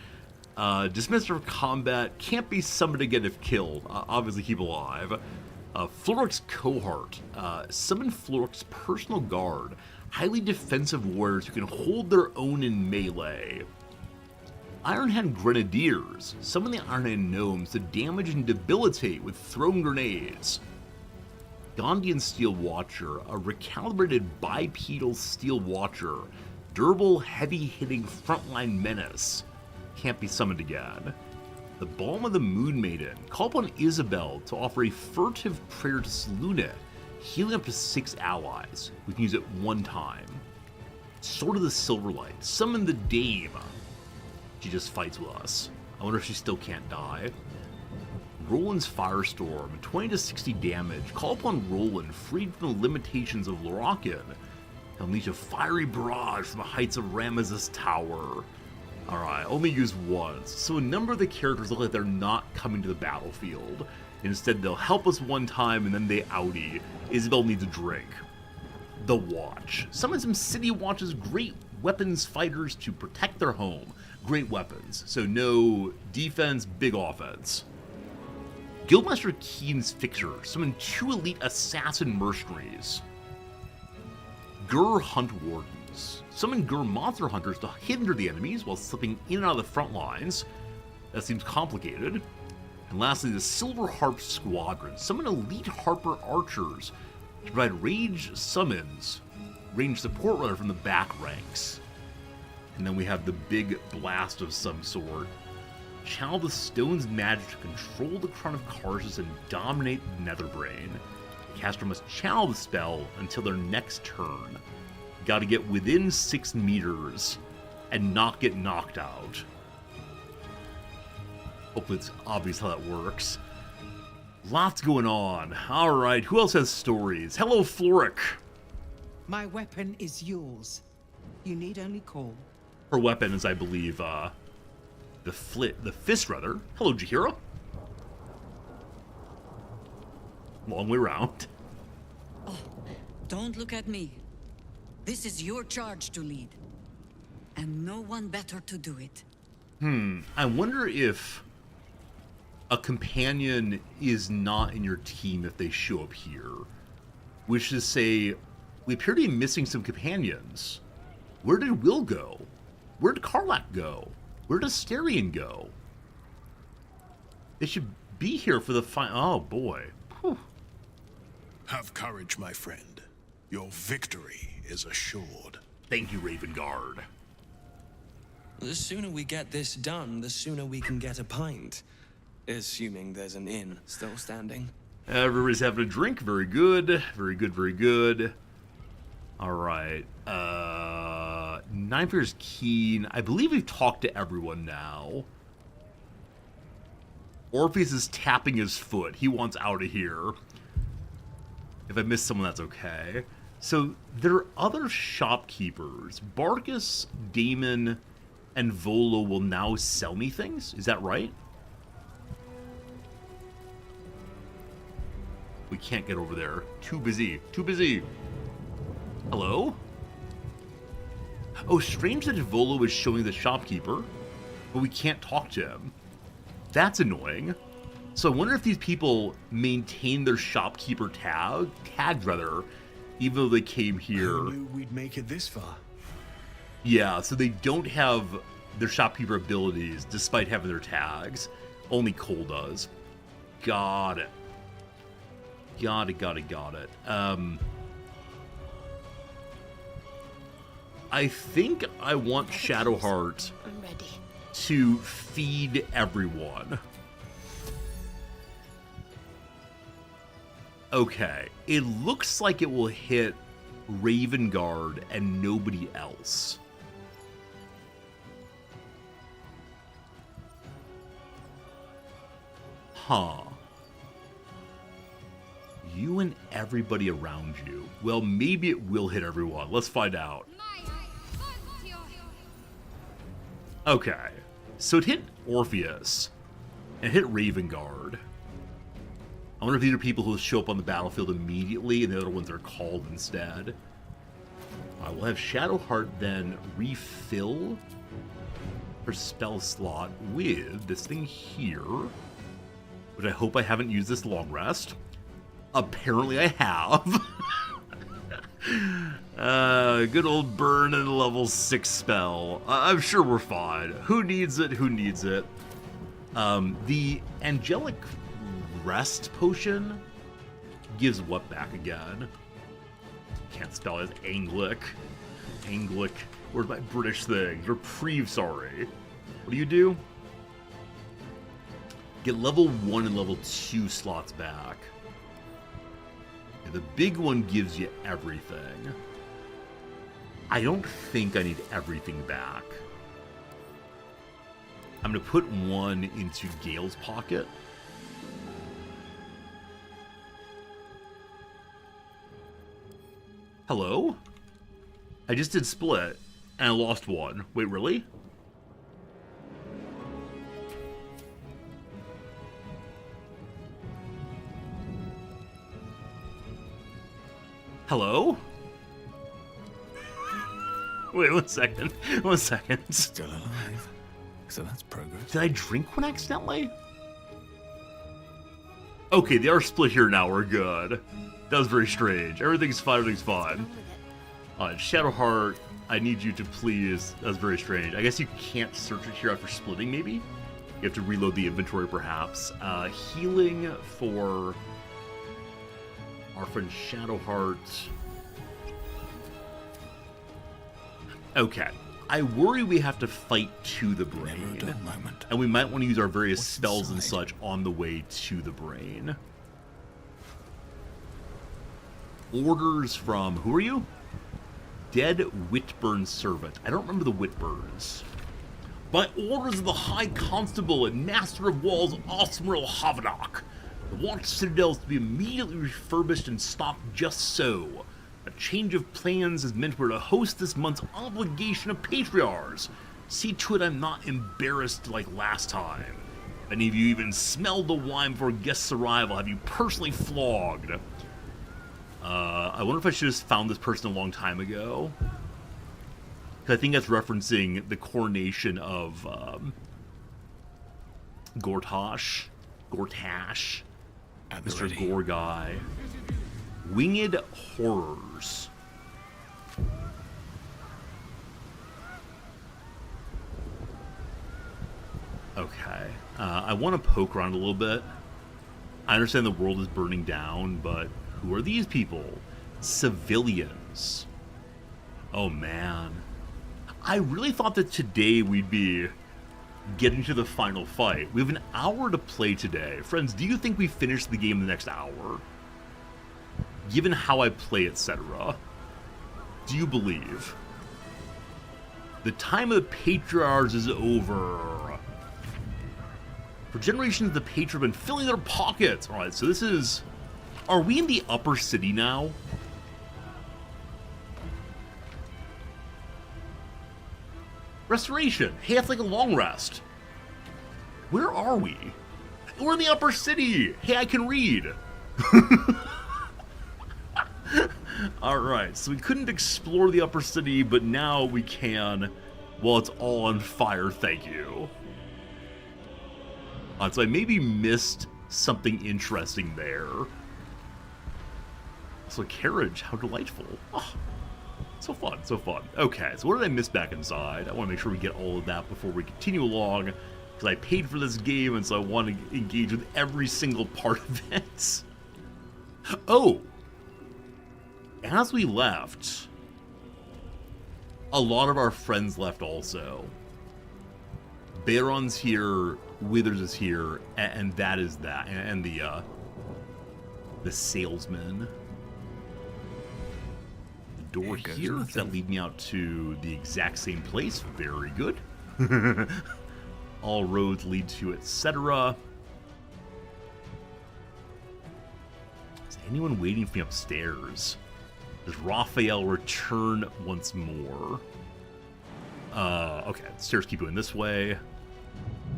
Dismissed from combat. Can't be summoned again if killed. Obviously keep alive. Florik's Cohort. Summon Florik's personal guard. Highly defensive warriors who can hold their own in melee. Ironhand Grenadiers. Summon the Ironhand Gnomes to damage and debilitate with thrown grenades. Gondian Steel Watcher. A recalibrated bipedal Steel Watcher. Durable, heavy-hitting frontline menace. Can't be summoned again. The Balm of the Moon Maiden. Call upon Isabel to offer a furtive prayer to Selûne, healing up to 6 allies. We can use it one time. Sword of the Silverlight. Summon the Dame. She just fights with us. I wonder if she still can't die. Roland's Firestorm. 20 to 60 damage. Call upon Roland, freed from the limitations of Lorrakin. Unleash a fiery barrage from the heights of Ramesses Tower. Alright, only use once. So a number of the characters look like they're not coming to the battlefield. Instead, they'll help us one time and then they outie. Isabel needs a drink. The Watch. Summon some City Watch's great weapons fighters to protect their home. Great weapons. So no defense, big offense. Guildmaster Keen's Fixer. Summon 2 elite assassin mercenaries. Gur Hunt Wardens. Summon Gur monster hunters to hinder the enemies while slipping in and out of the front lines. That seems complicated. And lastly, the Silver Harp Squadron. Summon elite Harper archers to provide range summons, range support rather, from the back ranks. And then we have the big blast of some sort. Channel the stone's magic to control the Crown of Karsus and dominate Netherbrain. The caster must channel the spell until their next turn. Gotta get within 6 meters and not get knocked out. Hopefully it's obvious how that works. Lots going on. Alright, who else has stories? Hello, Florik. My weapon is yours. You need only call. Her weapon is, I believe, the fist, rather. Hello, Jaheira. Long way round. Oh, don't look at me. This is your charge to lead. And no one better to do it. I wonder if a companion is not in your team if they show up here. Which is to say, we appear to be missing some companions. Where did Will go? Where did Karlach go? Where does Starion go? They should be here for the Oh, boy. Whew. Have courage, my friend. Your victory is assured. Thank you, Raven Guard. The sooner we get this done, the sooner we can get a pint. Assuming there's an inn still standing. Everybody's having a drink. Very good. Very good, very good. All right. Ninefinger's keen. I believe we've talked to everyone now. Orpheus is tapping his foot. He wants out of here. If I missed someone, that's okay. So there are other shopkeepers. Barkus, Damon, and Volo will now sell me things. Is that right? We can't get over there. Too busy. Too busy. Hello? Oh, strange that Volo is showing the shopkeeper, but we can't talk to him. That's annoying. So I wonder if these people maintain their shopkeeper tags rather, even though they came here. Who knew we'd make it this far? Yeah, so they don't have their shopkeeper abilities despite having their tags. Only Cole does. Got it. Got it. I think I want Shadowheart to feed everyone. Okay, it looks like it will hit Raven Guard and nobody else. Huh. You and everybody around you. Well, maybe it will hit everyone. Let's find out. Okay, so it hit Orpheus, and it hit Raven Guard. I wonder if these are people who will show up on the battlefield immediately, and the other ones are called instead. I will have Shadowheart then refill her spell slot with this thing here, which I hope I haven't used this long rest. Apparently I have. Good old burn and level 6 spell. I'm sure we're fine. Who needs it? Who needs it? The Angelic Rest Potion gives what back again? Can't spell it. Anglic. Where's my British thing? Reprieve, sorry. What do? Get level 1 and level 2 slots back. The big one gives you everything. I don't think I need everything back. I'm going to put one into Gale's pocket. Hello? I just did split, and I lost one. Wait, really? Hello? Wait, 1 second. 1 second. Still alive. So that's progress. Did I drink one accidentally? Okay, they are split here now. We're good. That was very strange. Everything's fine. Everything's fine. Shadowheart, I need you to please. That was very strange. I guess you can't search it here after splitting, maybe? You have to reload the inventory, perhaps. Healing for our friend Shadowheart. Okay. I worry we have to fight to the brain. And we might want to use our various spells and such on the way to the brain. Orders from... Who are you? Dead Whitburn Servant. I don't remember the Whitburns. By orders of the High Constable and Master of Walls, Osmeril Havadok, the Watch Citadel is to be immediately refurbished and stocked just so. A change of plans is meant we're to host this month's obligation of patriarchs. See to it I'm not embarrassed like last time. If any of you even smelled the wine before guests' arrival, have you personally flogged? I wonder if I should have found this person a long time ago. I think that's referencing the coronation of Gortash, Mr. Gorgai. Winged Horrors. Okay. I want to poke around a little bit. I understand the world is burning down, but who are these people? Civilians. Oh, man. I really thought that today we'd be getting to the final fight. We have an hour to play today. Friends, do you think we finish the game in the next hour? Given how I play, etc. Do you believe? The time of the patriarchs is over. For generations, the patriarchs have been filling their pockets. Alright, so this is... Are we in the upper city now? Restoration. Hey, that's like a long rest. Where are we? We're in the upper city. Hey, I can read. Alright, so we couldn't explore the upper city, but now we can. Well, it's all on fire, thank you. So I maybe missed something interesting there. So carriage, how delightful. Oh, so fun, so fun. Okay, so what did I miss back inside? I want to make sure we get all of that before we continue along, because I paid for this game, and so I want to engage with every single part of it. Oh! As we left, a lot of our friends left also. Baron's here, Withers is here, and that is that, and the salesman. The door here, does that lead me out to the exact same place? Very good. All roads lead to etc. Is anyone waiting for me upstairs? Does Raphael return once more? Okay, stairs keep going this way.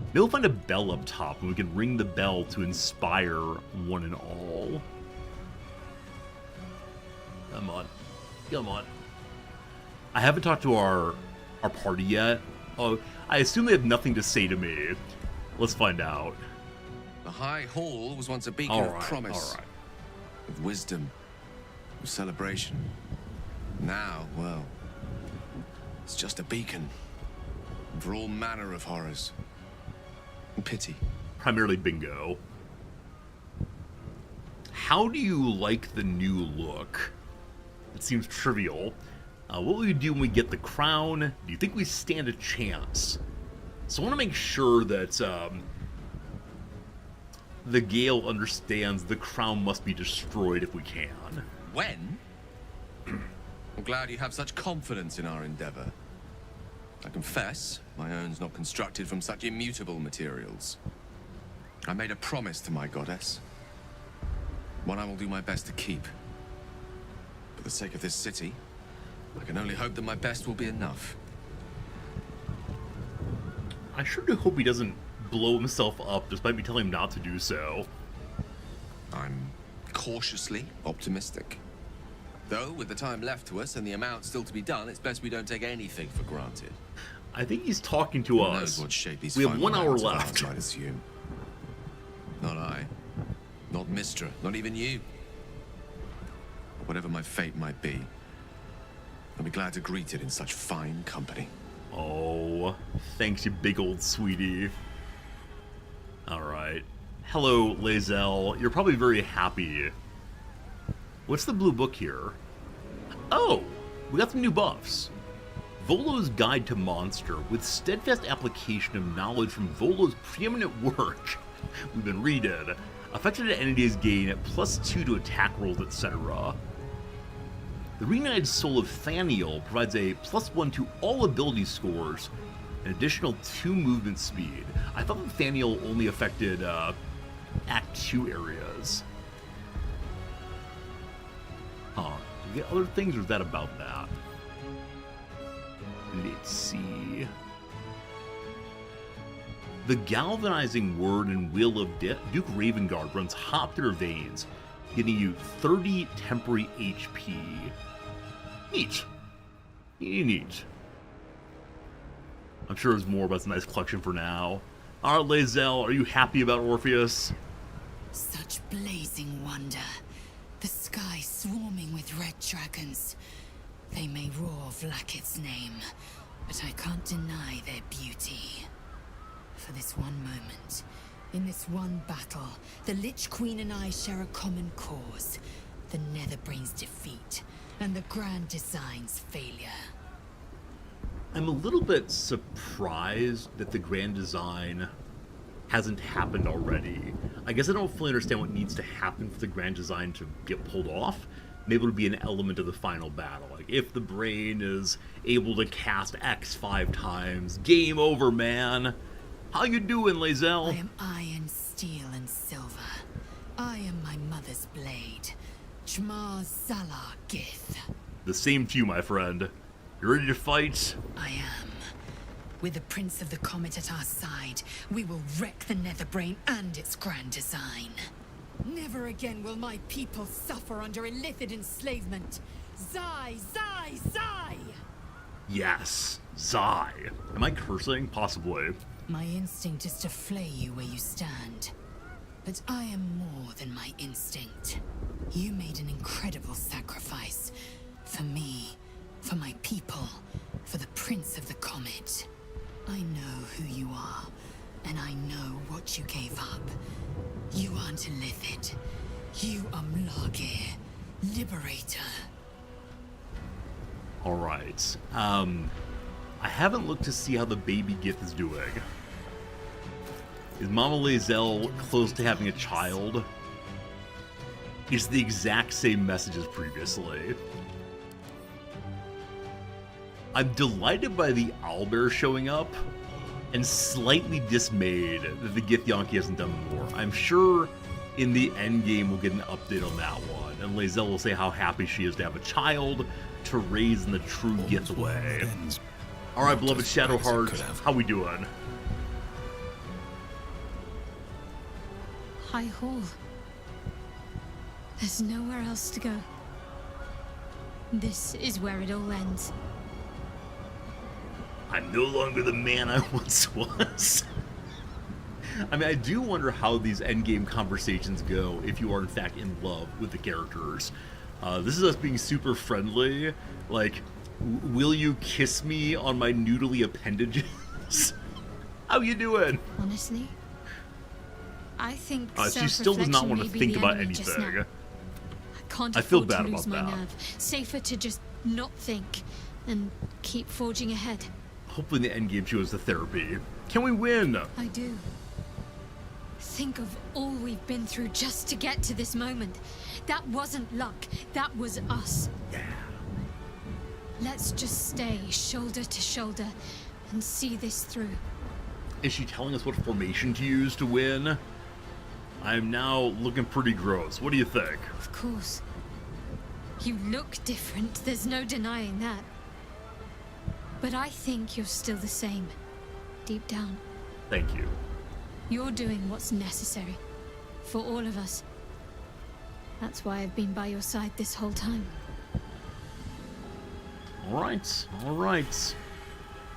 Maybe we'll find a bell up top and we can ring the bell to inspire one and all. Come on. Come on. I haven't talked to our party yet. Oh, I assume they have nothing to say to me. Let's find out. The High Hall was once a beacon of promise, of wisdom, of celebration. Now, well, it's just a beacon for all manner of horrors and pity. Primarily bingo. How do you like the new look? It seems trivial. What will we do when we get the crown? Do you think we stand a chance? So I want to make sure that the Gale understands the crown must be destroyed if we can. When? I'm glad you have such confidence in our endeavor. I confess, my own's not constructed from such immutable materials. I made a promise to my goddess. One I will do my best to keep. For the sake of this city, I can only hope that my best will be enough. I sure do hope he doesn't blow himself up despite me telling him not to do so. I'm cautiously optimistic. Though, with the time left to us and the amount still to be done, it's best we don't take anything for granted. I think he's talking to us. Who knows what shape these we have 1 hour left. I'd assume. Not I. Not Mistra. Not even you. Whatever my fate might be, I'll be glad to greet it in such fine company. Oh, thanks, you big old sweetie. Alright. Hello, Lae'zel. You're probably very happy. What's the blue book here? Oh, we got some new buffs. Volo's Guide to Monster, with steadfast application of knowledge from Volo's preeminent work. We've been reading. Affected entities gain +2 to attack rolls, etc. The Reunited Soul of Thaniel provides a +1 to all ability scores, an additional 2 movement speed. I thought that Thaniel only affected Act 2 areas. Huh. Do we get other things, or is that about that? Let's see. The galvanizing word and will of Duke Ravengard runs hot through her veins, getting you 30 temporary HP. Neat. Neat. I'm sure there's more, but it's a nice collection for now. Alright, Lae'zel, are you happy about Orpheus? Such blazing wonder. The sky swarming with red dragons. They may roar Vlaakith's name, but I can't deny their beauty. For this one moment, in this one battle, the Lich Queen and I share a common cause. The Netherbrain's defeat, and the Grand Design's failure. I'm a little bit surprised that the Grand Design hasn't happened already. I guess I don't fully understand what needs to happen for the Grand Design to get pulled off. Maybe it'll be an element of the final battle. Like, if the brain is able to cast X 5 times, game over, man. How you doing, Lae'zel? I am iron, steel, and silver. I am my mother's blade. Jmar Zalar Gith. The same to you, my friend. You ready to fight? I am. With the Prince of the Comet at our side, we will wreck the Netherbrain and its Grand Design. Never again will my people suffer under illithid enslavement. Zai, Zai, Zai! Yes, Zai. Am I cursing? Possibly. My instinct is to flay you where you stand. But I am more than my instinct. You made an incredible sacrifice. For me, for my people, for the Prince of the Comet. I know who you are, and I know what you gave up. You aren't illithid. You are Mlagir, Liberator. Alright. I haven't looked to see how the baby Gith is doing. Is Mama Lae'zel close to having a child? It's the exact same message as previously. I'm delighted by the owlbear showing up, and slightly dismayed that the Githyanki hasn't done more. I'm sure in the endgame we'll get an update on that one, and Lae'zel will say how happy she is to have a child to raise in the true Gith way. Alright, beloved Shadowheart, how we doing? High Hall. There's nowhere else to go. This is where it all ends. I'm no longer the man I once was. I mean, I do wonder how these endgame conversations go if you are in fact in love with the characters. This is us being super friendly. Like, will you kiss me on my noodly appendages? How you doing? Honestly, I think she still does not want to think about anything. I feel bad about that. Safer to just not think and keep forging ahead. Hopefully in the endgame she goes to therapy. Can we win? I do. Think of all we've been through just to get to this moment. That wasn't luck. That was us. Yeah. Let's just stay shoulder to shoulder and see this through. Is she telling us what formation to use to win? I'm now looking pretty gross. What do you think? Of course. You look different. There's no denying that. But I think you're still the same, deep down. Thank you. You're doing what's necessary, for all of us. That's why I've been by your side this whole time. Alright, alright.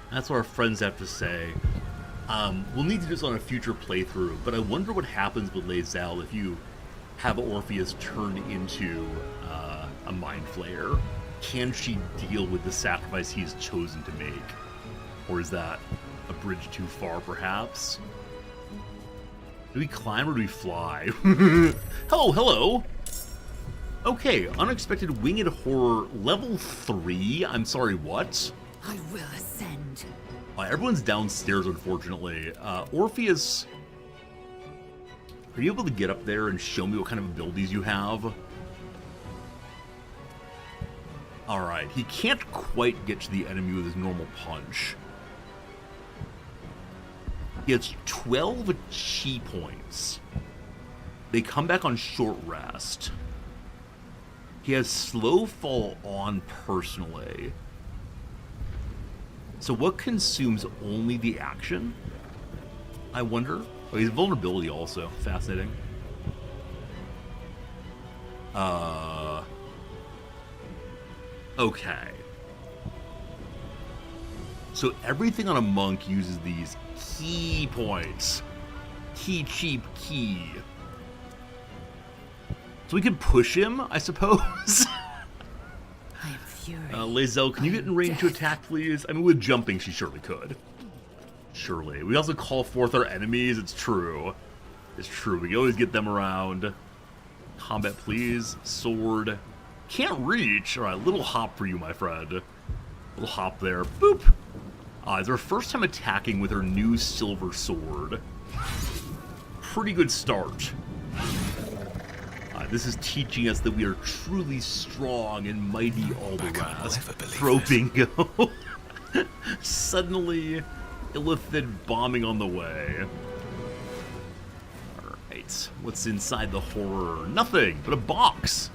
That's what our friends have to say. We'll need to do this on a future playthrough, but I wonder what happens with Lae'zel if you have Orpheus turned into a Mind Flayer. Can she deal with the sacrifice he's chosen to make? Or is that a bridge too far, perhaps? Do we climb or do we fly? Hello, hello! Okay, unexpected winged horror level 3. I'm sorry, what? I will ascend. Everyone's downstairs, unfortunately. Orpheus, are you able to get up there and show me what kind of abilities you have? Alright, he can't quite get to the enemy with his normal punch. He has 12 chi points. They come back on short rest. He has slow fall on personally. So what consumes only the action? I wonder. Oh, he's vulnerability also. Fascinating. Okay. So everything on a monk uses these key points. Key cheap key. So we could push him, I suppose? I am furious. Lae'zel, can you get in range to attack, please? I mean, with jumping, she surely could. Surely. We also call forth our enemies. It's true. It's true. We can always get them around. Combat, please. Sword. Can't reach. All right, little hop for you, my friend. Little hop there. Boop. It's our first time attacking with her new silver sword. Pretty good start. This is teaching us that we are truly strong and mighty all the rest. Throw bingo. Suddenly, Illithid bombing on the way. Alright, what's inside the horror? Nothing, but a box.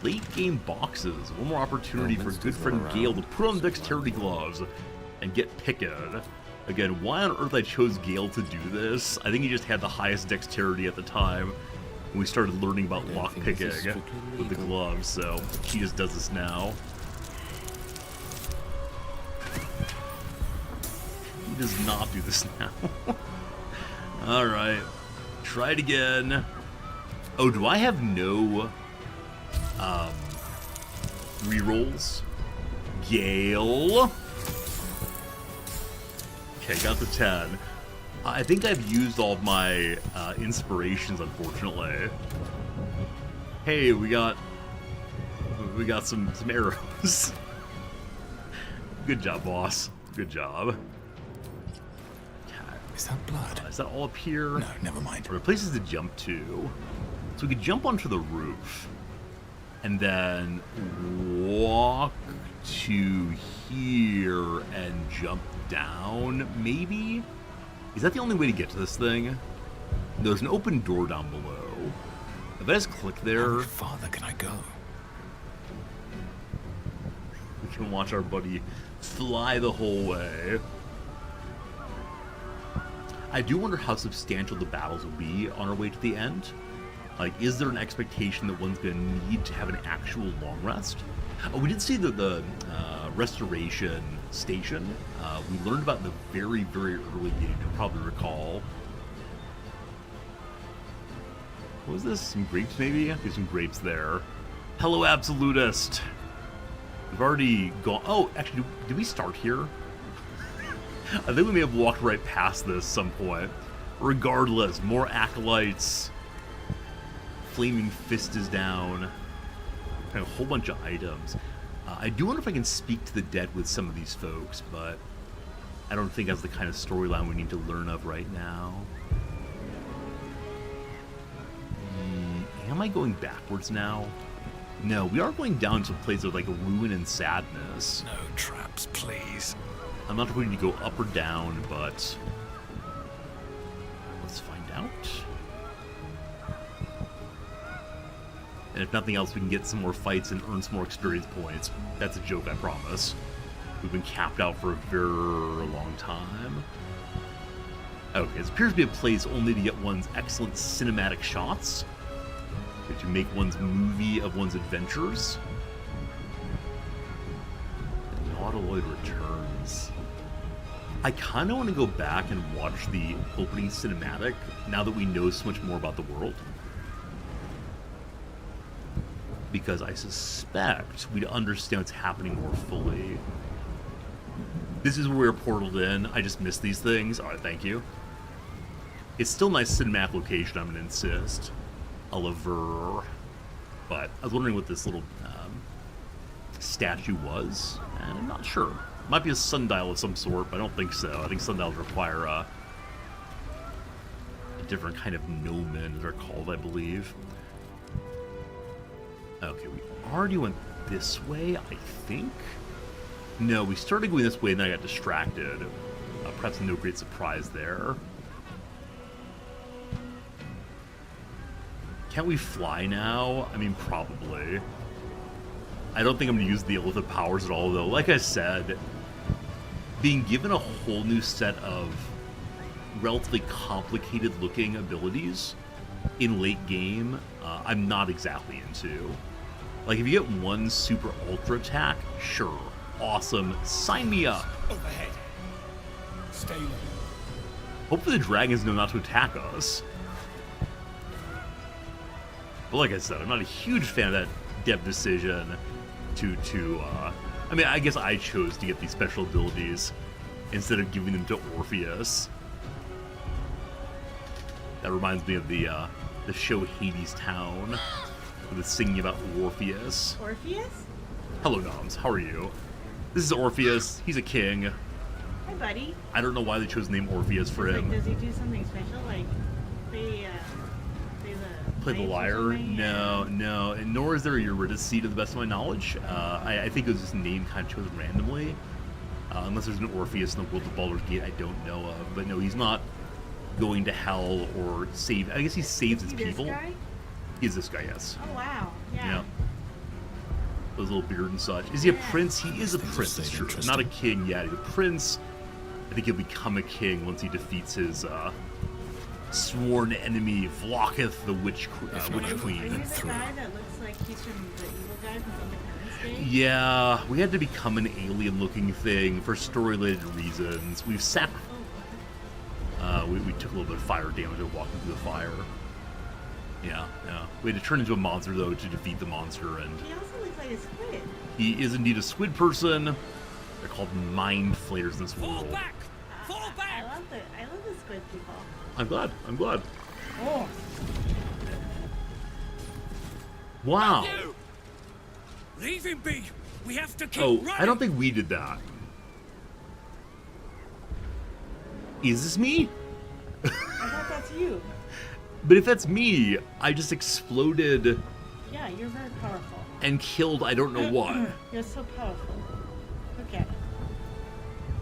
Late game boxes. One more opportunity for good friend Gale to put on dexterity gloves and get picking. Again, why on earth I chose Gale to do this? I think he just had the highest dexterity at the time when we started learning about lockpicking with the gloves, so he just does this now. He does not do this now. Alright. Try it again. Oh, do I have no rerolls? Gale. Okay, got the 10. I think I've used all of my inspirations, unfortunately. Hey, we got some arrows. Good job, boss. Good job. Is that blood? Is that all up here? No, never mind. There are places to jump to. So we could jump onto the roof and then walk to here and jump down, maybe? Is that the only way to get to this thing? There's an open door down below. If I just click there... How farther can I go? We can watch our buddy fly the whole way. I do wonder how substantial the battles will be on our way to the end. Like, is there an expectation that one's going to need to have an actual long rest? Oh, we did see the restoration station. We learned about in the very, very early game, you'll probably recall. What was this? Some grapes, maybe? There's some grapes there. Hello, Absolutist! We've already gone... Oh, actually, did we start here? I think we may have walked right past this at some point. Regardless, more acolytes. Flaming Fist is down. And a whole bunch of items. I do wonder if I can speak to the dead with some of these folks, but I don't think that's the kind of storyline we need to learn of right now. Am I going backwards now? No, we are going down to a place of like ruin and sadness. No traps, please. I'm not sure if we need to go up or down, but let's find out. And if nothing else, we can get some more fights and earn some more experience points. That's a joke, I promise. We've been capped out for a very long time. Okay, this appears to be a place only to get one's excellent cinematic shots. To make one's movie of one's adventures. And Nautiloid returns. I kind of want to go back and watch the opening cinematic now that we know so much more about the world. Because I suspect we'd understand what's happening more fully. This is where we're portaled in. I just missed these things. Alright, thank you. It's still a nice cinematic location, I'm going to insist. Oliver. But I was wondering what this little statue was, and I'm not sure. Might be a sundial of some sort, but I don't think so. I think sundials require a different kind of gnomon, they're called, I believe. Okay, we already went this way, I think? No, we started going this way and then I got distracted. Perhaps no great surprise there. Can't we fly now? I mean, probably. I don't think I'm going to use the Illithid powers at all, though. Like I said, being given a whole new set of relatively complicated-looking abilities in late game, I'm not exactly into. Like, if you get one super ultra attack, sure, awesome, sign me up. Overhead. Stay low. Hopefully the dragons know not to attack us. But like I said, I'm not a huge fan of that dev decision to I mean, I guess I chose to get these special abilities instead of giving them to Orpheus. That reminds me of the show Hades Town, with the singing about Orpheus. Orpheus? Hello, Noms. How are you? This is Orpheus. He's a king. Hi, buddy. I don't know why they chose the name Orpheus for him. Does he do something special? Like, Play the lyre? No, no. And nor is there a Eurydice to the best of my knowledge. I think it was just a name kind of chosen randomly. Unless there's an Orpheus in the world of Baldur's Gate I don't know of. But no, he's not going to hell or save. I guess he saves his people. This guy? He's this guy, yes. Oh, wow. Yeah. Those little beard and such. Is he a prince? He is a prince, it's true. Not a king yet. He's a prince. I think he'll become a king once he defeats his sworn enemy, Vloketh, the Witch Queen. Are you the guy that looks like he's from the evil guy from Independence Day? Yeah, we had to become an alien-looking thing for story-related reasons. We've we took a little bit of fire damage while walking through the fire. Yeah. We had to turn into a monster, though, to defeat the monster, and... He also looks like a squid. He is indeed a squid person. They're called mind flayers in this world. Fall back! I love the squid people. I'm glad. Oh. Wow. Leave him be. We have to keep Oh, running. I don't think we did that. Is this me? I thought that's you. But if that's me, I just exploded Yeah, you're very powerful. and killed I don't know what. You're so powerful. Okay.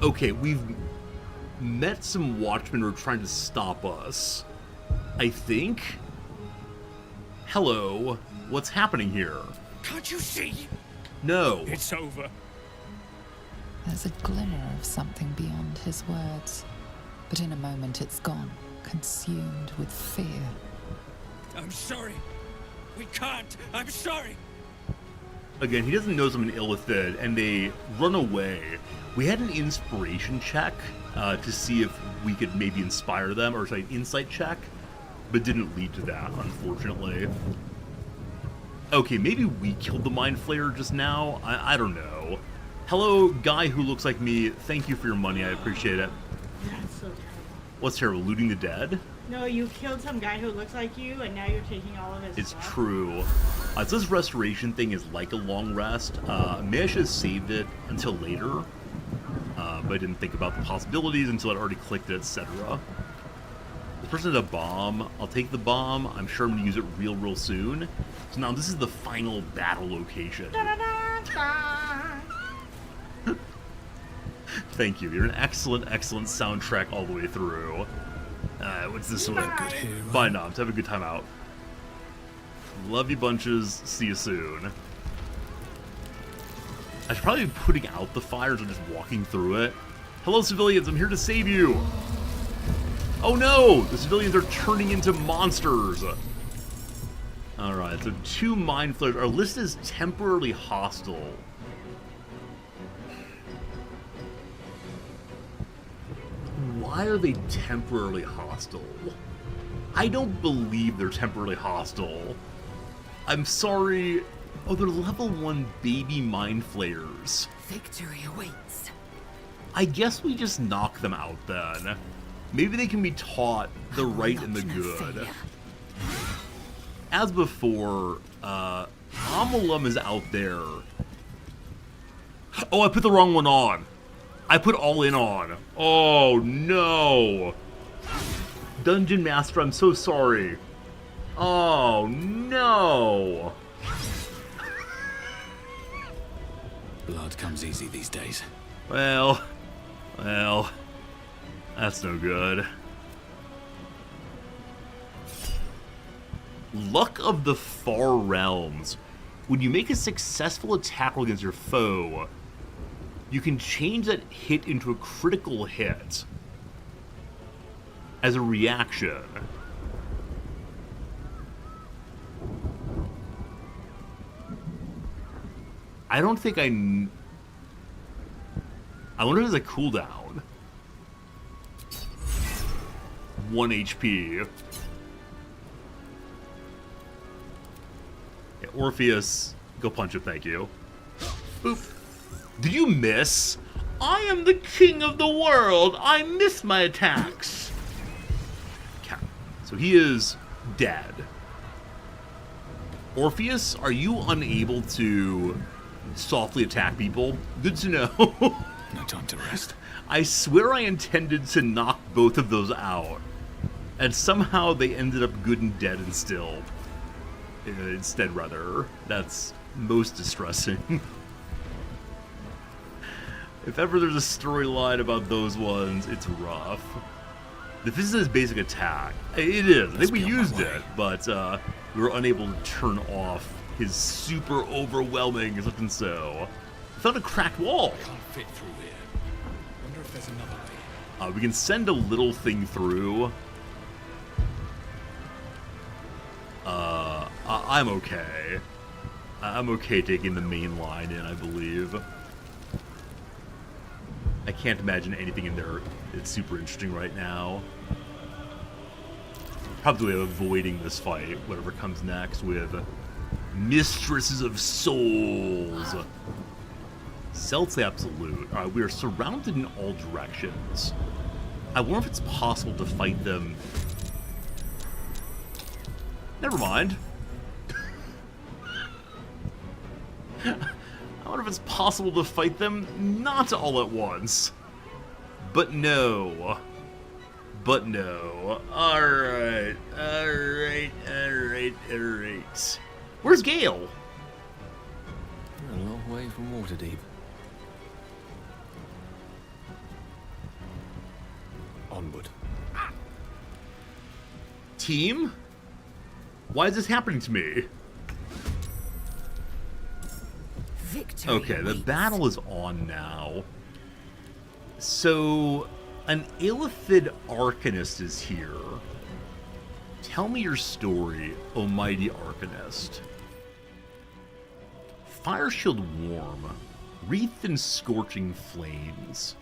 Okay, we've met some watchmen who are trying to stop us. I think. Hello. What's happening here? Can't you see? No. It's over. There's a glimmer of something beyond his words, but in a moment it's gone, consumed with fear. I'm sorry. We can't. I'm sorry. Again, he doesn't know someone Illithid, and they run away. We had an inspiration check to see if we could maybe inspire them, or sorry, an insight check, but didn't lead to that, unfortunately. Okay, maybe we killed the Mind Flayer just now? I don't know. Hello, guy who looks like me. Thank you for your money. I appreciate it. That's so terrible. What's terrible? Looting the dead? No, you killed some guy who looks like you, and now you're taking all of his It's stuff. true. So this restoration thing is like a long rest. Maybe I should have saved it until later, but I didn't think about the possibilities until I'd already clicked it, etc. This person had a bomb. I'll take the bomb. I'm sure I'm going to use it real soon. So now this is the final battle location. Thank you. You're an excellent soundtrack all the way through. What's this one? Bye, Noms. Have a good time out. Love you bunches. See you soon. I should probably be putting out the fires or just walking through it. Hello, civilians. I'm here to save you. Oh no! The civilians are turning into monsters. Alright, so 2 Mind Flayers. Our list is temporarily hostile. Why are they temporarily hostile? I don't believe they're temporarily hostile. I'm sorry. Oh, they're level 1 baby Mind Flayers. Victory awaits. I guess we just knock them out then. Maybe they can be taught the right and the good. As before, Amalum is out there. Oh, I put the wrong one on. I put all in on. Oh, no. Dungeon Master, I'm so sorry. Oh, no. Blood comes easy these days. Well, that's no good. Luck of the Far Realms. When you make a successful attack roll against your foe, you can change that hit into a critical hit as a reaction. I don't think I wonder if there's a cooldown. 1 HP. Yeah, Orpheus, go punch him, thank you. Boop. Did you miss? I am the king of the world. I miss my attacks. Okay. So he is dead. Orpheus, are you unable to softly attack people? Good to know. No time to rest. I swear I intended to knock both of those out. And somehow they ended up good and dead and still. Instead, rather. That's most distressing. If ever there's a storyline about those ones, it's rough. This is his basic attack. It is. I think we used it, but we were unable to turn off his super overwhelming something so. I found a cracked wall. Can't fit through here. Wonder if there's another way. We can send a little thing through. I'm okay. I'm okay taking the main line in, I believe. I can't imagine anything in there that's super interesting right now. Probably avoiding this fight, whatever comes next, with Mistresses of Souls. Celts Absolute. Alright, we are surrounded in all directions. I wonder if it's possible to fight them. Never mind. I wonder if it's possible to fight them not all at once. But no. But no. Alright. Alright. Alright. Alright. Where's Gale? We're a long way from Waterdeep. Onward. Team? Why is this happening to me? Victory Okay, the battle is on now. So, an Illithid Arcanist is here. Tell me your story, O mighty Arcanist. Fire Shield Warm. Wreathed in scorching flames.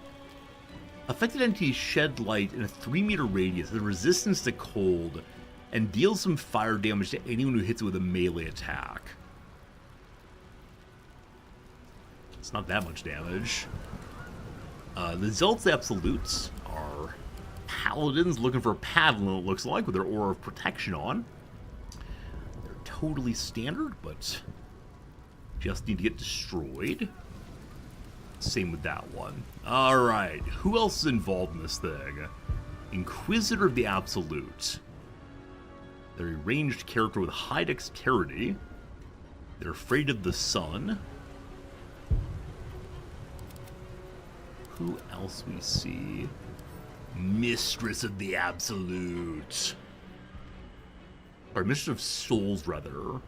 Affected entities shed light in a 3-meter radius with resistance to cold and deals some fire damage to anyone who hits it with a melee attack. It's not that much damage. The Zealot's Absolutes are paladins looking for a paladin, it looks like, with their aura of protection on. They're totally standard, but just need to get destroyed. Same with that one. Alright, who else is involved in this thing? Inquisitor of the Absolute. They're a ranged character with high dexterity. They're afraid of the sun. Who else we see? Mistress of the Absolute. Or Mistress of Souls, rather.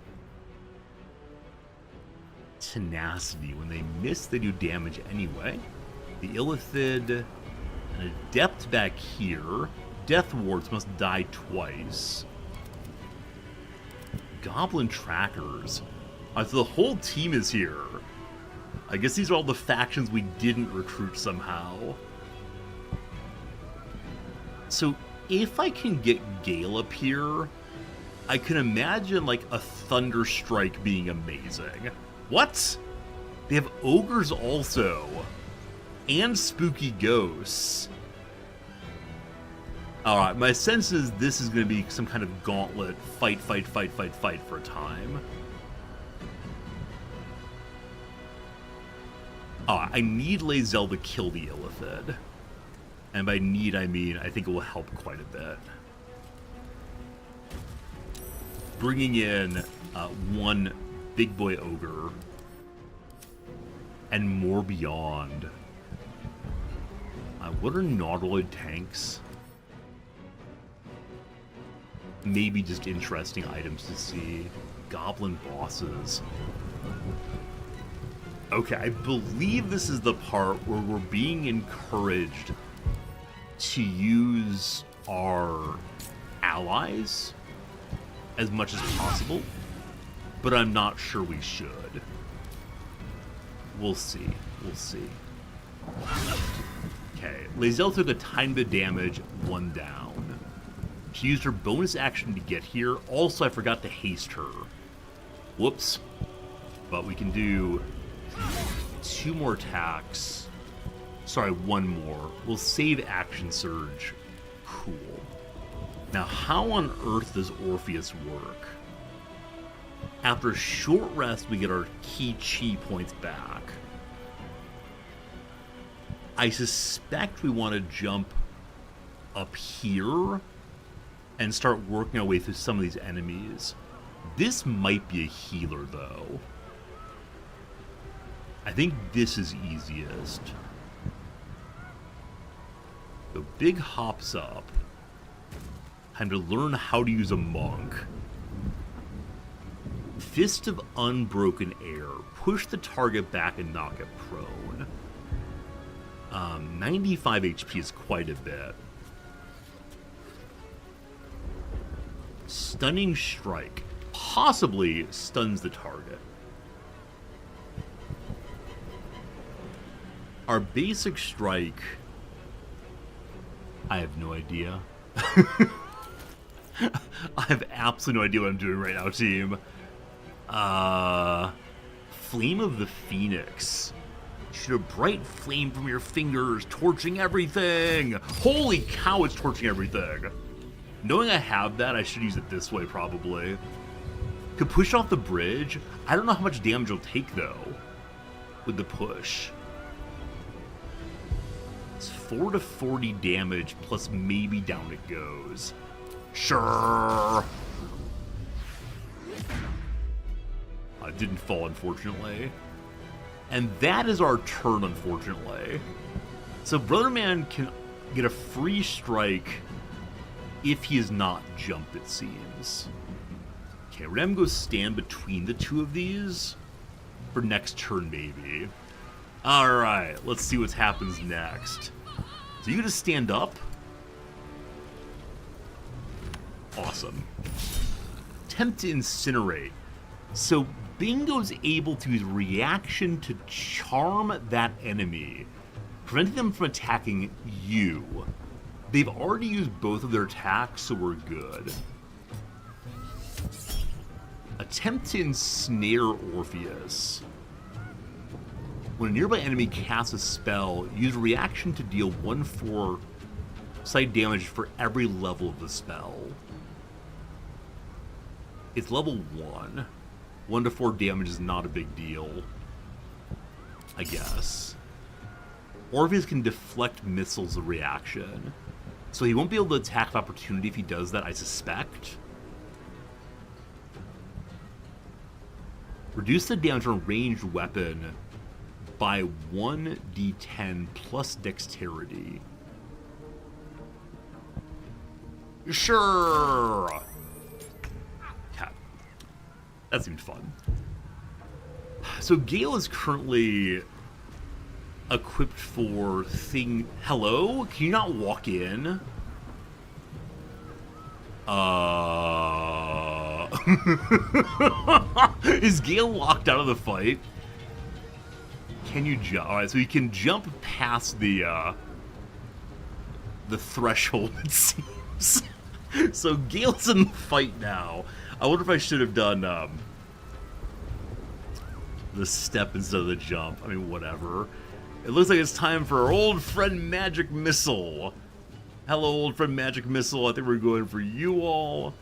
Tenacity. When they miss, they do damage anyway. The Illithid. An Adept back here. Death Wards must die twice. Goblin Trackers. So the whole team is here. I guess these are all the factions we didn't recruit somehow. So if I can get Gale up here, I can imagine like a Thunderstrike being amazing. What? They have ogres also. And spooky ghosts. Alright, my sense is this is going to be some kind of gauntlet. Fight for a time. I need Lae'zel to kill the Illithid. And by need, I mean, I think it will help quite a bit. Bringing in one big boy ogre and more beyond. What are Nautiloid tanks? Maybe just interesting items to see. Goblin bosses. Okay, I believe this is the part where we're being encouraged to use our allies as much as possible, but I'm not sure we should. We'll see. We'll see. Okay, Lae'zel took a tiny bit of damage, 1 down. She used her bonus action to get here. Also, I forgot to haste her. Whoops. But we can do 2 more attacks Sorry, one more. We'll save Action Surge. Cool. Now, how on earth does Orpheus work? After a short rest, we get our key chi points back. I suspect we want to jump up here and start working our way through some of these enemies. This might be a healer, though. I think this is easiest. So big hops up. Time to learn how to use a monk. Fist of Unbroken Air. Push the target back and knock it prone. 95 HP is quite a bit. Stunning Strike. Possibly stuns the target. Our basic strike... I have no idea. I have absolutely no idea what I'm doing right now, team. Flame of the Phoenix. Shoot a bright flame from your fingers, torching everything! Holy cow, it's torching everything! Knowing I have that, I should use it this way, probably. Could push off the bridge. I don't know how much damage it'll take, though, with the push. It's 4 to 40 damage, plus maybe down it goes. Sure! It didn't fall, unfortunately. And that is our turn, unfortunately. So Brother Man can get a free strike if he is not jumped, it seems. Okay, we're gonna go stand between the two of these for next turn, maybe. Alright, let's see what happens next. So you just stand up? Awesome. Attempt to incinerate. So Bingo's able to use reaction to charm that enemy, preventing them from attacking you. They've already used both of their attacks, so we're good. Attempt to ensnare Orpheus. When a nearby enemy casts a spell, use reaction to deal 1/4 side damage for every level of the spell. It's level 1. 1 to 4 damage is not a big deal, I guess. Orpheus can deflect missiles of reaction, so he won't be able to attack of opportunity if he does that, I suspect. Reduce the damage on a ranged weapon by 1d10 plus dexterity. Sure! Okay. That seemed fun. So Gale is currently equipped for thing... Hello? Can you not walk in? Is Gale locked out of the fight? Can you jump? Alright, so you can jump past the threshold, it seems. So Gale's in the fight now. I wonder if I should have done the step instead of the jump. I mean, whatever. It looks like it's time for our old friend Magic Missile. Hello, old friend Magic Missile. I think we're going for you all.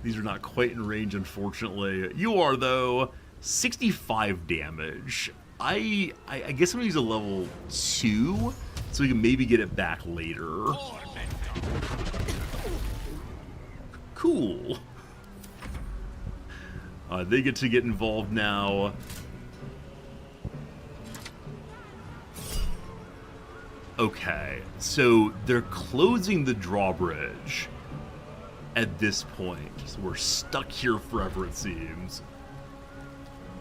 These are not quite in range, unfortunately. You are, though. 65 damage. I guess I'm going to use a level 2, so we can maybe get it back later. Cool. They get to get involved now. Okay, so they're closing the drawbridge at this point. So we're stuck here forever, it seems.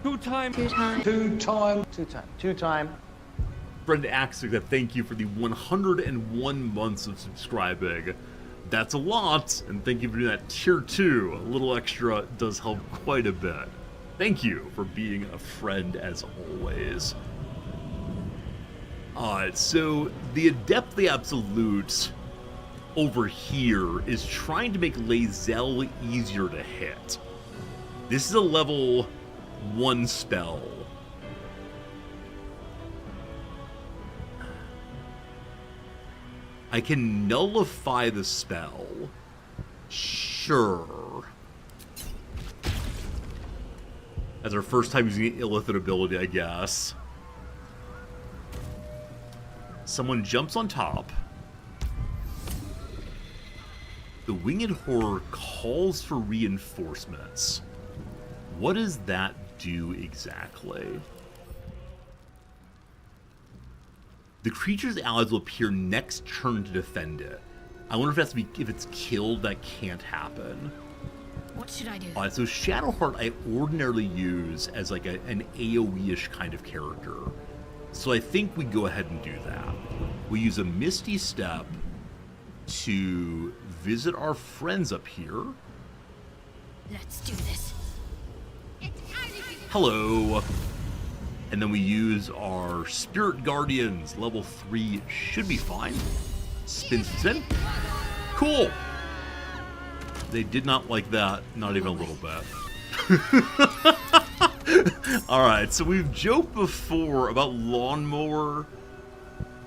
Two time. Friend Axica, thank you for the 101 months of subscribing. That's a lot, and thank you for doing that tier 2. A little extra does help quite a bit. Thank you for being a friend as always. So the Adept the Absolute over here is trying to make Lae'zel easier to hit. This is a level 1 spell. I can nullify the spell. Sure. That's our first time using the illithid ability, I guess. Someone jumps on top. The winged horror calls for reinforcements. What does that do exactly? The creature's allies will appear next turn to defend it. I wonder if that's if it's killed, that can't happen. What should I do? Alright, so Shadowheart I ordinarily use as like an AoE-ish kind of character. So I think we go ahead and do that. We use a Misty Step to visit our friends up here. Let's do this. Hello. And then we use our Spirit Guardians. Level 3 should be fine. Spin, spin. Cool. They did not like that, not even a little bit. Alright, so we've joked before about Lawnmower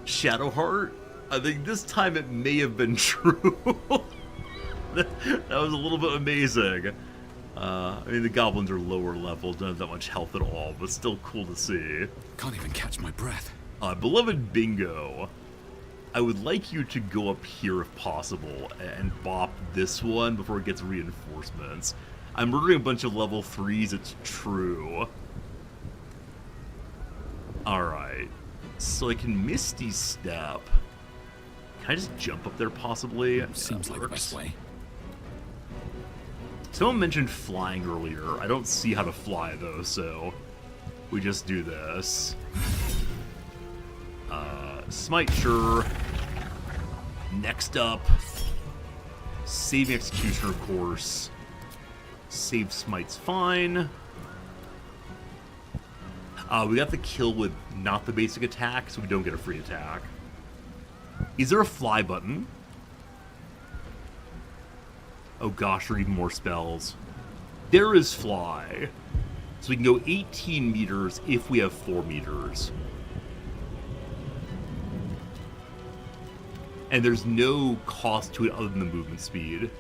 Shadowheart. I think this time it may have been true. That was a little bit amazing. I mean, the goblins are lower level, don't have that much health at all, but still cool to see. Can't even catch my breath. Beloved Bingo, I would like you to go up here if possible and bop this one before it gets reinforcements. I'm murdering a bunch of level 3s, it's true. Alright, so I can Misty Step. Can I just jump up there possibly? Seems like the best way. Someone mentioned flying earlier. I don't see how to fly though, so we just do this. Smite, sure. Next up, saving executioner, of course. Save smite's fine. We got the kill with not the basic attack, so we don't get a free attack. Is there a fly button? Oh gosh, or even more spells. There is fly. So we can go 18 meters if we have 4 meters. And there's no cost to it other than the movement speed.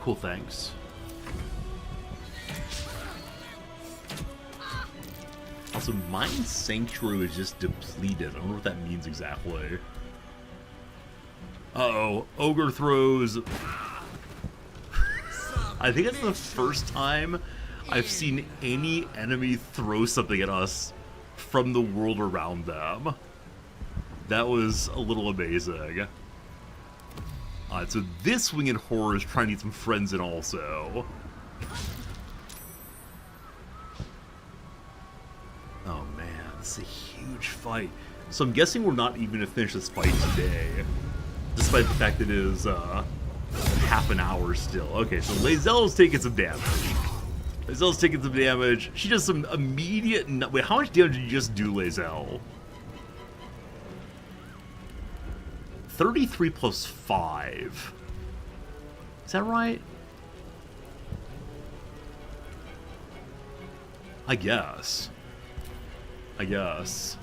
Cool, thanks. Also, Mind Sanctuary is just depleted. I don't know what that means exactly. Uh-oh. Ogre throws. I think it's the first time I've seen any enemy throw something at us from the world around them. That was a little amazing. Alright, so this winged horror is trying to get some friends in also. Oh man, this is a huge fight. So I'm guessing we're not even going to finish this fight today. Despite the fact that it is half an hour still. Okay, so Lae'zel's taking some damage. Lae'zel's taking some damage. She does some immediate... Wait, how much damage did you just do, Lae'zel? 33 plus 5. Is that right? I guess. That's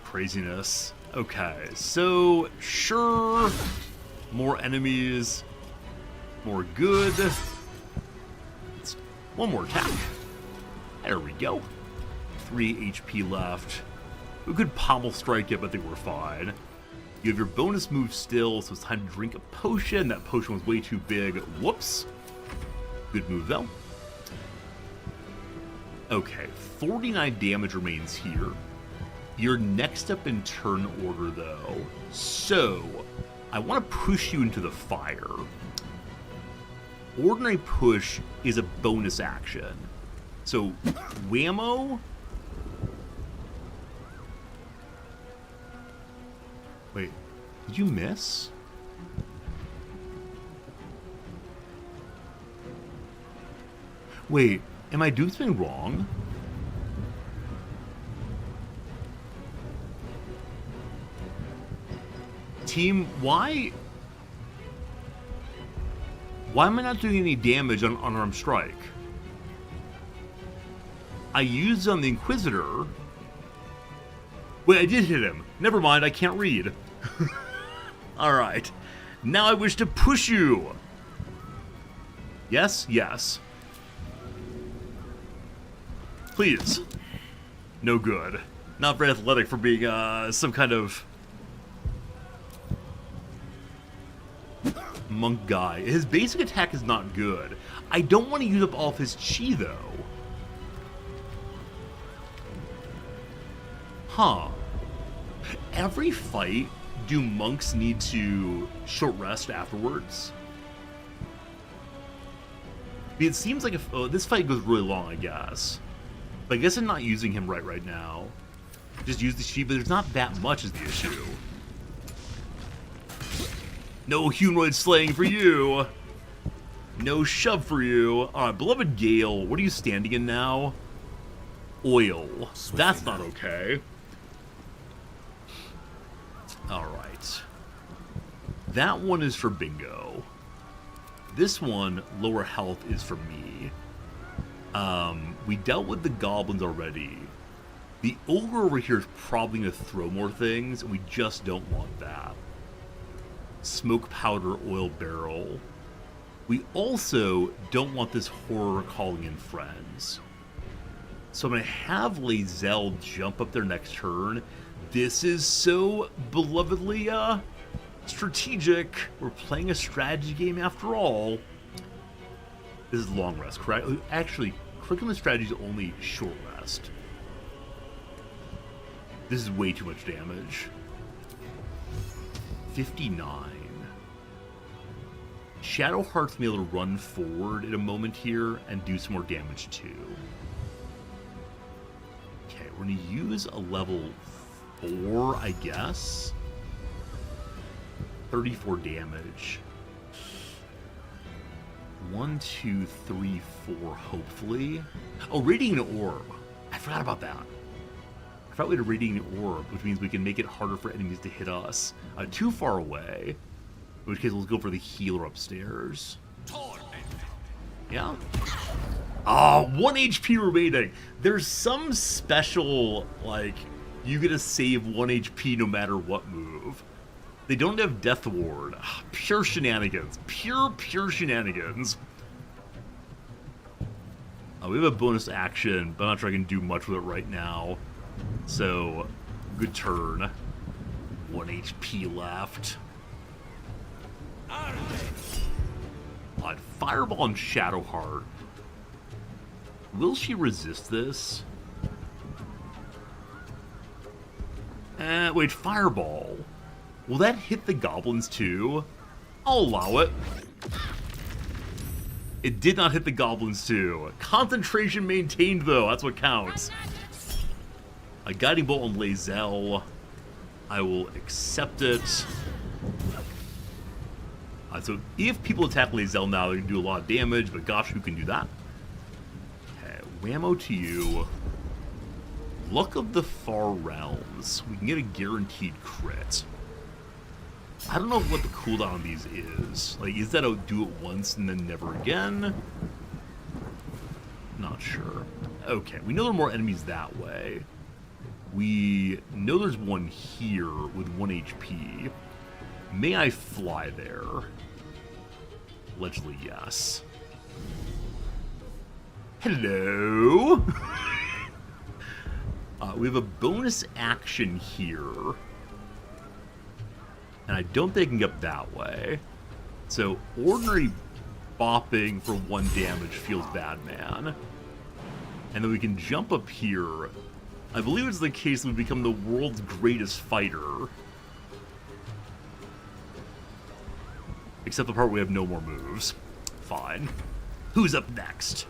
craziness. Okay, so sure. More enemies. More good. It's one more attack. There we go. 3 HP left. We could pommel strike it, but I think we're fine. You have your bonus move still, so it's time to drink a potion. That potion was way too big. Whoops. Good move, though. Okay, 49 damage remains here. You're next up in turn order, though. So, I want to push you into the fire. Ordinary push is a bonus action. So, whammo. Wait, did you miss? Wait, am I doing something wrong? Team, why am I not doing any damage on unarmed strike? I used on the Inquisitor. Wait, I did hit him. Never mind, I can't read. Alright. Now I wish to push you. Yes? Yes. Please. No good. Not very athletic for being some kind of monk guy. His basic attack is not good. I don't want to use up all of his chi, though. Huh. Every fight, do monks need to short rest afterwards? It seems like if this fight goes really long, I guess. But I guess I'm not using him right now. Just use the chi, but there's not that much is the issue. No humanoid slaying for you. No shove for you. Alright, beloved Gale, what are you standing in now? Oil. That's not okay. Alright. That one is for Bingo. This one, lower health, is for me. We dealt with the goblins already. The ogre over here is probably going to throw more things, and we just don't want that. Smoke powder, oil barrel. We also don't want this horror calling in friends. So I'm going to have Lae'zel jump up there next turn. This is so belovedly strategic. We're playing a strategy game after all. This is long rest, correct? Actually, curriculum strategy is only short rest. This is way too much damage. 59. Shadowheart's be able to run forward in a moment here and do some more damage too. Okay, we're going to use a level 4, I guess. 34 damage. 1, 2, 3, 4, hopefully. Oh, Radiant Orb. I forgot about that. I forgot we had a Radiant Orb, which means we can make it harder for enemies to hit us. Too far away. In which case, let's go for the healer upstairs. Yeah? Ah, 1 HP remaining. There's some special, like, you get to save 1 HP no matter what move. They don't have Death Ward. Pure shenanigans. Pure shenanigans. We have a bonus action, but I'm not sure I can do much with it right now. So, good turn. 1 HP left. Alright, Fireball and Shadowheart. Will she resist this? Wait, Fireball. Will that hit the goblins too? I'll allow it. It did not hit the goblins too. Concentration maintained though, that's what counts. A Guiding Bolt on Lae'zel. I will accept it. So if people attack Lae'zel now, they're going to do a lot of damage, but gosh, who can do that? Okay, whammo to you. Luck of the Far Realms. We can get a guaranteed crit. I don't know what the cooldown on these is. Like, is that a do it once and then never again? Not sure. Okay, we know there are more enemies that way. We know there's one here with 1 HP. May I fly there? Allegedly, yes. Hello? We have a bonus action here. And I don't think I can get up that way. So, ordinary bopping for 1 damage feels bad, man. And then we can jump up here. I believe it's the case that we become the world's greatest fighter. Except the part where we have no more moves. Fine. Who's up next?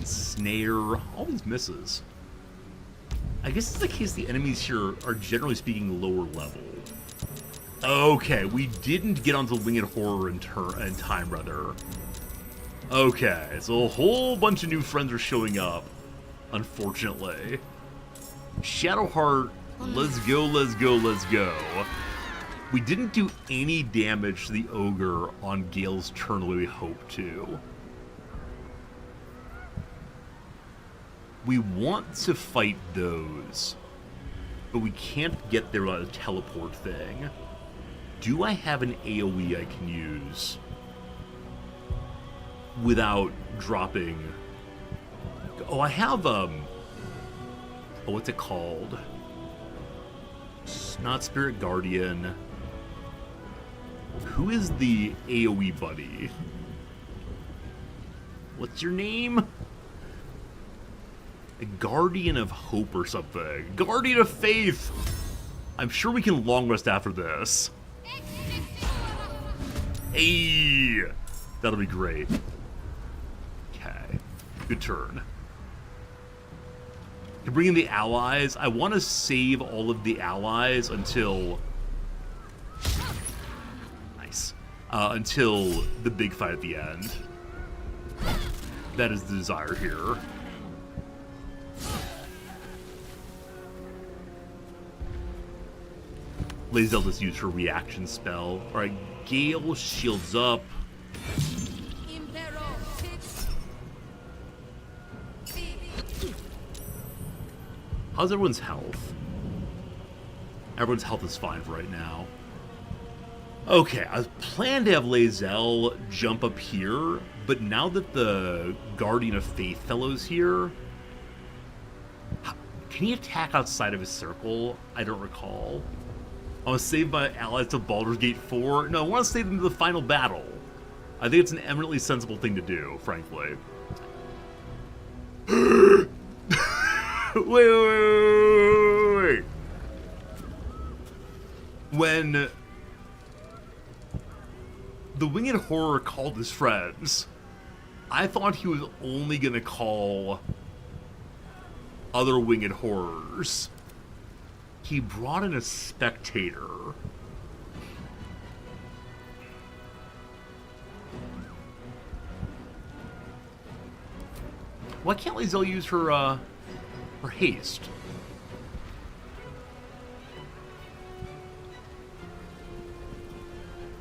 Snare. All these misses. I guess it's the case the enemies here are generally speaking lower level. Okay, we didn't get onto Winged Horror in time, rather. Okay, so a whole bunch of new friends are showing up, unfortunately. Shadowheart, let's go, let's go, let's go. We didn't do any damage to the Ogre on Gale's turn the way we hoped to. We want to fight those, but we can't get there without a teleport thing. Do I have an AoE I can use without dropping? Oh, I have, oh, what's it called? Not Spirit Guardian. Who is the AoE buddy? What's your name? A Guardian of Hope or something. Guardian of Faith! I'm sure we can long rest after this. Hey! That'll be great. Okay. Good turn. To bring in the allies, I want to save all of the allies until... Nice. Until the big fight at the end. That is the desire here. Lae'zel just used her reaction spell. Alright, Gale shields up. How's everyone's health? Everyone's health is fine for right now. Okay, I was planning to have Lae'zel jump up here, but now that the Guardian of Faith fellow's here, can he attack outside of his circle? I don't recall. I want to save my allies to Baldur's Gate 4. No, I want to save them to the final battle. I think it's an eminently sensible thing to do, frankly. Wait. When the Winged Horror called his friends, I thought he was only going to call other Winged Horrors. He brought in a spectator. Why can't Lae'zel use her haste?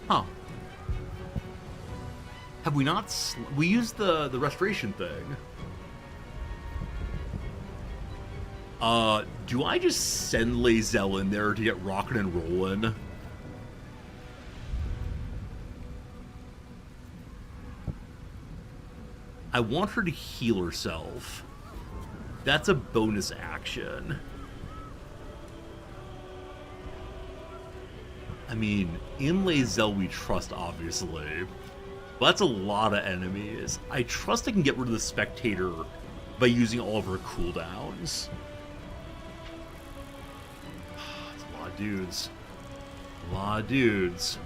Huh. Have we not... we used the restoration thing. Do I just send Lae'zel in there to get rockin' and rollin'? I want her to heal herself. That's a bonus action. I mean, in Lae'zel we trust, obviously. But that's a lot of enemies. I trust I can get rid of the Spectator by using all of her cooldowns. It's a lot of dudes. A lot of dudes.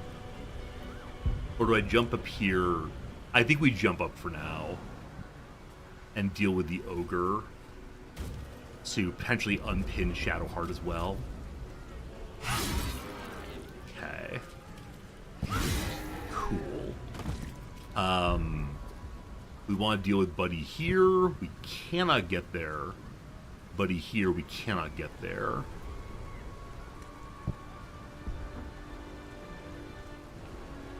Or do I jump up here? I think we jump up for now. And deal with the Ogre. To potentially unpin Shadowheart as well. Okay. Cool. We want to deal with Buddy here. We cannot get there. Buddy here, we cannot get there.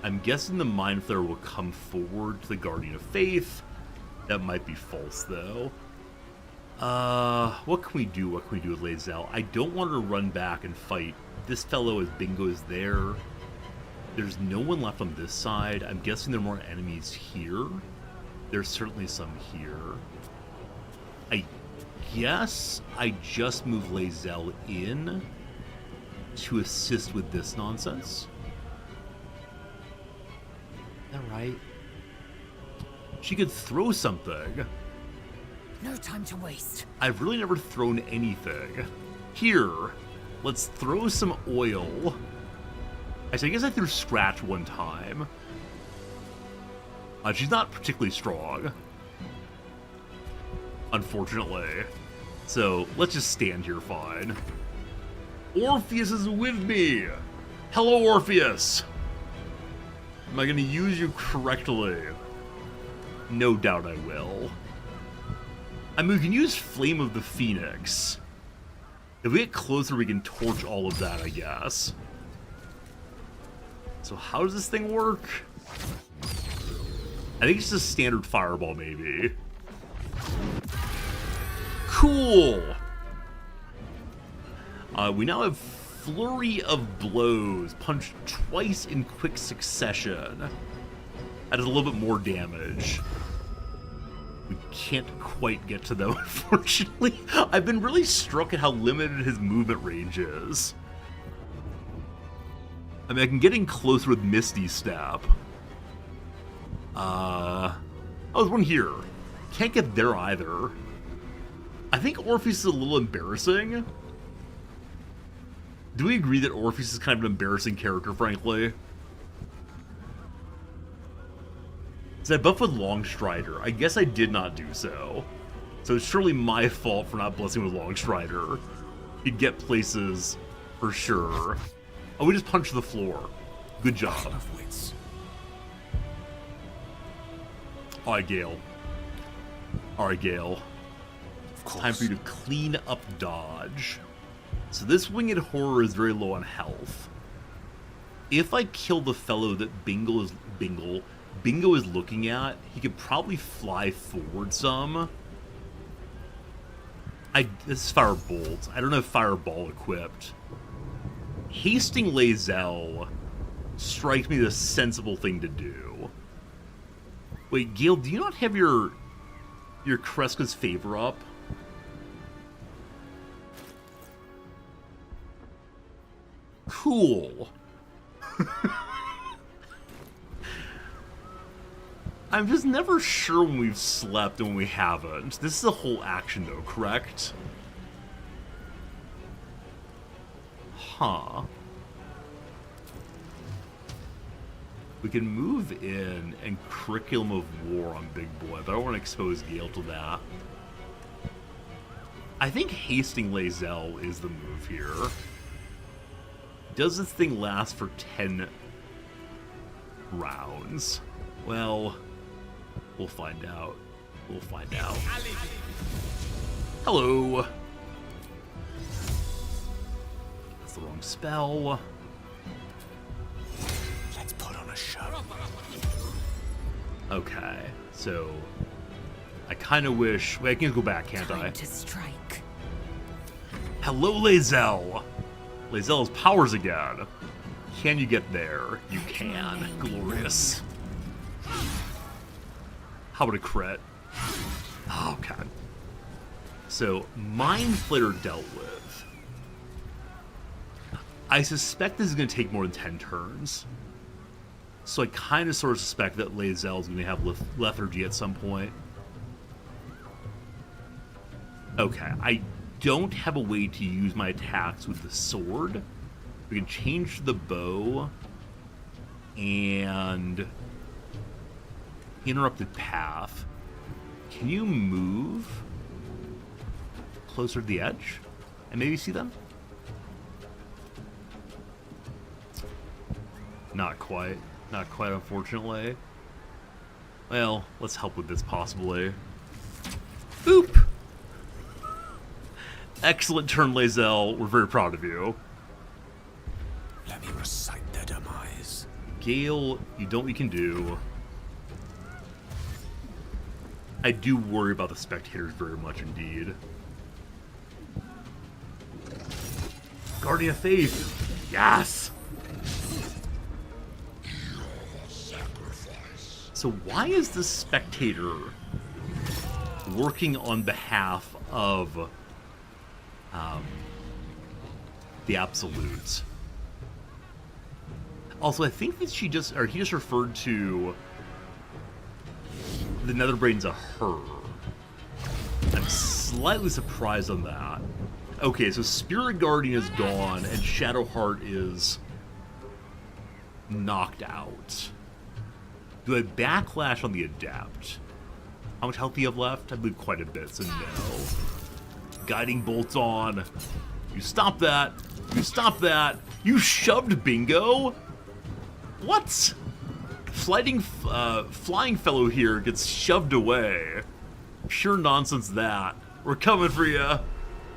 I'm guessing the Mind Flayer will come forward to the Guardian of Faith. That might be false, though. What can we do? What can we do with Lae'zel? I don't want her to run back and fight this fellow as Bingo's there. There's no one left on this side. I'm guessing there are more enemies here. There's certainly some here. I guess I just move Lae'zel in to assist with this nonsense. Is that right? She could throw something. No time to waste. I've really never thrown anything. Here, let's throw some oil. Actually, I guess I threw Scratch one time. She's not particularly strong, unfortunately. So, let's just stand here fine. Orpheus is with me! Hello, Orpheus! Am I going to use you correctly? No doubt I will. I mean, we can use Flame of the Phoenix. If we get closer, we can torch all of that, I guess. So how does this thing work? I think it's just a standard fireball, maybe. Cool! We now have Flurry of Blows. Punch twice in quick succession. That is a little bit more damage. We can't quite get to them, unfortunately. I've been really struck at how limited his movement range is. I mean, I can get in closer with Misty Step. Oh, there's one here. Can't get there either. I think Orpheus is a little embarrassing. Do we agree that Orpheus is kind of an embarrassing character, frankly? Is that buff with Longstrider? I guess I did not do so. So it's surely my fault for not blessing with Longstrider. He'd get places for sure. Oh, we just punched the floor. Good job. Alright, Gale. Alright, Gale. Time for you to clean up dodge. So this winged horror is very low on health. If I kill the fellow that Bingo is looking at, he could probably fly forward some. This is Firebolt. I don't have Fireball equipped. Hasting Lae'zel strikes me as a sensible thing to do. Wait, Gale, do you not have your Kreska's favor up? Cool. I'm just never sure when we've slept and when we haven't. This is a whole action though, correct? Huh. We can move in and Curriculum of War on Big Boy, but I don't want to expose Gale to that. I think Hasting Lae'zel is the move here. Does this thing last for 10 rounds? Well, we'll find out. We'll find out. Hello. That's the wrong spell. Let's put on a show. Okay, so I kind of wish. Wait, I can go back, can't I? Time to strike. Hello, Lae'zel. Lae'zel's powers again. Can you get there? You can. Glorious. How about a crit? Oh, God. So, Mind Flayer dealt with. I suspect this is going to take more than 10 turns. So I kind of sort of suspect that Lae'zel is going to have lethargy at some point. Okay, I don't have a way to use my attacks with the sword. We can change the bow and interrupted path. Can you move closer to the edge and maybe see them? Not quite. Not quite, unfortunately. Well, let's help with this possibly. Boop! Excellent turn, Lae'zel. We're very proud of you. Let me recite their demise. Gale, you don't what you can do. I do worry about the spectators very much indeed. Guardian of Faith! Yes! So why is the spectator working on behalf of the Absolutes? Also, I think that he just referred to the Netherbrain's a her. I'm slightly surprised on that. Okay, so Spirit Guardian is gone and Shadowheart is knocked out. Do I backlash on the Adept? How much health do you have left? I believe quite a bit, so no. Guiding Bolt's on. You stop that. You stop that. You shoved Bingo? What? Flying fellow here gets shoved away. Pure nonsense that. We're coming for ya.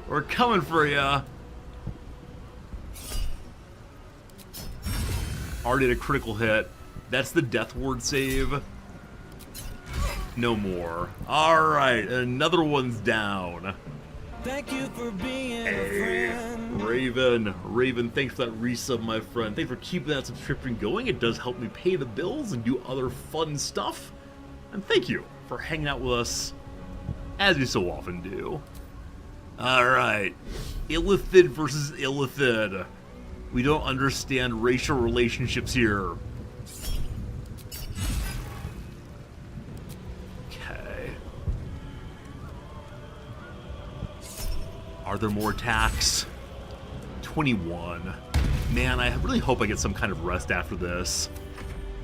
We're coming for ya. Already had a critical hit. That's the Death Ward save. No more. Alright, another one's down. Thank you for being a Hey, friend. Raven, thanks for that resub, my friend. Thanks for keeping that subscription going. It does help me pay the bills and do other fun stuff. And thank you for hanging out with us, as you so often do. Alright, Illithid versus Illithid. We don't understand racial relationships here. Okay. Are there more attacks? 21. Man, I really hope I get some kind of rest after this,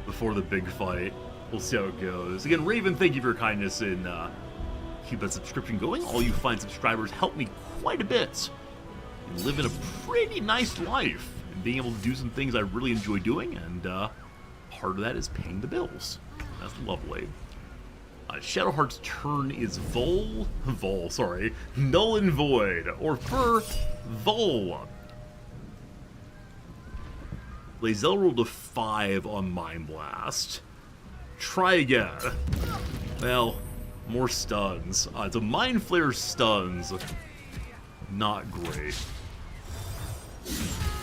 before the big fight. We'll see how it goes. Again, Raven, thank you for your kindness in keep that subscription going. All you fine subscribers help me quite a bit in living a pretty nice life and being able to do some things I really enjoy doing, and part of that is paying the bills. That's lovely. Shadowheart's turn is Null and Void, or Vol. Lae'zel rolled a 5 on Mind Blast. Try again. Well, more stuns. It's a Mind Flare stuns. Not great.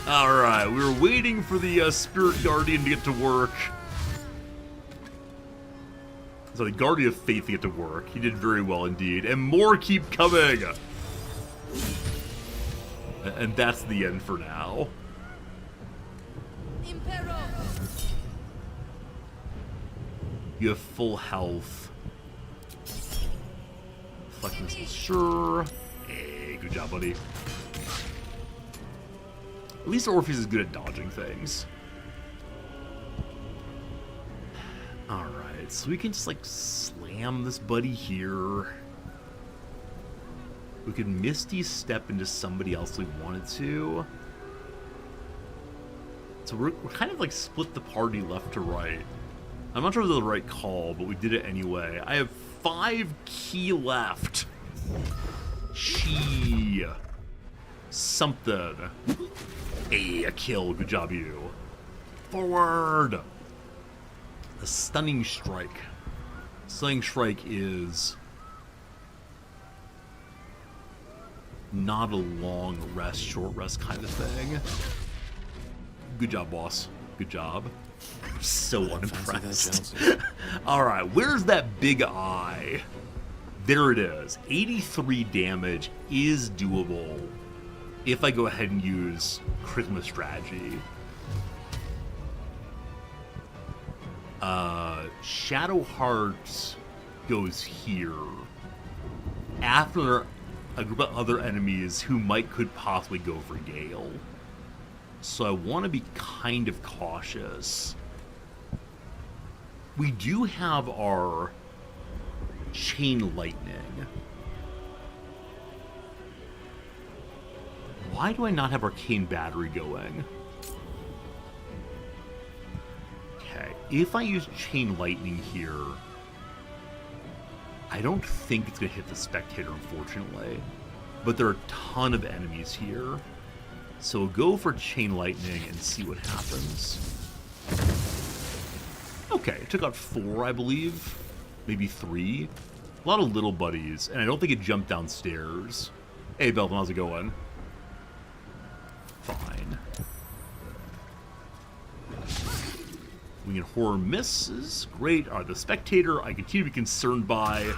Alright, we were waiting for the Spirit Guardian to get to work. So the Guardian of Faith to get to work. He did very well indeed. And more keep coming! And that's the end for now. You have full health. Reflect missile, sure. Hey, good job, buddy. At least Orpheus is good at dodging things. Alright, so we can just, like, slam this buddy here. We could Misty Step into somebody else we wanted to. So we're kind of, like, split the party left to right. I'm not sure if it was the right call, but we did it anyway. I have 5 key left. Something. Hey, a kill. Good job, you. Forward! A Stunning Strike. Stunning Strike is not a long rest, short rest kind of thing. Good job, boss. Good job. I'm so unimpressed. Alright, where's that big eye? There it is. 83 damage is doable if I go ahead and use Charisma Strategy. Shadowheart goes here after a group of other enemies who could possibly go for Gale. So I want to be kind of cautious. We do have our Chain Lightning. Why do I not have Arcane Battery going? Okay, if I use Chain Lightning here, I don't think it's going to hit the Spectator, unfortunately. But there are a ton of enemies here. So we'll go for Chain Lightning and see what happens. Okay, it took out 4, I believe. Maybe 3. A lot of little buddies, and I don't think it jumped downstairs. Hey, Belvin, how's it going? Fine. Winged Horror misses. Great. The Spectator, I continue to be concerned by.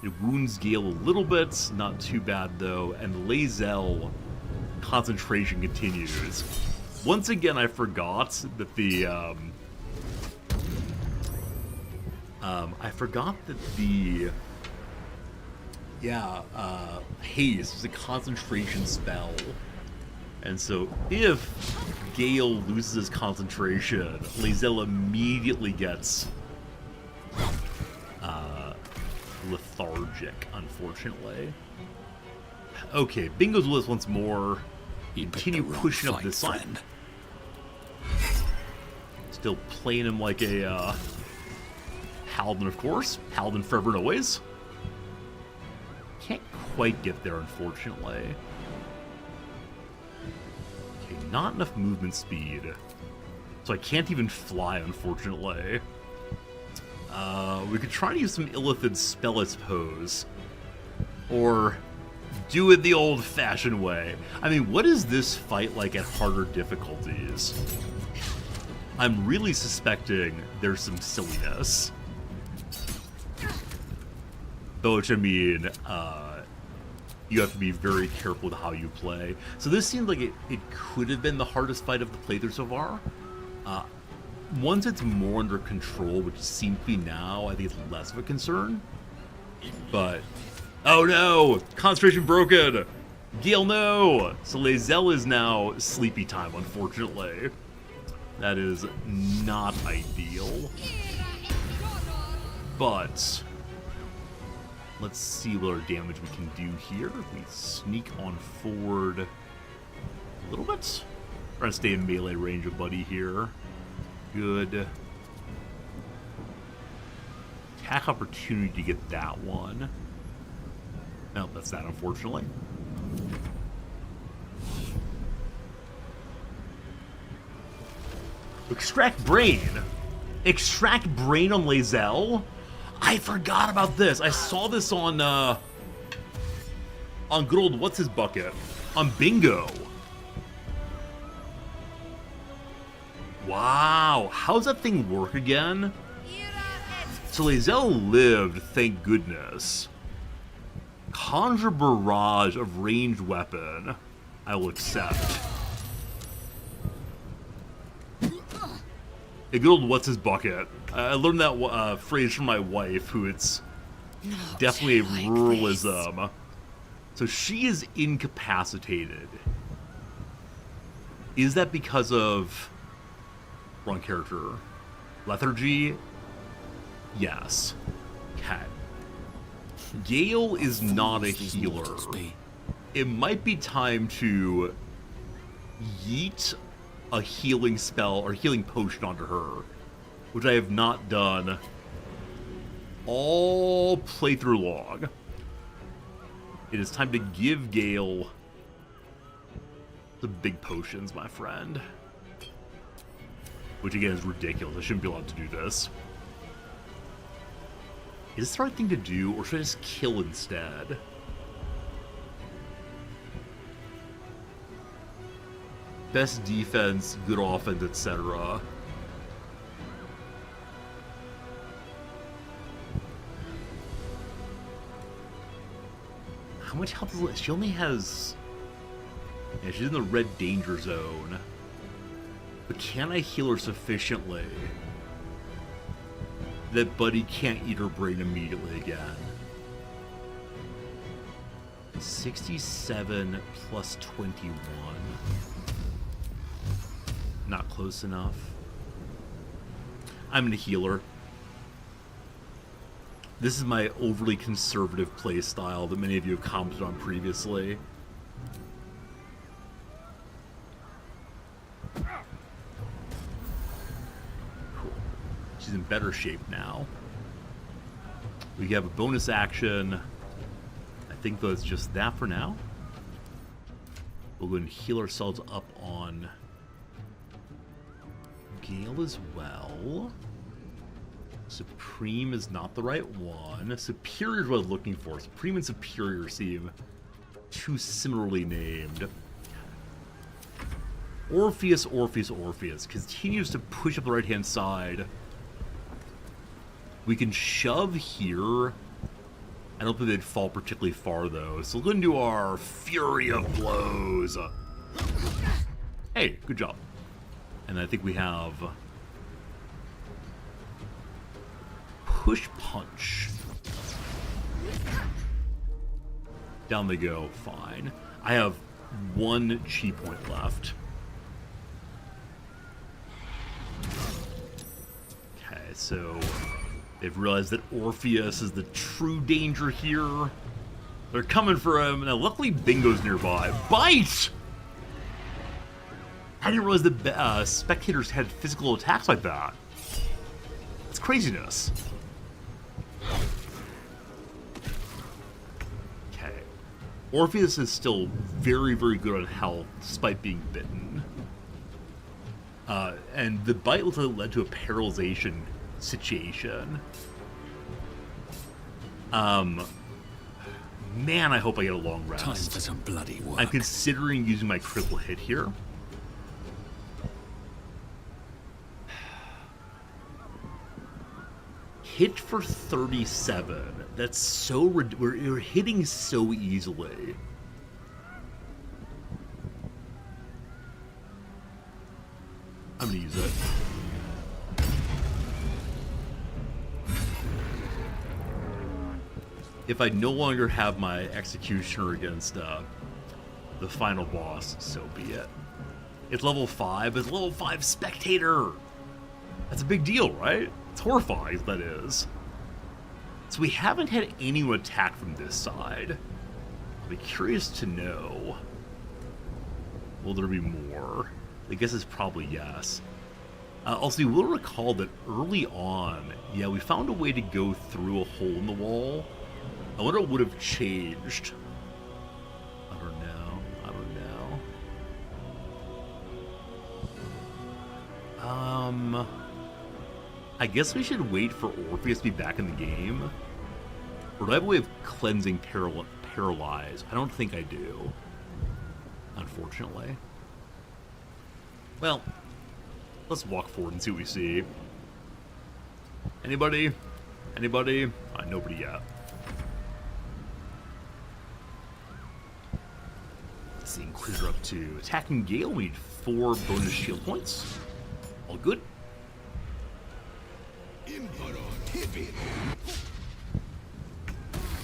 It wounds Gale a little bit. Not too bad, though. And Lae'zel concentration continues. Once again, I forgot that the haste is a concentration spell, and so if Gale loses his concentration, Lae'zel immediately gets lethargic, unfortunately. Okay, Bingo's with us once more. Continue pushing up this side. Still playing him like a Paladin, of course. Paladin forever and always. Can't quite get there, unfortunately. Okay, not enough movement speed. So I can't even fly, unfortunately. We could try to use some Illithid spell, I suppose. Or Do it the old-fashioned way. I mean, what is this fight like at harder difficulties? I'm really suspecting there's some silliness. Though, which I mean, you have to be very careful with how you play. So this seemed like it could have been the hardest fight of the playthrough so far. Once it's more under control, which seems to be now, I think it's less of a concern. But, oh no! Concentration broken! Gale, no! So Lae'zel is now sleepy time, unfortunately. That is not ideal. But let's see what other damage we can do here. We sneak on forward a little bit. Try to stay in melee range of Buddy here. Good. Attack opportunity to get that one. No, that's that, unfortunately. Extract brain. Extract brain on Lae'zel? I forgot about this. I saw this on good old what's his bucket? On Bingo. Wow, how's that thing work again? So Lae'zel lived, thank goodness. Conjure barrage of ranged weapon. I will accept. A good old what's his bucket. I learned that phrase from my wife, who it's definitely a ruralism. So she is incapacitated. Is that because of wrong character? Lethargy? Yes. Okay. Gale is not a healer. It might be time to yeet a healing spell or healing potion onto her, which I have not done all playthrough long. It is time to give Gale the big potions, my friend. Which again is ridiculous. I shouldn't be allowed to do this. Is this the right thing to do, or should I just kill instead? Best defense, good offense, etc. How much health is she? Only has... Yeah, she's in the red danger zone. But can I heal her sufficiently that Buddy can't eat her brain immediately again? 67 plus 21. Not close enough. I'm gonna heal her. This is my overly conservative play style that many of you have commented on previously. Cool. She's in better shape now. We have a bonus action. I think though it's just that for now. We'll go and heal ourselves up on Gale as well. Supreme is not the right one. Superior is what I was looking for. Supreme and Superior seem too similarly named. Orpheus, Orpheus, Orpheus continues to push up the right-hand side. We can shove here. I don't think they'd fall particularly far, though. So we're going to do our Fury of Blows. Hey, good job. And I think we have Push Punch. Down they go, fine. I have one chi point left. Okay, so they've realized that Orpheus is the true danger here. They're coming for him. Now, luckily, Bingo's nearby. Bite! I didn't realize that spectators had physical attacks like that. It's craziness. Okay. Orpheus is still very, very good on health, despite being bitten. And the bite looks like it led to a paralyzation situation. Man, I hope I get a long rest. Time for some bloody work. I'm considering using my critical hit here. Hit for 37. That's so... We're hitting so easily. I'm gonna use it. If I no longer have my Executioner against the final boss, so be it. It's level 5. It's level 5 Spectator! That's a big deal, right? It's horrifying, that is. So we haven't had anyone attack from this side. I'd be curious to know. Will there be more? I guess it's probably yes. Also, you will recall that early on, yeah, we found a way to go through a hole in the wall. I wonder what would have changed. I don't know. I don't know. I guess we should wait for Orpheus to be back in the game. Or do I have a way of cleansing Paralyze? I don't think I do. Unfortunately. Well, let's walk forward and see what we see. Anybody? Anybody? Nobody yet. Let's see, Inquisitor up to attacking Gale. We need 4 bonus shield points. All good.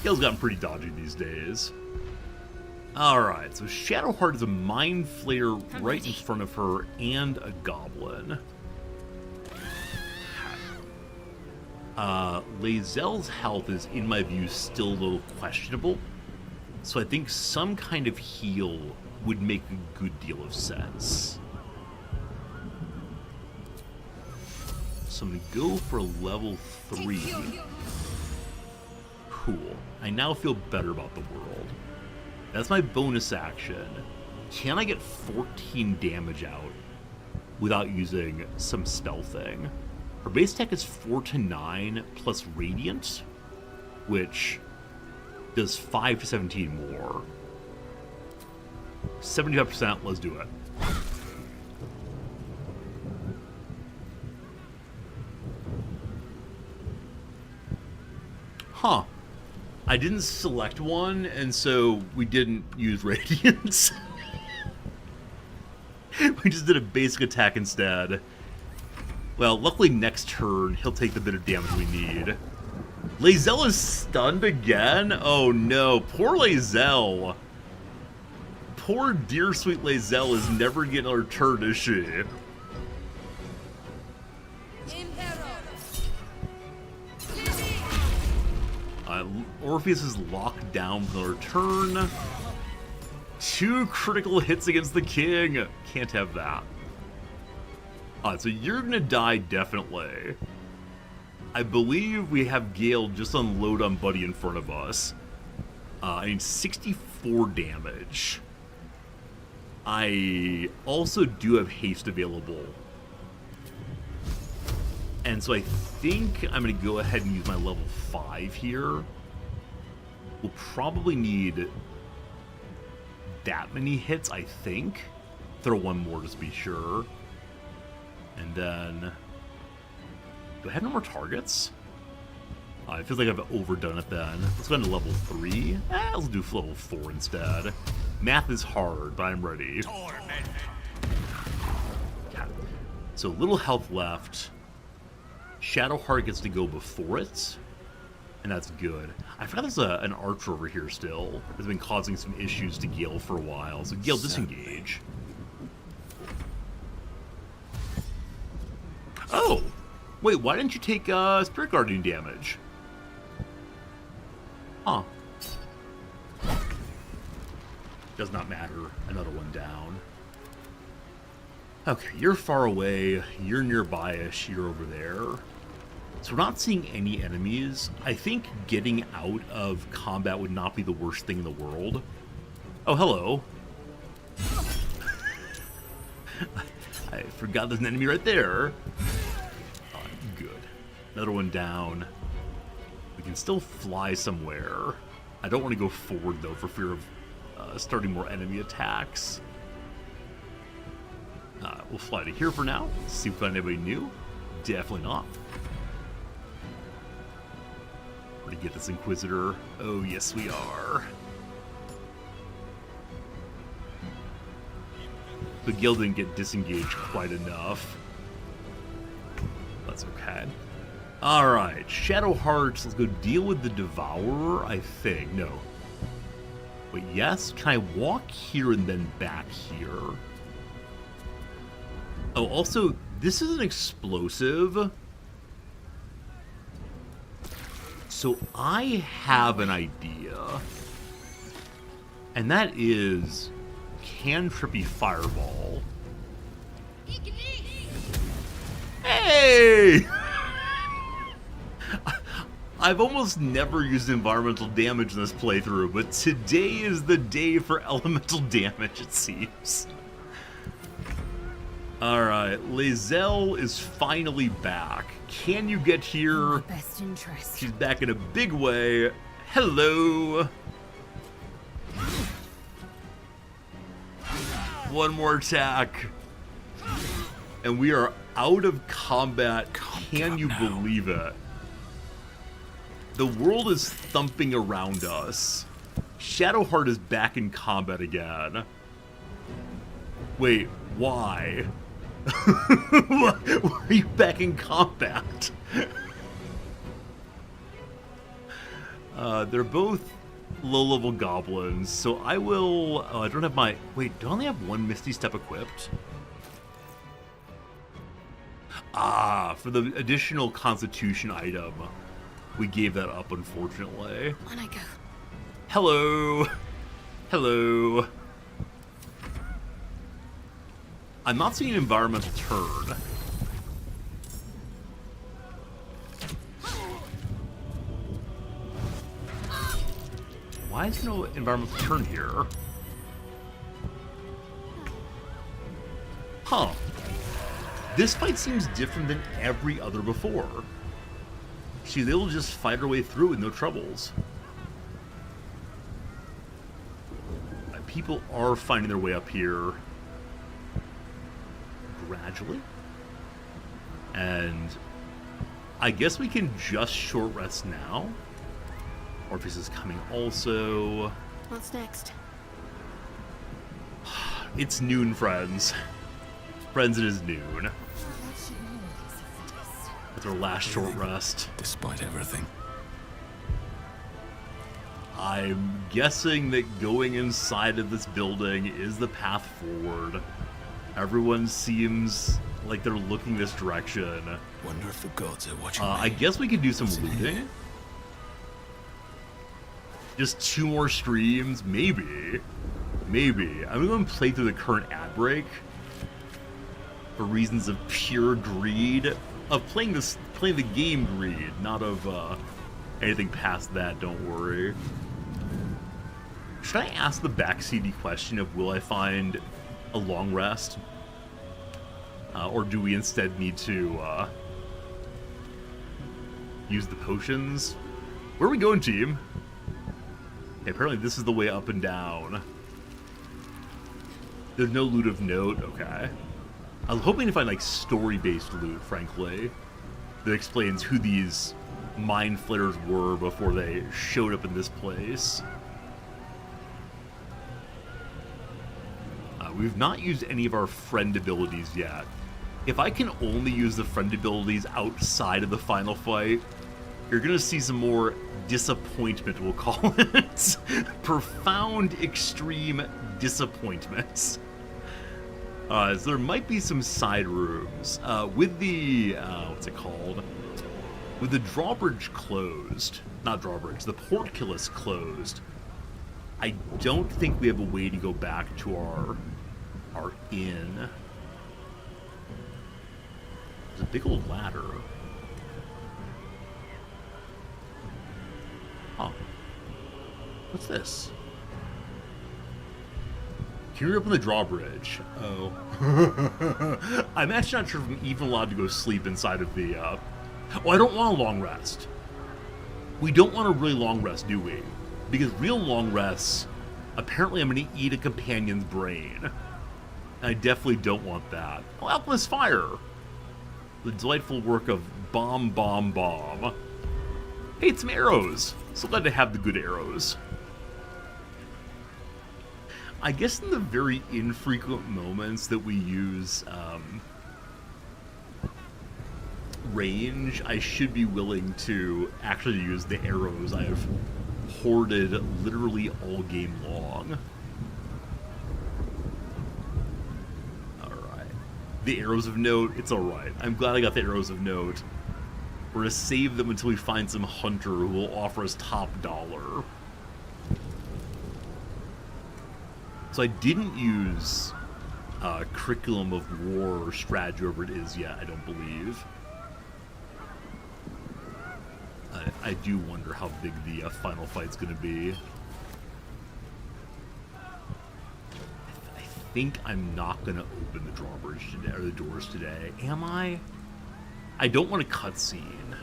Gale's gotten pretty dodgy these days. Alright, so Shadowheart is a Mind Flayer right in front of her and a Goblin. Lae'zel's health is, in my view, still a little questionable. So I think some kind of heal would make a good deal of sense. So I'm going to go for level 3. Cool. I now feel better about the world. That's my bonus action. Can I get 14 damage out without using some spell thing? Her base attack is 4 to 9 plus Radiant, which does 5 to 17 more. 75%, let's do it. Huh. I didn't select one, and so we didn't use Radiance. We just did a basic attack instead. Well, luckily next turn, he'll take the bit of damage we need. Lae'zel is stunned again? Oh no, poor Lae'zel. Poor dear sweet Lae'zel is never getting another turn, is she? Orpheus is locked down for a turn. 2 critical hits against the king. Can't have that. So you're gonna die definitely. I believe we have Gale just unload on Buddy in front of us. I need 64 damage. I also do have haste available. And so I think I'm going to go ahead and use my level 5 here. We'll probably need that many hits, I think. Throw one more just to be sure. And then... do I have no more targets? It feels like I've overdone it then. Let's go into level 3. Let's do level 4 instead. Math is hard, but I'm ready. Okay. So little health left. Shadowheart gets to go before it. And that's good. I forgot there's an archer over here still. That's been causing some issues to Gale for a while. So Gale, disengage. Oh! Wait, why didn't you take Spirit Guardian damage? Huh. Does not matter. Another one down. Okay, you're far away. You're nearby-ish. You're over there. So we're not seeing any enemies. I think getting out of combat would not be the worst thing in the world. Oh, hello. I forgot there's an enemy right there. Good. Another one down. We can still fly somewhere. I don't want to go forward, though, for fear of starting more enemy attacks. We'll fly to here for now. See if we find anybody new. Definitely not. We're gonna get this Inquisitor. Oh, yes, we are. The guild didn't get disengaged quite enough. That's okay. Alright, Shadow Hearts. Let's go deal with the Devourer, I think. No. Wait, yes? Can I walk here and then back here? Oh, also, this is an explosive. So I have an idea. And that is Cantrippy Fireball. Hey! I've almost never used environmental damage in this playthrough, but today is the day for elemental damage, it seems. Alright, Lae'zel is finally back. Can you get here? Best interest. She's back in a big way. Hello! One more attack. And we are out of combat. Can you believe it? The world is thumping around us. Shadowheart is back in combat again. Wait, why? Why are you back in combat? They're both low-level goblins, so I will... I don't have my... Wait, do I only have one Misty Step equipped? Ah, for the additional Constitution item. We gave that up, unfortunately. On I go. Hello! Hello! I'm not seeing an environmental turn. Why is there no environmental turn here? Huh. This fight seems different than every other before. She's able to just fight her way through with no troubles. People are finding their way up here gradually. And I guess we can just short rest now. Orpheus is coming also. What's next? It's noon, friends. Friends, it is noon. It's our last short rest. Despite everything. I'm guessing that going inside of this building is the path forward. Everyone seems like they're looking this direction. Wonder if the gods are watching. I guess we could do some looting. Just 2 more streams, maybe. Maybe. I'm going to play through the current ad break for reasons of pure greed, of playing the game greed, not of anything past that. Don't worry. Should I ask the backseaty question of will I find a long rest? Or do we instead need to use the potions? Where are we going, team? Okay, apparently this is the way up and down. There's no loot of note, okay. I was hoping to find like story-based loot, frankly, that explains who these mind flayers were before they showed up in this place. We've not used any of our friend abilities yet. If I can only use the friend abilities outside of the final fight, you're gonna see some more disappointment, we'll call it. Profound, extreme disappointments. So there might be some side rooms. With the, what's it called? With the drawbridge closed, not drawbridge, the portcullis closed, I don't think we have a way to go back to our inn. There's a big old ladder. Huh. What's this? Can you open the drawbridge? Oh. I'm actually not sure if I'm even allowed to go sleep inside of the, Oh, I don't want a long rest. We don't want a really long rest, do we? Because real long rests, apparently I'm going to eat a companion's brain. And I definitely don't want that. Oh, Alchemist Fire! The delightful work of Bomb Bomb Bomb. Hey, it's some arrows. So glad to have the good arrows. I guess in the very infrequent moments that we use range, I should be willing to actually use the arrows I've hoarded literally all game long. Alright. The arrows of note, it's alright. I'm glad I got the arrows of note. We're gonna save them until we find some hunter who will offer us top dollar. So I didn't use Curriculum of War or strategy, whatever it is yet, I don't believe. I do wonder how big the final fight's gonna be. I think I'm not gonna open the drawbridge today, or the doors today. Am I? I don't want a cutscene.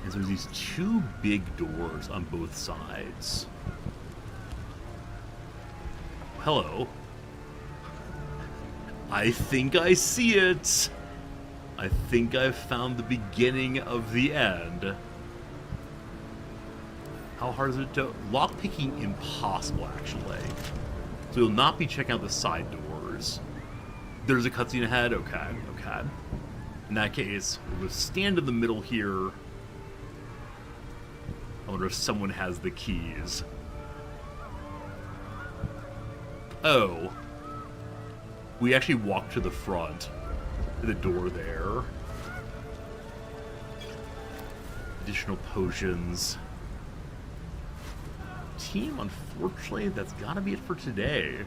And so there's these two big doors on both sides. Hello. I think I see it. I think I've found the beginning of the end. How hard is it to... Lockpicking impossible, actually. So you'll not be checking out the side doors. There's a cutscene ahead? Okay, okay. In that case, we'll just stand in the middle here. I wonder if someone has the keys. Oh. We actually walked to the front. To the door there. Additional potions. Team, unfortunately, that's gotta be it for today.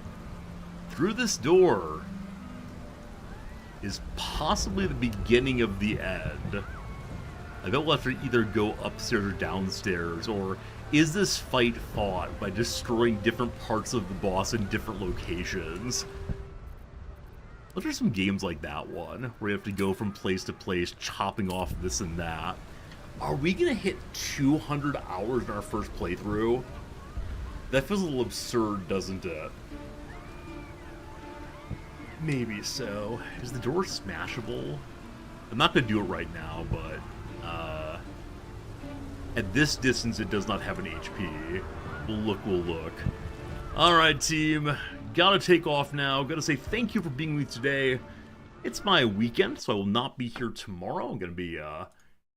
Through this door is possibly the beginning of the end. I bet we'll have to either go upstairs or downstairs, or is this fight fought by destroying different parts of the boss in different locations? What are some games like that one, where you have to go from place to place, chopping off this and that? Are we gonna hit 200 hours in our first playthrough? That feels a little absurd, doesn't it? Maybe so. Is the door smashable? I'm not gonna do it right now, but at this distance it does not have an HP. We'll look. Alright, team. Gotta take off now. Gotta say thank you for being with me today. It's my weekend, so I will not be here tomorrow. I'm gonna be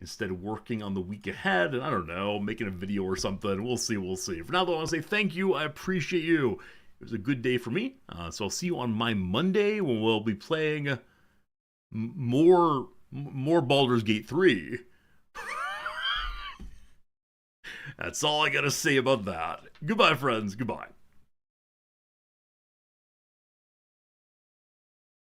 instead working on the week ahead, and I don't know, making a video or something. We'll see. For now, though, I want to say thank you. I appreciate you. It was a good day for me. So I'll see you on my Monday when we'll be playing more Baldur's Gate 3. That's all I gotta say about that. Goodbye, friends. Goodbye.